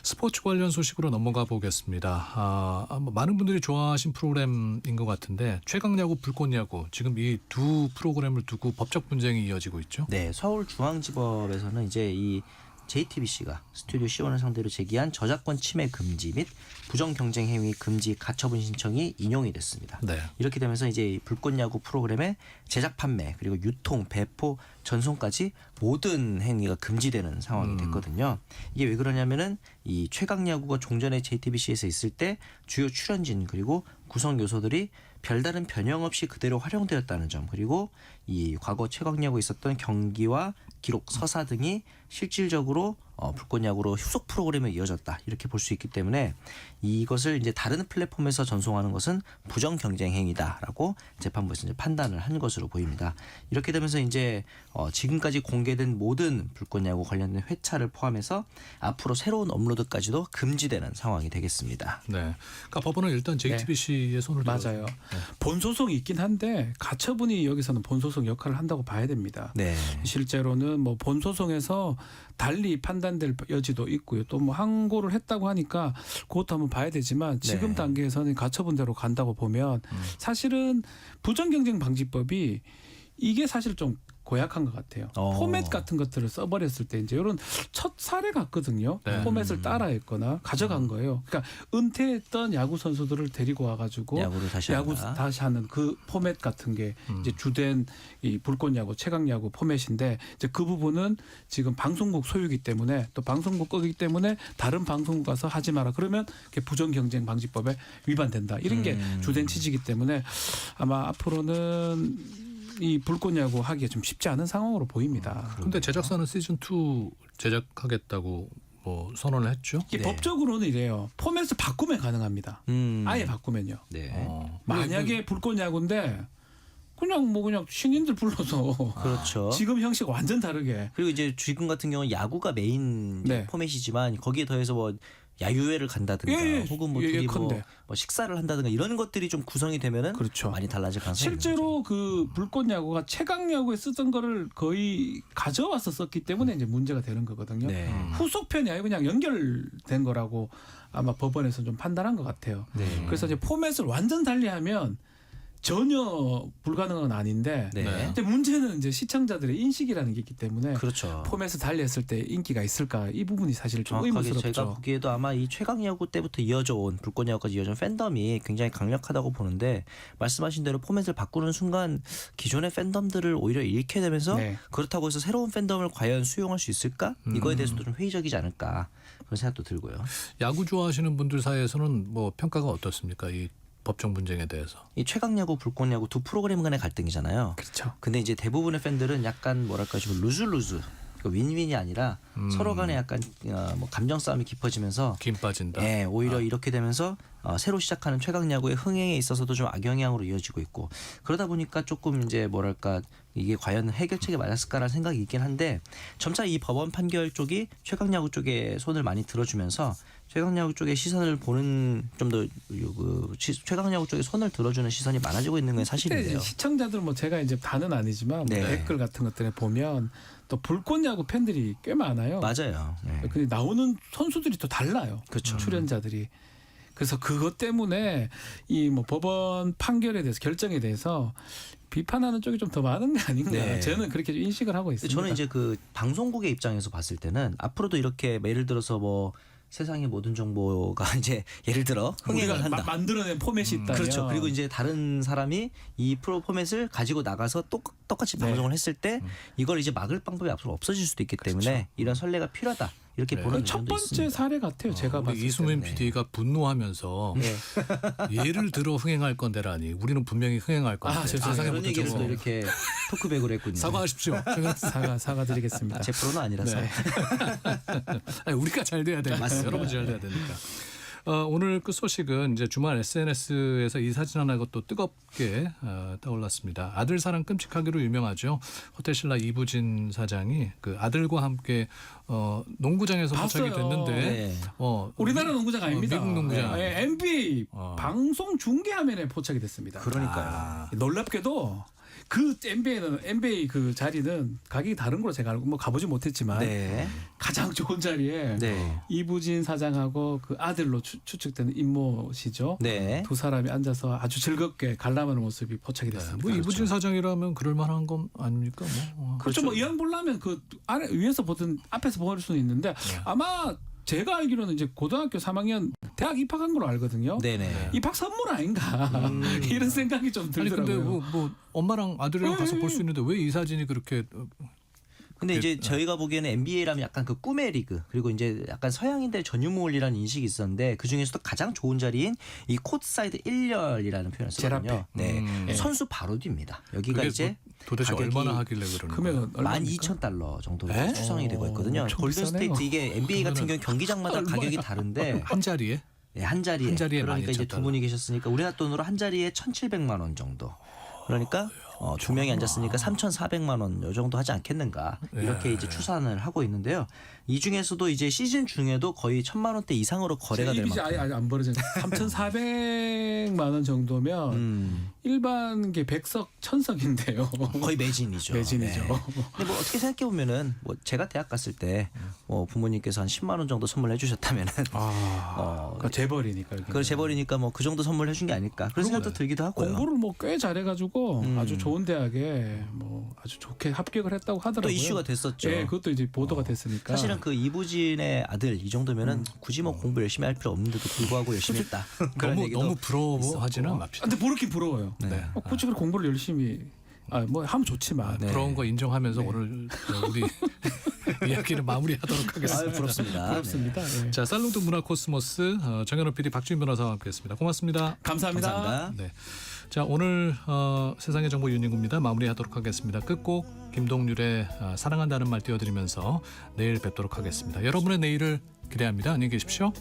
스포츠 관련 소식으로 넘어가 보겠습니다. 많은 분들이 좋아하신 프로그램인 것 같은데 최강야구 불꽃야구 지금 이 두 프로그램을 두고 법적 분쟁이 이어지고 있죠. 네, 서울중앙지법에서는 이제 이 JTBC가 스튜디오 C1을 상대로 제기한 저작권 침해 금지 및 부정 경쟁 행위 금지 가처분 신청이 인용이 됐습니다. 네. 이렇게 되면서 이제 이 불꽃야구 프로그램의 제작 판매 그리고 유통, 배포, 전송까지 모든 행위가 금지되는 상황이 됐거든요. 이게 왜 그러냐면은 이 최강야구가 종전에 JTBC에서 있을 때 주요 출연진 그리고 구성 요소들이 별다른 변형 없이 그대로 활용되었다는 점 그리고 이 과거 최강야구에 있었던 경기와 기록, 서사 등이 실질적으로 불꽃야구로 후속 프로그램에 이어졌다 이렇게 볼 수 있기 때문에 이것을 이제 다른 플랫폼에서 전송하는 것은 부정 경쟁 행위다라고 재판부에서 이제 판단을 한 것으로 보입니다. 이렇게 되면서 이제 지금까지 공개된 모든 불꽃야구 관련된 회차를 포함해서 앞으로 새로운 업로드까지도 금지되는 상황이 되겠습니다. 네. 그러니까 법원은 일단 JTBC의 손을 맞아요. 본소송이 있긴 한데 가처분이 여기서는 본소송 역할을 한다고 봐야 됩니다. 네. 실제로는 뭐 본소송에서 달리 판단될 여지도 있고요. 또 뭐 항고를 했다고 하니까 그것도 한번 봐야 되지만 지금 네. 단계에서는 가처분대로 간다고 보면 사실은 부정경쟁방지법이 이게 사실 좀 고약한 것 같아요. 포맷 같은 것들을 써버렸을 때 이제 이런 첫 사례 같거든요. 네. 포맷을 따라했거나 가져간 거예요. 그러니까 은퇴했던 야구 선수들을 데리고 와가지고 야구를 다시 한다. 다시 하는 그 포맷 같은 게 이제 주된 이 불꽃야구, 최강야구 포맷인데 이제 그 부분은 지금 방송국 소유기 때문에 또 방송국 거기 때문에 다른 방송국 가서 하지 마라. 그러면 부정경쟁방지법에 위반된다. 이런 게 주된 취지이기 때문에 아마 앞으로는 이 불꽃야구 하기가 좀 쉽지 않은 상황으로 보입니다. 그런데 제작사는 시즌 2 제작하겠다고 뭐 선언을 했죠. 이게 법적으로는 이래요. 포맷을 바꾸면 가능합니다. 아예 바꾸면요. 네. 만약에 불꽃야구인데 그냥 신인들 불러서 그렇죠. 지금 형식 완전 다르게. 그리고 이제 지금 같은 경우는 야구가 메인 네. 포맷이지만 거기에 더해서 뭐 야유회를 간다든가 혹은 뭐 둘이 뭐 식사를 한다든가 이런 것들이 좀 구성이 되면은 그렇죠. 많이 달라질 가능성이 실제로 그 불꽃야구가 최강야구에 쓰던 거를 거의 가져와서 썼기 때문에 이제 문제가 되는 거거든요. 네. 후속편이 아니고 그냥 연결된 거라고 아마 법원에서 좀 판단한 것 같아요. 네. 그래서 이제 포맷을 완전 달리하면 전혀 불가능한 건 아닌데 네. 근데 문제는 이제 시청자들의 인식이라는 게 있기 때문에 그렇죠. 포맷을 달리했을 때 인기가 있을까 이 부분이 사실 좀 정확하게 의문스럽죠. 제가 보기에도 아마 이 최강야구 때부터 이어져 온 불꽃야구까지 이어진 팬덤이 굉장히 강력하다고 보는데 말씀하신 대로 포맷을 바꾸는 순간 기존의 팬덤들을 오히려 잃게 되면서 네. 그렇다고 해서 새로운 팬덤을 과연 수용할 수 있을까? 이거에 대해서도 좀 회의적이지 않을까 그런 생각도 들고요. 야구 좋아하시는 분들 사이에서는 뭐 평가가 어떻습니까? 이 법정 분쟁에 대해서. 이 최강야구, 불꽃야구 두 프로그램 간의 갈등이잖아요. 그렇죠. 근데 이제 대부분의 팬들은 약간 뭐랄까 좀 루즈루즈, 윈윈이 아니라 서로 간에 약간 뭐 감정 싸움이 깊어지면서 김 빠진다. 예, 오히려 이렇게 되면서 새로 시작하는 최강야구의 흥행에 있어서도 좀 악영향으로 이어지고 있고, 그러다 보니까 조금 이제 뭐랄까 이게 과연 해결책이 맞았을까라는 생각이 있긴 한데, 점차 이 법원 판결 쪽이 최강야구 쪽에 손을 많이 들어주면서 최강야구 쪽의 시선을 보는, 좀 더 최강야구 쪽에 손을 들어주는 시선이 많아지고 있는 건 사실인데요. 시청자들 뭐 제가 이제 다는 아니지만 네. 뭐 댓글 같은 것들에 보면 또 불꽃야구 팬들이 꽤 많아요. 맞아요. 네. 근데 나오는 선수들이 또 달라요. 그렇죠. 출연자들이. 그래서 그것 때문에 이 뭐 법원 판결에 대해서, 결정에 대해서 비판하는 쪽이 좀 더 많은 게 아닌가. 네. 저는 그렇게 좀 인식을 하고 있습니다. 저는 이제 그 방송국의 입장에서 봤을 때는 앞으로도 이렇게 예를 들어서 뭐 세상의 모든 정보가 이제 예를 들어 흥행을 우리가 한다. 만들어낸 포맷이 있다면. 그렇죠. 그리고 이제 다른 사람이 이 프로 포맷을 가지고 나가서 똑같이 방송을 했을 때 이걸 이제 막을 방법이 앞으로 없어질 수도 있기 때문에 이런 선례가 필요하다. 이렇게 보는 첫 의견도 번째 있습니다. 사례 같아요. 제가 봤을 때. 이수민 PD가 분노하면서 예를 들어 흥행할 건데라니, 우리는 분명히 흥행할 건데. 세상에 그런 모든 얘기를 또 정보. 이렇게 토크백으로 했군요. 사과하십시오. 사과드리겠습니다. 제 프로는 아니라서. 네. 아니, 우리가 잘 돼야 되니까. 맞습니다. 여러분 잘 돼야 되니까. 오늘 그 소식은 이제 주말 SNS에서 이 사진 하나가 또 뜨겁게 떠올랐습니다. 아들 사랑 끔찍하기로 유명하죠. 호텔 신라 이부진 사장이 그 아들과 함께 농구장에서 포착이 봤어요. 됐는데 네. 우리나라 농구장 아닙니다. 미국 농구장. 네, NBA 방송 중계 화면에 포착이 됐습니다. 그러니까요. 놀랍게도 그 NBA 그 자리는 가격이 다른 걸로 제가 알고, 뭐 가보지 못했지만 네. 가장 좋은 자리에 네. 이부진 사장하고 그 아들로 추측되는 임모시죠. 네. 두 사람이 앉아서 아주 즐겁게 관람하는 모습이 포착이 됐습니다. 뭐 이부진 사장이라면 그럴 만한 건 아닙니까? 뭐. 그렇죠. 뭐 이왕 보려면 그 아래 위에서 보든 앞에서 볼 수는 있는데 아마 제가 알기로는 이제 고등학교 3학년 대학 입학한 걸로 알거든요. 네네. 입학 선물 아닌가 이런 생각이 좀 아니 들더라고요. 근데 뭐 엄마랑 아들이랑 가서 볼 수 있는데 왜 이 사진이 그렇게 근데 이제 저희가 보기에는 NBA라면 약간 그 꿈의 리그, 그리고 이제 약간 서양인들의 전유물이라는 인식이 있었는데 그 중에서도 가장 좋은 자리인 이 코트사이드 1열이라는 표현을 쓰거든요. 네. 선수 바로 뒤입니다. 여기가 이제 도대체 가격이 얼마나 하길래 그러는 거예요? 12,000달러 정도로 추정이 되고 있거든요. 골든스테이트 이게 NBA 같은 경우 경기장마다 가격이 다른데 한 자리에? 네, 한 자리에. 한 자리에 그러니까 이제 12,000달러. 두 분이 계셨으니까 우리나라 돈으로 한 자리에 1,700만 원 정도. 그러니까 두 명이 앉았으니까 3,400만 원 요 정도 하지 않겠는가, 이렇게 이제 추산을 하고 있는데요. 이 중에서도 이제 시즌 중에도 거의 1,000만 원대 이상으로 거래가 될 입이 만큼. 아예 안 벌어져. 3,400만 원 정도면 일반 게 100석 1,000석인데요. 거의 매진이죠. 매진이죠. 네. 근데 뭐 어떻게 생각해 보면은 뭐 제가 대학 갔을 때 뭐 부모님께서 한 10만 원 정도 선물해 주셨다면은 그러니까 재벌이니까. 그걸 재벌이니까 뭐 그 정도 선물해 준 게 아닐까, 그런 생각도 들기도 하고요. 공부를 뭐 꽤 잘해가지고 아주 좋은 대학에 뭐 아주 좋게 합격을 했다고 하더라고요. 또 이슈가 됐었죠. 네, 그것도 이제 보도가 됐으니까. 사실은 그 이부진의 아들 이 정도면은 굳이 뭐 공부 열심히 할 필요 없는데도 불구하고 열심히 했다. 그런 얘기도 너무 부러워하지는 맙시다. 근데 부럽긴 부러워요. 네. 굳이 그렇게 공부를 열심히 뭐 하면 좋지만 부러운 거 인정하면서 오늘 우리 이야기를 마무리하도록 하겠습니다. 아유, 부럽습니다. 부럽습니다. 네. 자, 살롱드 문화 코스모스 정현호 PD, 박주인 변호사와 함께했습니다. 고맙습니다. 감사합니다. 감사합니다. 네. 자, 오늘 세상의 정보 유니구입니다. 마무리하도록 하겠습니다. 끝곡 김동률의 사랑한다는 말 띄워드리면서 내일 뵙도록 하겠습니다. 여러분의 내일을 기대합니다. 안녕히 계십시오.